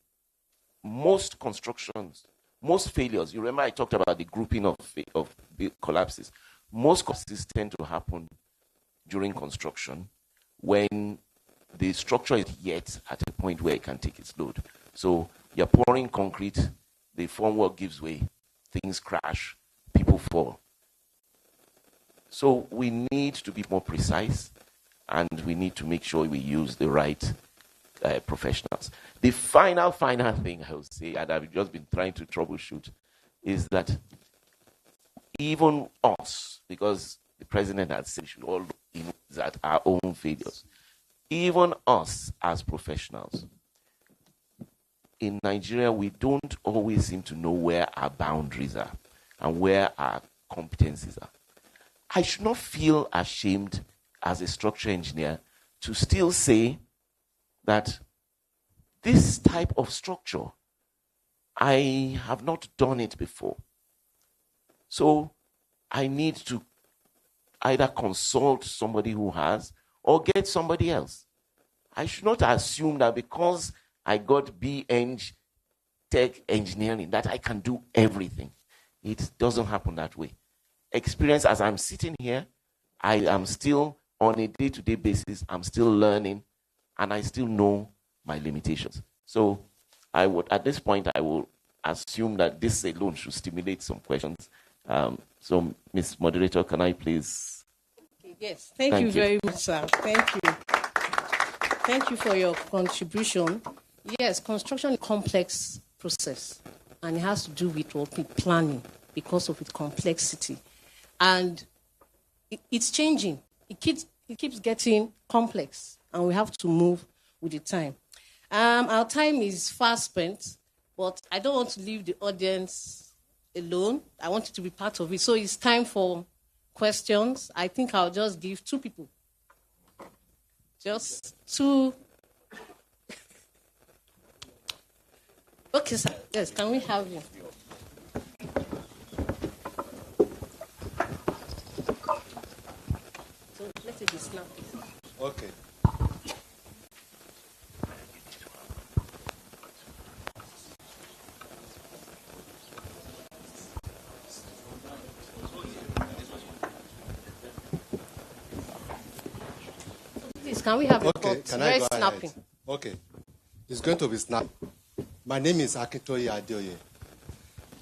Most constructions, most failures, you remember I talked about the grouping of collapses. Most collapses tend to happen during construction when the structure is yet at a point where it can take its load. So you're pouring concrete, the formwork gives way, things crash, people fall. So we need to be more precise, and we need to make sure we use the right professionals. The final thing I will say, and I've just been trying to troubleshoot, is that even us, because the president had said we should all look at our own failures, even us as professionals, in Nigeria, we don't always seem to know where our boundaries are and where our competencies are. I should not feel ashamed as a structural engineer to still say that this type of structure, I have not done it before. So I need to either consult somebody who has or get somebody else. I should not assume that because I got BEng tech engineering that I can do everything. It doesn't happen that way. Experience, as I'm sitting here, I am still on a day-to-day basis, I'm still learning, and I still know my limitations. So at this point, I will assume that this alone should stimulate some questions. So, Ms. Moderator, can I please? Okay, yes, thank you very much, sir. Thank you. Thank you for your contribution. Yes, construction is a complex process, and it has to do with planning because of its complexity. And it's changing. It keeps getting complex, and we have to move with the time. Our time is fast spent, but I don't want to leave the audience alone. I want you to be part of it. So it's time for questions. I think I'll just give 2 people. Just 2. Okay, sir. Yes, can we have you? So let it be snappy. Okay. Please, can we have a Okay, thought? Very snappy. Okay. It's going to be snappy. My name is Akintoye Adeoye.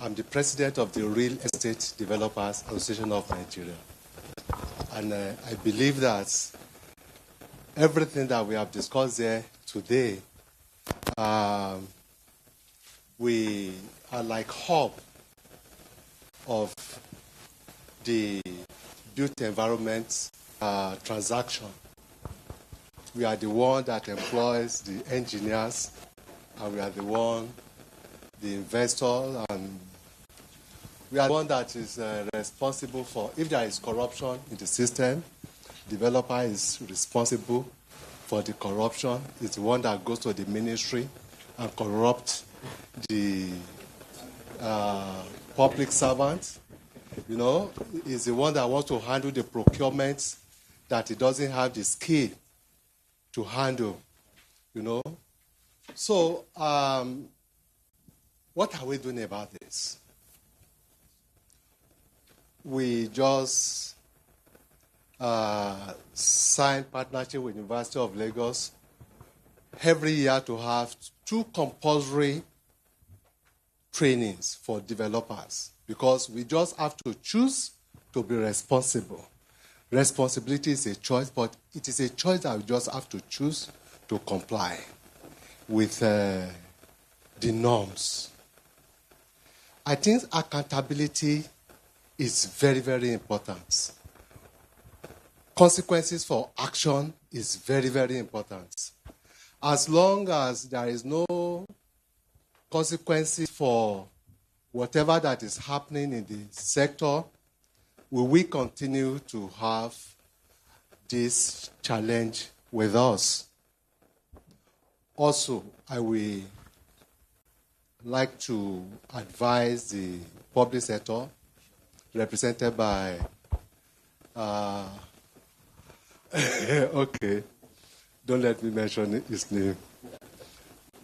I'm the president of the Real Estate Developers Association of Nigeria. And I believe that everything that we have discussed here today, we are like hub of the built environment transaction. We are the one that employs the engineers, and we are the one, the investor, and we are the one that is responsible for, if there is corruption in the system, developer is responsible for the corruption. It's the one that goes to the ministry and corrupt the public servant. You know, is the one that wants to handle the procurement that he doesn't have the skill to handle, you know. So, what are we doing about this? We just signed partnership with University of Lagos every year to have 2 compulsory trainings for developers, because we just have to choose to be responsible. Responsibility is a choice, but it is a choice that we just have to choose to comply with the norms. I think accountability is very, very important. Consequences for action is very, very important. As long as there is no consequences for whatever that is happening in the sector, we will continue to have this challenge with us. Also, I will like to advise the public sector, represented by, okay, don't let me mention his name.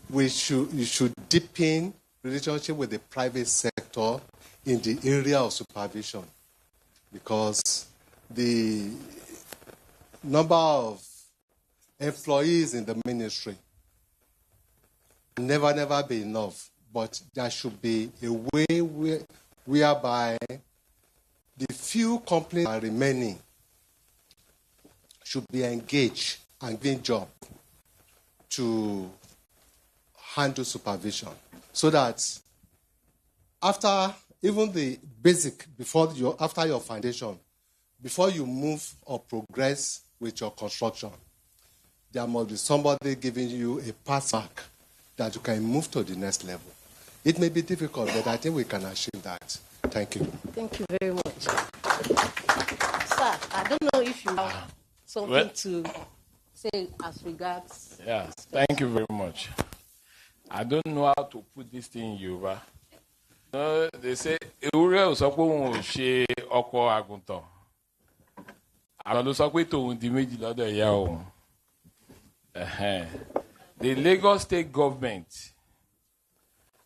You should deepen relationship with the private sector in the area of supervision, because the number of employees in the ministry never be enough, but there should be a way whereby the few companies that are remaining should be engaged and given job to handle supervision, so that after even the basic, after your foundation, before you move or progress with your construction, there must be somebody giving you a pass mark that you can move to the next level. It may be difficult, but I think we can achieve that. Thank you. Thank you very much. Sir, I don't know if you have something to say as regards. Yes, thank you very much. I don't know how to put this thing in Yoruba. They say, Ewúrẹ́ ò sọ pé òun ò ṣe ọkọ àgùntàn. Àwọn ló sọ pé tòun di méjì lọ́dọ̀ ìyá òun. The Lagos state government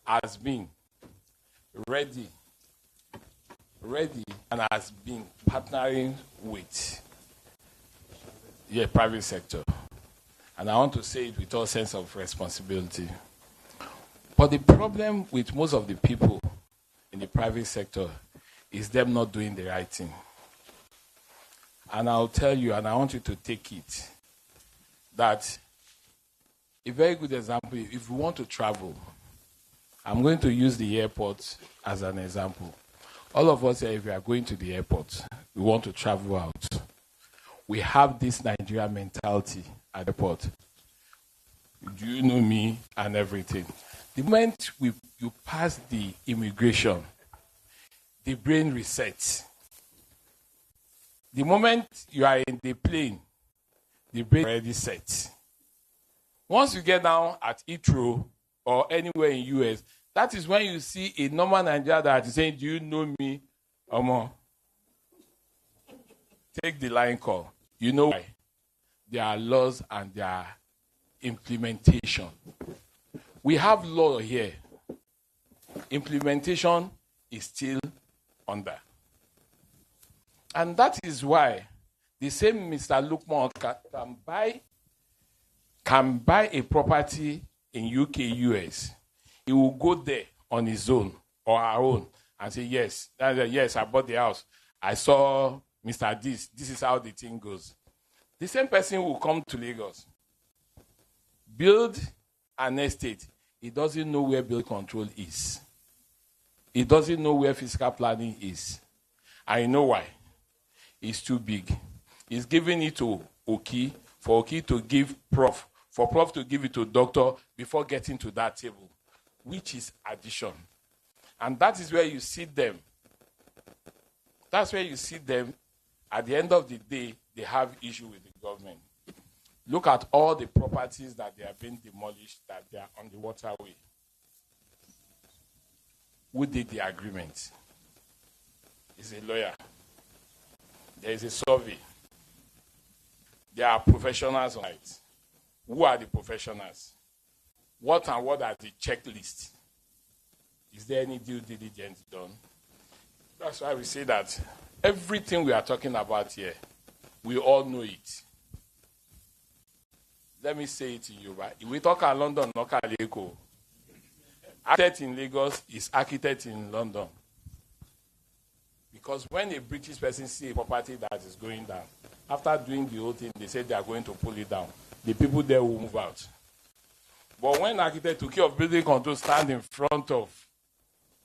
has been ready and has been partnering with the private sector. And I want to say it with all sense of responsibility. But the problem with most of the people in the private sector is them not doing the right thing. And I'll tell you, and I want you to take it, that a very good example, if we want to travel, I'm going to use the airport as an example. All of us here, if we are going to the airport, we want to travel out. We have this Nigerian mentality at the airport. Do you know me and everything? The moment you pass the immigration, the brain resets. The moment you are in the plane, the brain is already set. Once you get down at Heathrow or anywhere in US, that is when you see a normal Nigerian that is saying, do you know me? Omo, take the line call. You know why? There are laws and there are implementation. We have law here. Implementation is still under. And that is why the same Mr. Lukman can buy a property in UK, US. He will go there on his own or our own and say, yes, I bought the house. I saw Mr. This is how the thing goes. The same person will come to Lagos, build an estate. He doesn't know where building control is. He doesn't know where fiscal planning is. I know why. It's too big. He's giving it to Oki, for Oki to give Prof, for Prof to give it to Doctor before getting to that table, which is addition. And that is where you see them. That's where you see them. At the end of the day, they have issue with the government. Look at all the properties that they have been demolished, that they are on the waterway. Who did the agreement? Is a lawyer. There is a survey. There are professionals on it. Who are the professionals? What are the checklists? Is there any due diligence done? That's why we say that everything we are talking about here, we all know it. Let me say it in Yoruba. If we talk about London, not Lagos. Architect in Lagos is architect in London. Because when a British person sees a property that is going down, after doing the whole thing, they say they are going to pull it down. The people there will move out. But when architect took care of building control stand in front of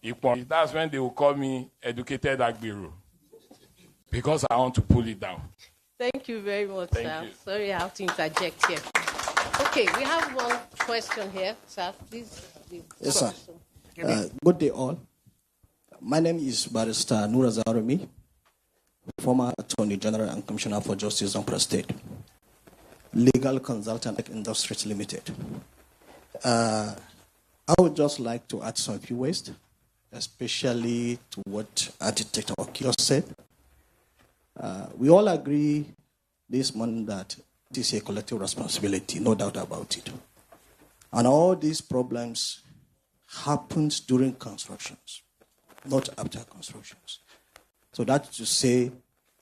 Ipon, that's when they will call me educated Agbiru. Because I want to pull it down. Thank you very much, Thank sir. you. Sorry I have to interject here. Okay, we have one question here, sir. Please. Yes, sir. Good day, all. My name is Barrister Nura Zarumi, former Attorney General and Commissioner for Justice on State, Legal Consultant at Industries Limited. I would just like to add some few ways, especially to what Architect Okio said. We all agree this morning that it is a collective responsibility, no doubt about it. And all these problems happen during constructions, not after constructions. So that's to say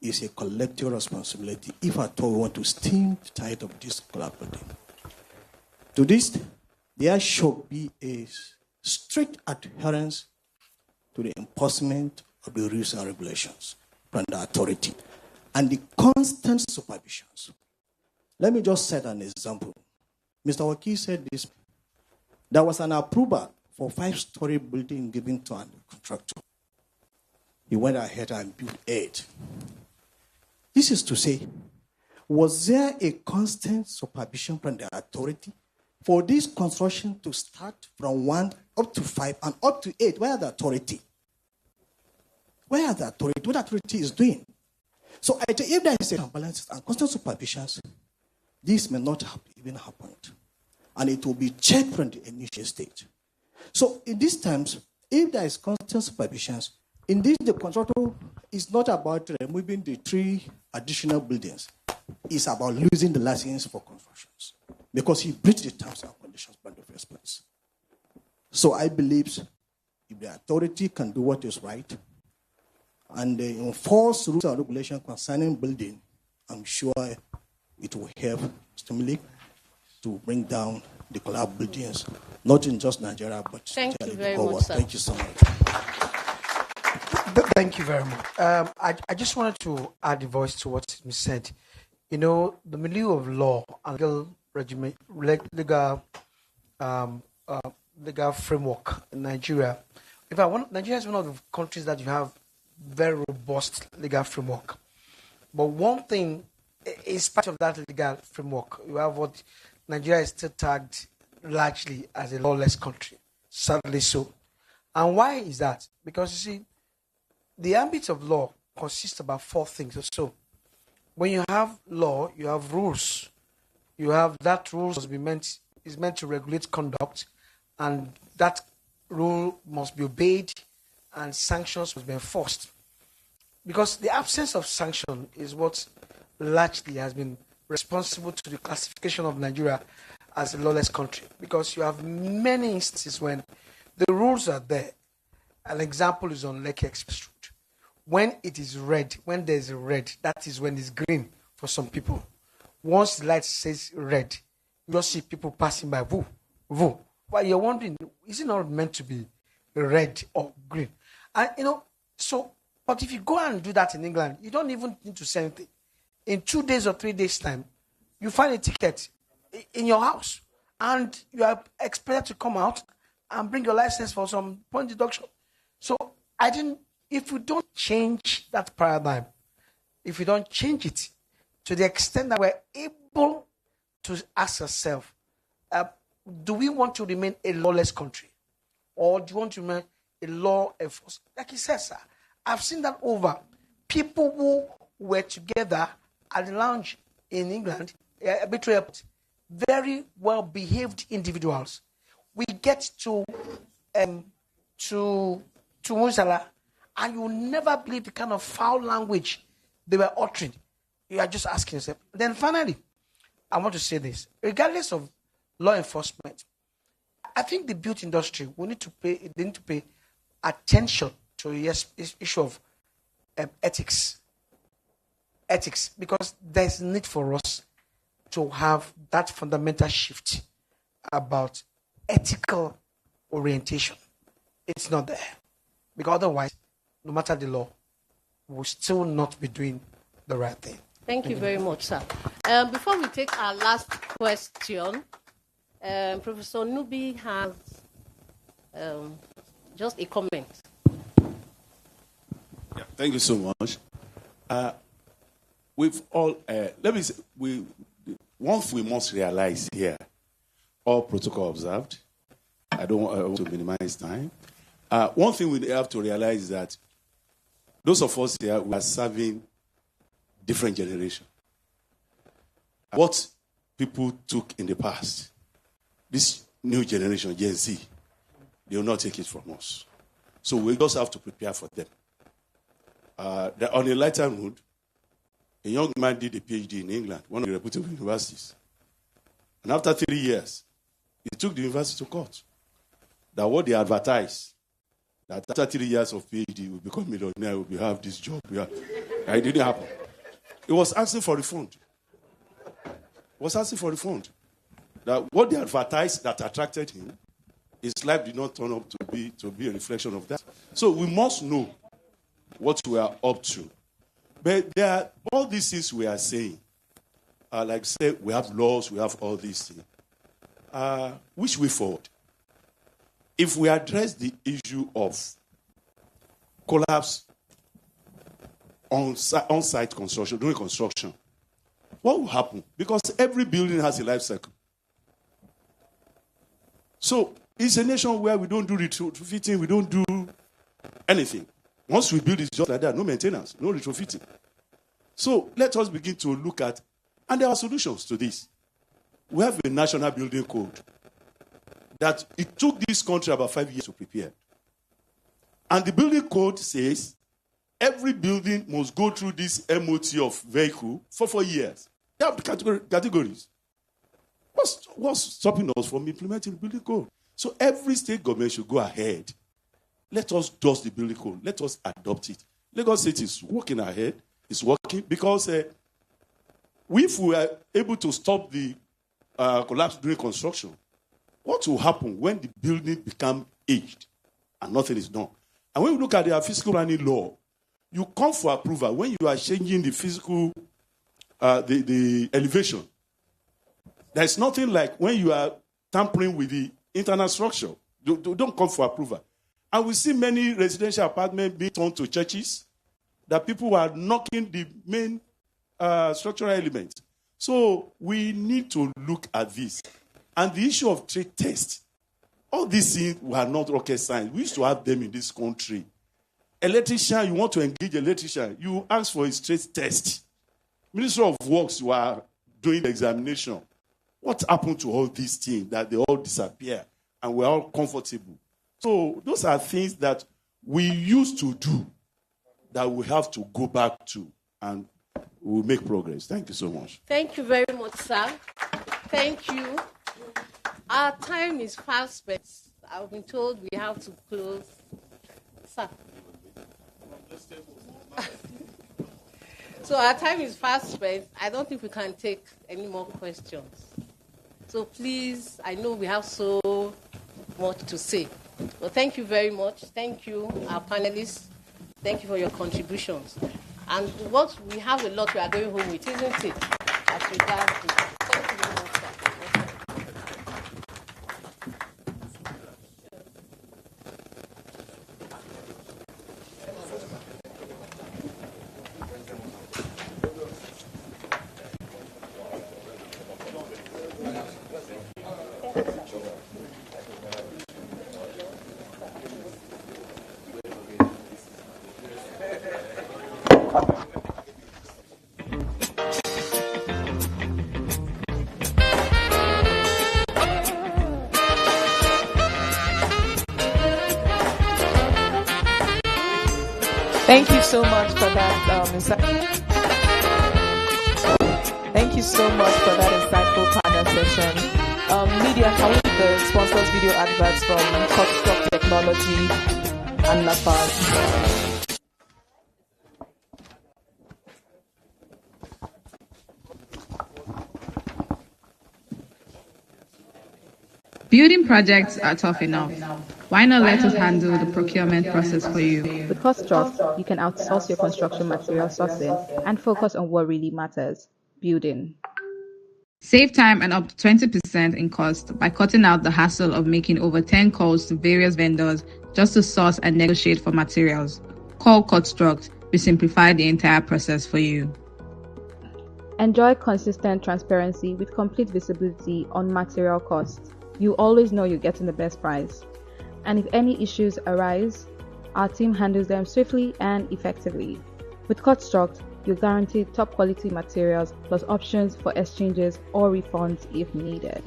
it's a collective responsibility if at all we want to stem the tide of this collaborating. To this, there should be a strict adherence to the enforcement of the rules and regulations from the authority and the constant supervisions. Let me just set an example. Mr. Waki said this. There was an approval for 5-story building given to a contractor. He went ahead and built 8. This is to say, was there a constant supervision from the authority for this construction to start from 1 up to 5 and up to 8? Where are the authority? Where are the authority? What authority is doing? So I think if there is a balance and constant supervisions, this may not have even happened. And it will be checked from the initial stage. So in these times, if there is constant supervisions, indeed the contractor is not about removing the 3 additional buildings. It's about losing the license for constructions. because he breached the terms and conditions by the first place. So I believe if the authority can do what is right and they enforce rules and regulations concerning building, I'm sure it will help stimulate to bring down the collapsed buildings, not in just Nigeria, but thank you very the whole much, world. sir. Thank you so much. Thank you very much. I just wanted to add a voice to what was said. You know, the milieu of law and legal framework in Nigeria. In fact, Nigeria is one of the countries that you have very robust legal framework. But one thing is part of that legal framework. You have what Nigeria is still tagged largely as a lawless country, sadly so. And why is that? Because you see, the ambit of law consists about four things or so. When you have law, you have rules. You have that rules is meant to regulate conduct, and that rule must be obeyed, and sanctions must be enforced. Because the absence of sanction is what largely has been responsible to the classification of Nigeria as a lawless country. Because you have many instances when the rules are there. An example is on Lekki Express Road. When it is red, when there's a red, that is when it's green for some people. Once the light says red, you just see people passing by, woo, woo. But you're wondering, is it not meant to be red or green? And but if you go and do that in England, you don't even need to say anything. In 2 days or 3 days' time, you find a ticket in your house, and you are expected to come out and bring your license for some point deduction. So if we don't change that paradigm, if we don't change it to the extent that we're able to ask ourselves, do we want to remain a lawless country? Or do you want to remain a law enforcement? Like he says, sir, I've seen that over. People who were together at the lounge in England, very well-behaved individuals. We get to Musala, and you will never believe the kind of foul language they were uttering. You are just asking yourself. Then finally, I want to say this. Regardless of law enforcement, I think the beauty industry, they need to pay attention to the issue of ethics. Ethics, because there's need for us to have that fundamental shift about ethical orientation. It's not there. Because otherwise, no matter the law, we'll still not be doing the right thing. Thank you very much, sir. Before we take our last question, Professor Nubi has just a comment. Yeah, thank you so much. We've all, let me say, once we must realize here, all protocol observed. I don't want to minimize time. One thing we have to realize is that those of us here, we are serving different generations. What people took in the past, this new generation, Gen Z, they will not take it from us. So we just have to prepare for them. On a lighter note, a young man did a PhD in England, one of the reputable universities. And after 3 years, he took the university to court. That what they advertised, that after 3 years of PhD, he will become millionaire, we have this job. It didn't happen. He was asking for refund. That what they advertised that attracted him, his life did not turn up to be a reflection of that. So we must know what we are up to. But there are all these things we are saying. Like say, we have laws, we have all these things. Which way forward? If we address the issue of collapse on-site construction, during construction, what will happen? Because every building has a life cycle. So it's a nation where we don't do retrofitting, we don't do anything. Once we build, it's just like that, no maintenance, no retrofitting. So let us begin to look at, and there are solutions to this. We have a national building code that it took this country about 5 years to prepare. And the building code says every building must go through this MOT of vehicle for 4 years. They have the categories. What's stopping us from implementing the building code? So every state government should go ahead. Let us dust the building code. Let us adopt it. Lagos State is working ahead. It's working because if we are able to stop the collapse during construction, what will happen when the building becomes aged and nothing is done? And when you look at the physical planning law, you come for approval when you are changing the physical, the elevation. There's nothing like when you are tampering with the internal structure. Don't come for approval. And we see many residential apartments being turned to churches that people are knocking the main structural elements. So we need to look at this. And the issue of trade test, all these things were not rocket science. We used to have them in this country. Electrician, you want to engage an electrician, you ask for a trade test. Ministry of Works, you are doing the examination. What happened to all these things that they all disappear and we're all comfortable? So those are things that we used to do that we have to go back to, and we'll make progress. Thank you so much. Thank you very much, sir. Thank you. Our time is fast spent. I've been told we have to close. Sir. So our time is fast spent. I don't think we can take any more questions. So please, I know we have so much to say. Well, thank you very much. Thank you, our panelists. Thank you for your contributions. And what we have a lot we are going home with, isn't it? As regards to. Thank you very much, sir. Thank you so much for that. Thank you so much for that insightful panel session. Media, can we get the sponsors video adverts from Construct Technology and Lafarge? Building projects are tough enough. Why not let us handle the procurement process for you? With CostTrust, you can outsource your construction material sourcing and focus on what really matters: building. Save time and up to 20% in cost by cutting out the hassle of making over 10 calls to various vendors just to source and negotiate for materials. Call CostTrust. We simplify the entire process for you. Enjoy consistent transparency with complete visibility on material costs. You always know you're getting the best price. And if any issues arise, our team handles them swiftly and effectively. With CostTrust, you're guaranteed top quality materials plus options for exchanges or refunds if needed.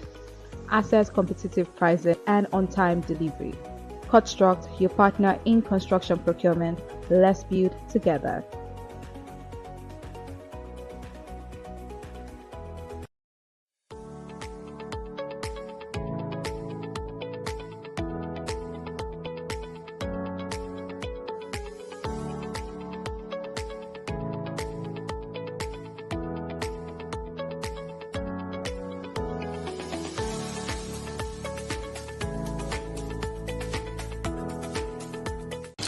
Access competitive pricing and on-time delivery. CostTrust, your partner in construction procurement. Let's build together.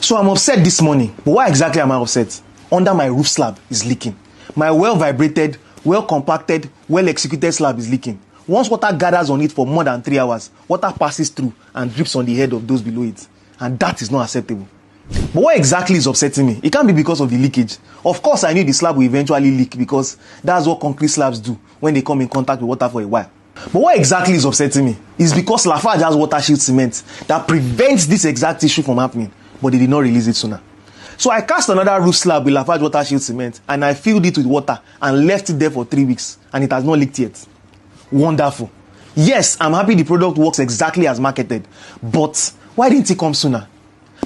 So I'm upset this morning. But why exactly am I upset? Under my roof slab is leaking. My well-vibrated, well-compacted, well-executed slab is leaking. Once water gathers on it for more than 3 hours, water passes through and drips on the head of those below it. And that is not acceptable. But what exactly is upsetting me? It can't be because of the leakage. Of course, I knew the slab will eventually leak because that's what concrete slabs do when they come in contact with water for a while. But what exactly is upsetting me is because Lafarge has water shield cement that prevents this exact issue from happening, but they did not release it sooner. So I cast another roof slab with Lafarge water shield cement and I filled it with water and left it there for 3 weeks and it has not leaked yet. Wonderful. Yes, I'm happy the product works exactly as marketed, but why didn't it come sooner?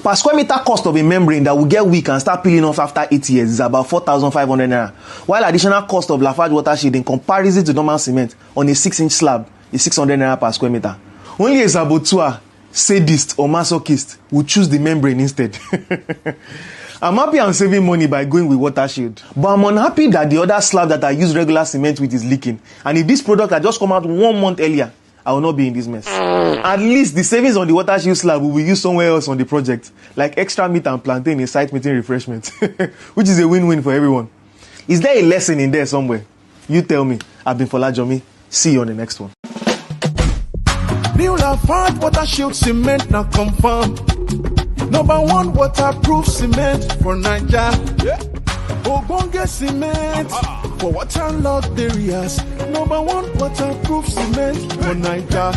Per square meter cost of a membrane that will get weak and start peeling off after 8 years is about 4,500 naira, while additional cost of Lafarge water shield in comparison to normal cement on a 6-inch slab is 600 naira per square meter. Only a saboteur, sadist, or masochist will choose the membrane instead. I'm happy I'm saving money by going with water shield. But I'm unhappy that the other slab that I use regular cement with is leaking. And if this product had just come out 1 month earlier, I will not be in this mess. At least the savings on the water shield slab will be used somewhere else on the project, like extra meat and plantain in site meeting refreshment, which is a win-win for everyone. Is there a lesson in there somewhere? You tell me. I've been Folajomi. See you on the next one. New Lafarge water shield cement now confirm. Number 1 waterproof cement for Nigeria. Ogbonge cement for waterlogged areas. Number 1 waterproof cement for Nigeria.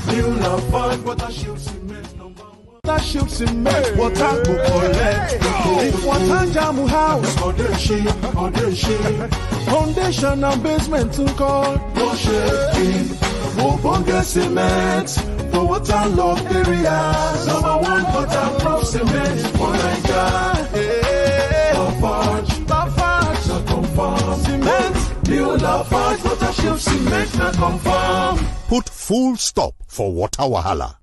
New Lafarge water shield cement. Number 1 water shield cement. Water go collect. If water jam house, foundation and basement to call. No shaking. Ogbonge cement for waterlogged areas. Number 1 waterproof cement for Nigeria. Lafarge, na confirm. Cement, new Lafarge water shield cement na confirm. Put full stop for water wahala.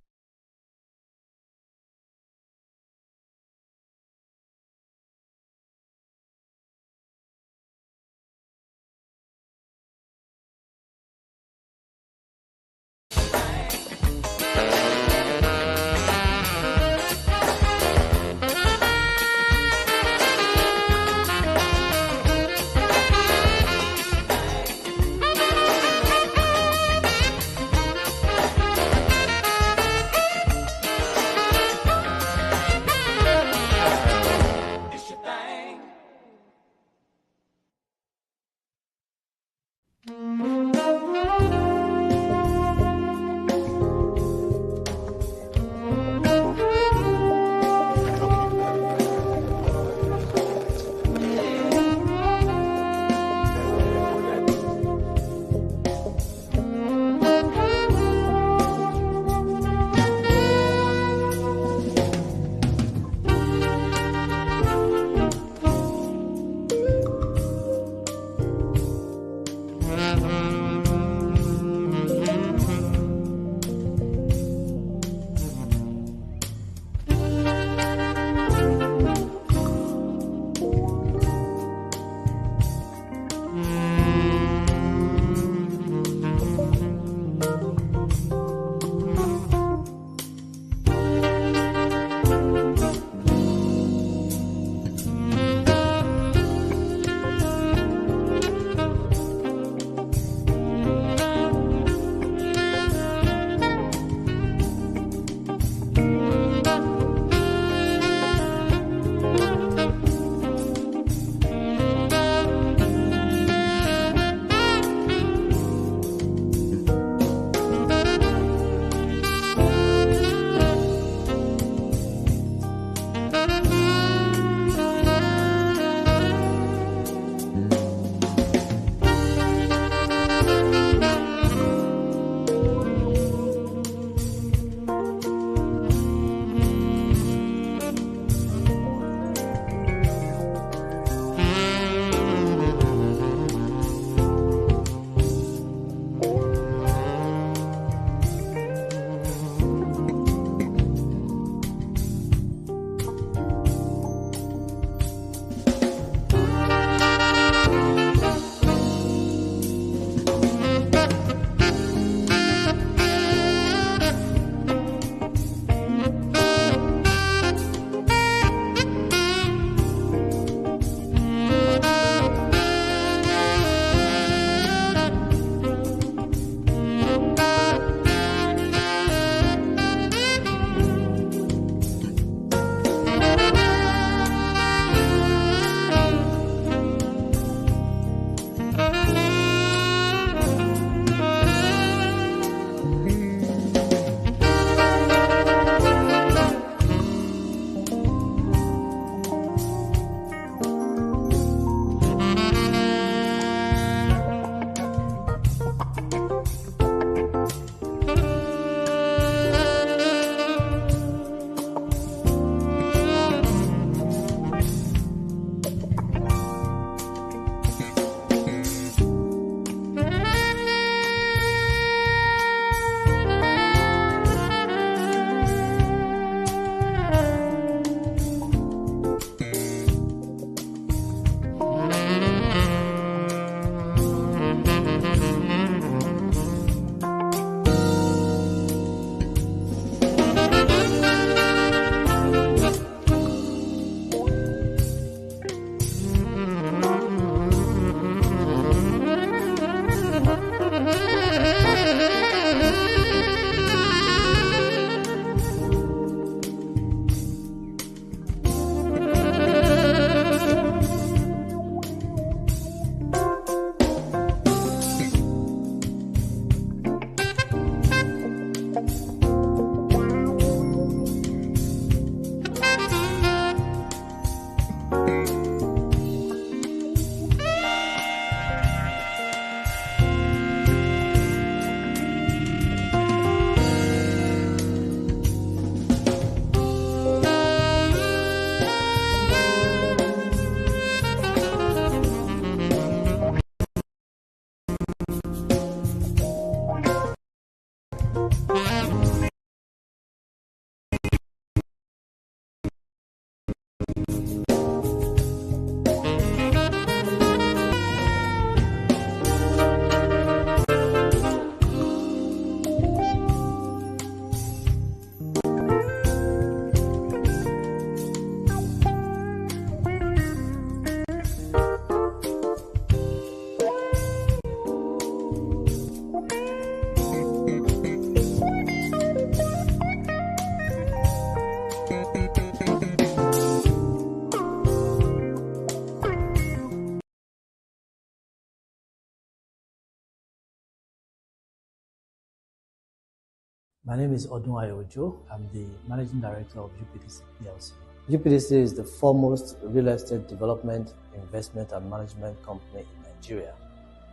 My name is Odunwayo Ojo. I'm the Managing Director of UPDC PLC. UPDC is the foremost real estate development, investment, and management company in Nigeria,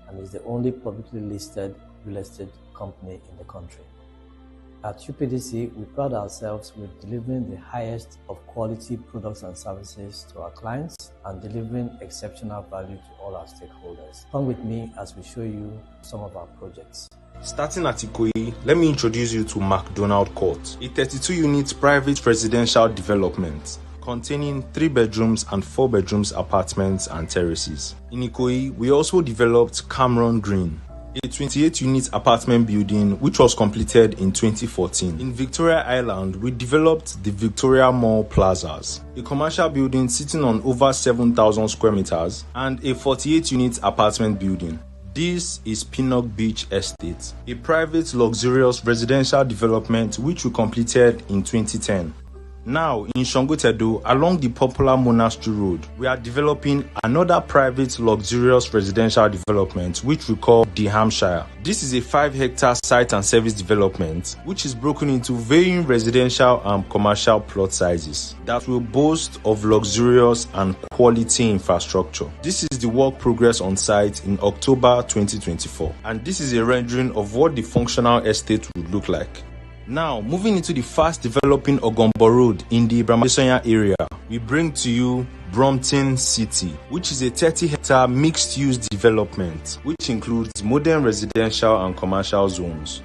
and is the only publicly listed real estate company in the country. At UPDC, we pride ourselves with delivering the highest of quality products and services to our clients and delivering exceptional value to all our stakeholders. Come with me as we show you some of our projects. Starting at Ikoyi, let me introduce you to McDonald Court, a 32-unit private residential development containing 3 bedrooms and 4 bedrooms apartments and terraces. In Ikoyi, we also developed Cameron Green, a 28-unit apartment building which was completed in 2014. In Victoria Island, we developed the Victoria Mall Plazas, a commercial building sitting on over 7,000 square meters, and a 48-unit apartment building. This is Pinnock Beach Estate, a private luxurious residential development which we completed in 2010. Now, in Shangotedo, along the popular Monastery Road, we are developing another private luxurious residential development which we call the Hampshire. This is a 5-hectare site and service development which is broken into varying residential and commercial plot sizes that will boast of luxurious and quality infrastructure. This is the work progress on site in October 2024, and this is a rendering of what the functional estate would look like. Now, moving into the fast developing Ogombo Road in the Ibrahim area, we bring to you Brompton City, which is a 30-hectare mixed-use development, which includes modern residential and commercial zones.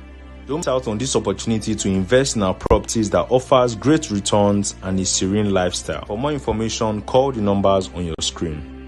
Don't miss out on this opportunity to invest in our properties that offers great returns and a serene lifestyle. For more information, call the numbers on your screen.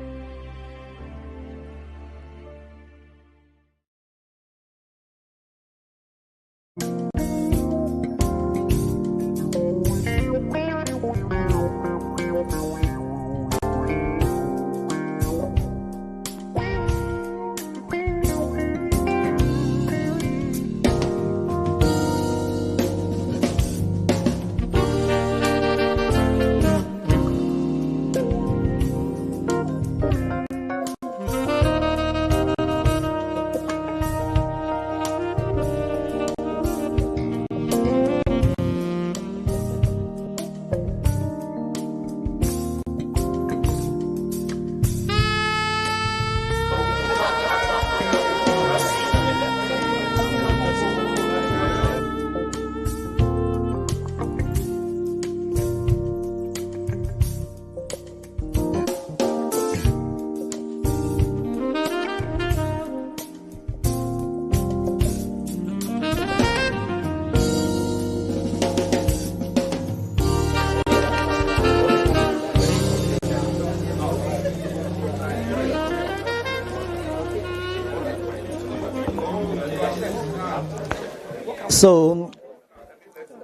So,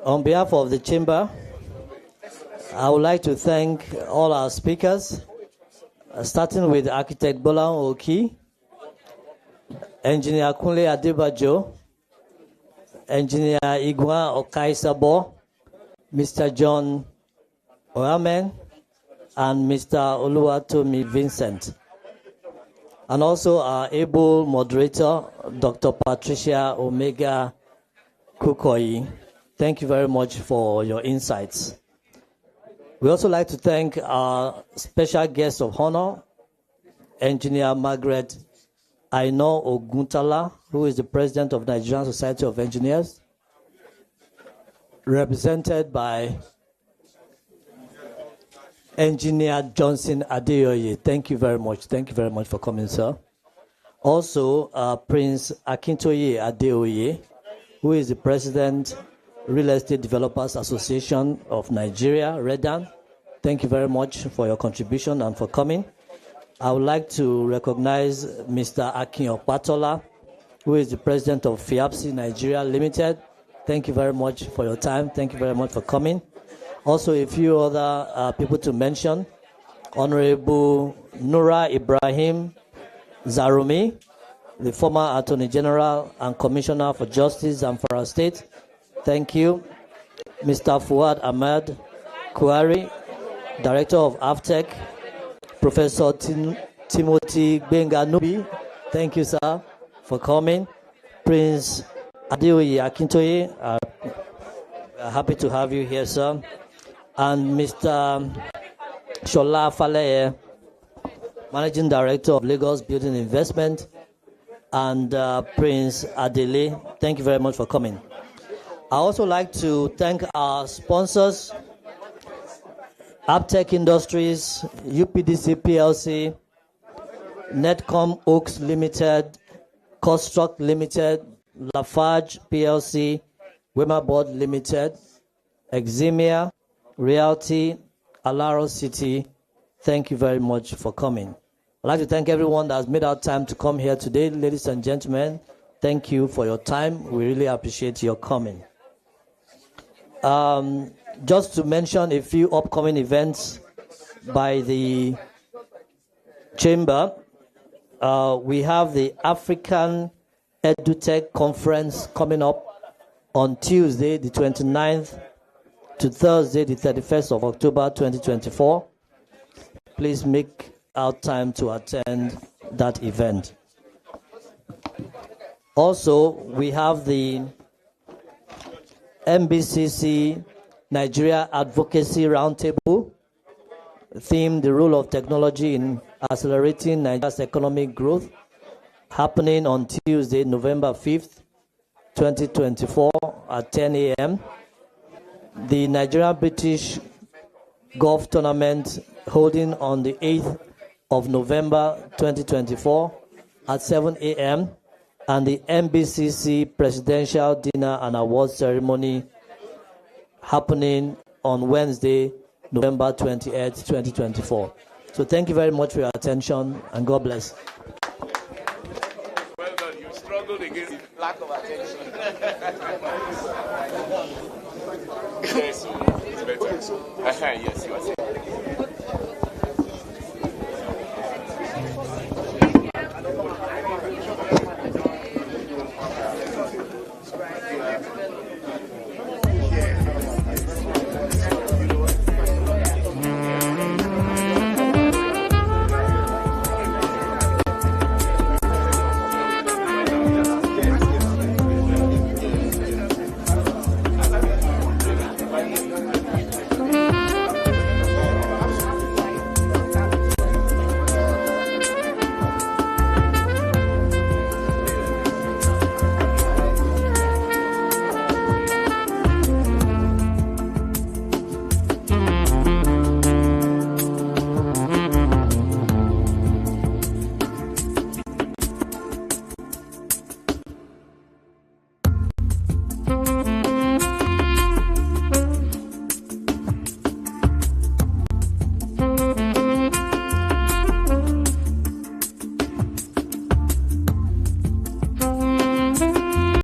on behalf of the Chamber, I would like to thank all our speakers, starting with Architect Bola Oki, Engineer Kunle Adebajo, Engineer Igwa Okaisabo, Mr. John Oyamen, and Mr. Oluwatomi Vincent. And also our able moderator, Dr. Patricia Omega Kukoyi. Thank you very much for your insights. We also like to thank our special guest of honor, Engineer Margaret Aino Oguntala, who is the president of Nigerian Society of Engineers, represented by Engineer Johnson Adeoye. Thank you very much. Thank you very much for coming, sir. Also, Prince Akintoye Adeoye, who is the president, Real Estate Developers Association of Nigeria, REDAN. Thank you very much for your contribution and for coming. I would like to recognize Mr. Akin Opatola, who is the president of FIAPSI Nigeria Limited. Thank you very much for your time. Thank you very much for coming. Also, a few other people to mention. Honorable Nura Ibrahim Zarumi, the former Attorney General and Commissioner for Justice and for our state. Thank you. Mr. Fuad Ahmed Kuari, Director of AFTEC. Professor Timothy Benga-Nubi, thank you, sir, for coming. Prince Adeoye Akintoye, Happy to have you here, sir. And Mr. Shola Faleye, Managing Director of Lagos Building Investment, and Prince Adele, thank you very much for coming. I also like to thank our sponsors, Aptech Industries, UPDC PLC, Netcom Oaks Limited, Construct Limited, Lafarge PLC, Wemaboard Limited, Eximia, Realty, Alaro City. Thank you very much for coming. I'd like to thank everyone that has made our time to come here today. Ladies and gentlemen, thank you for your time. We really appreciate your coming. Just to mention a few upcoming events by the Chamber, we have the African EduTech Conference coming up on Tuesday, the 29th to Thursday, the 31st of October, 2024. Please make out time to attend that event. Also, we have the Nbcc Nigeria Advocacy Roundtable, themed the role of technology in accelerating Nigeria's economic growth, happening on Tuesday, November 5th, 2024 at 10 a.m. The Nigerian-British golf tournament holding on the 8th of November 2024 at 7 a.m. and the Nbcc Presidential Dinner and Awards Ceremony happening on Wednesday, November 28th, 2024. So thank you very much for your attention, and God bless. Well done. You struggled against the lack of attention. Yes, it's better. Yes, you are saying.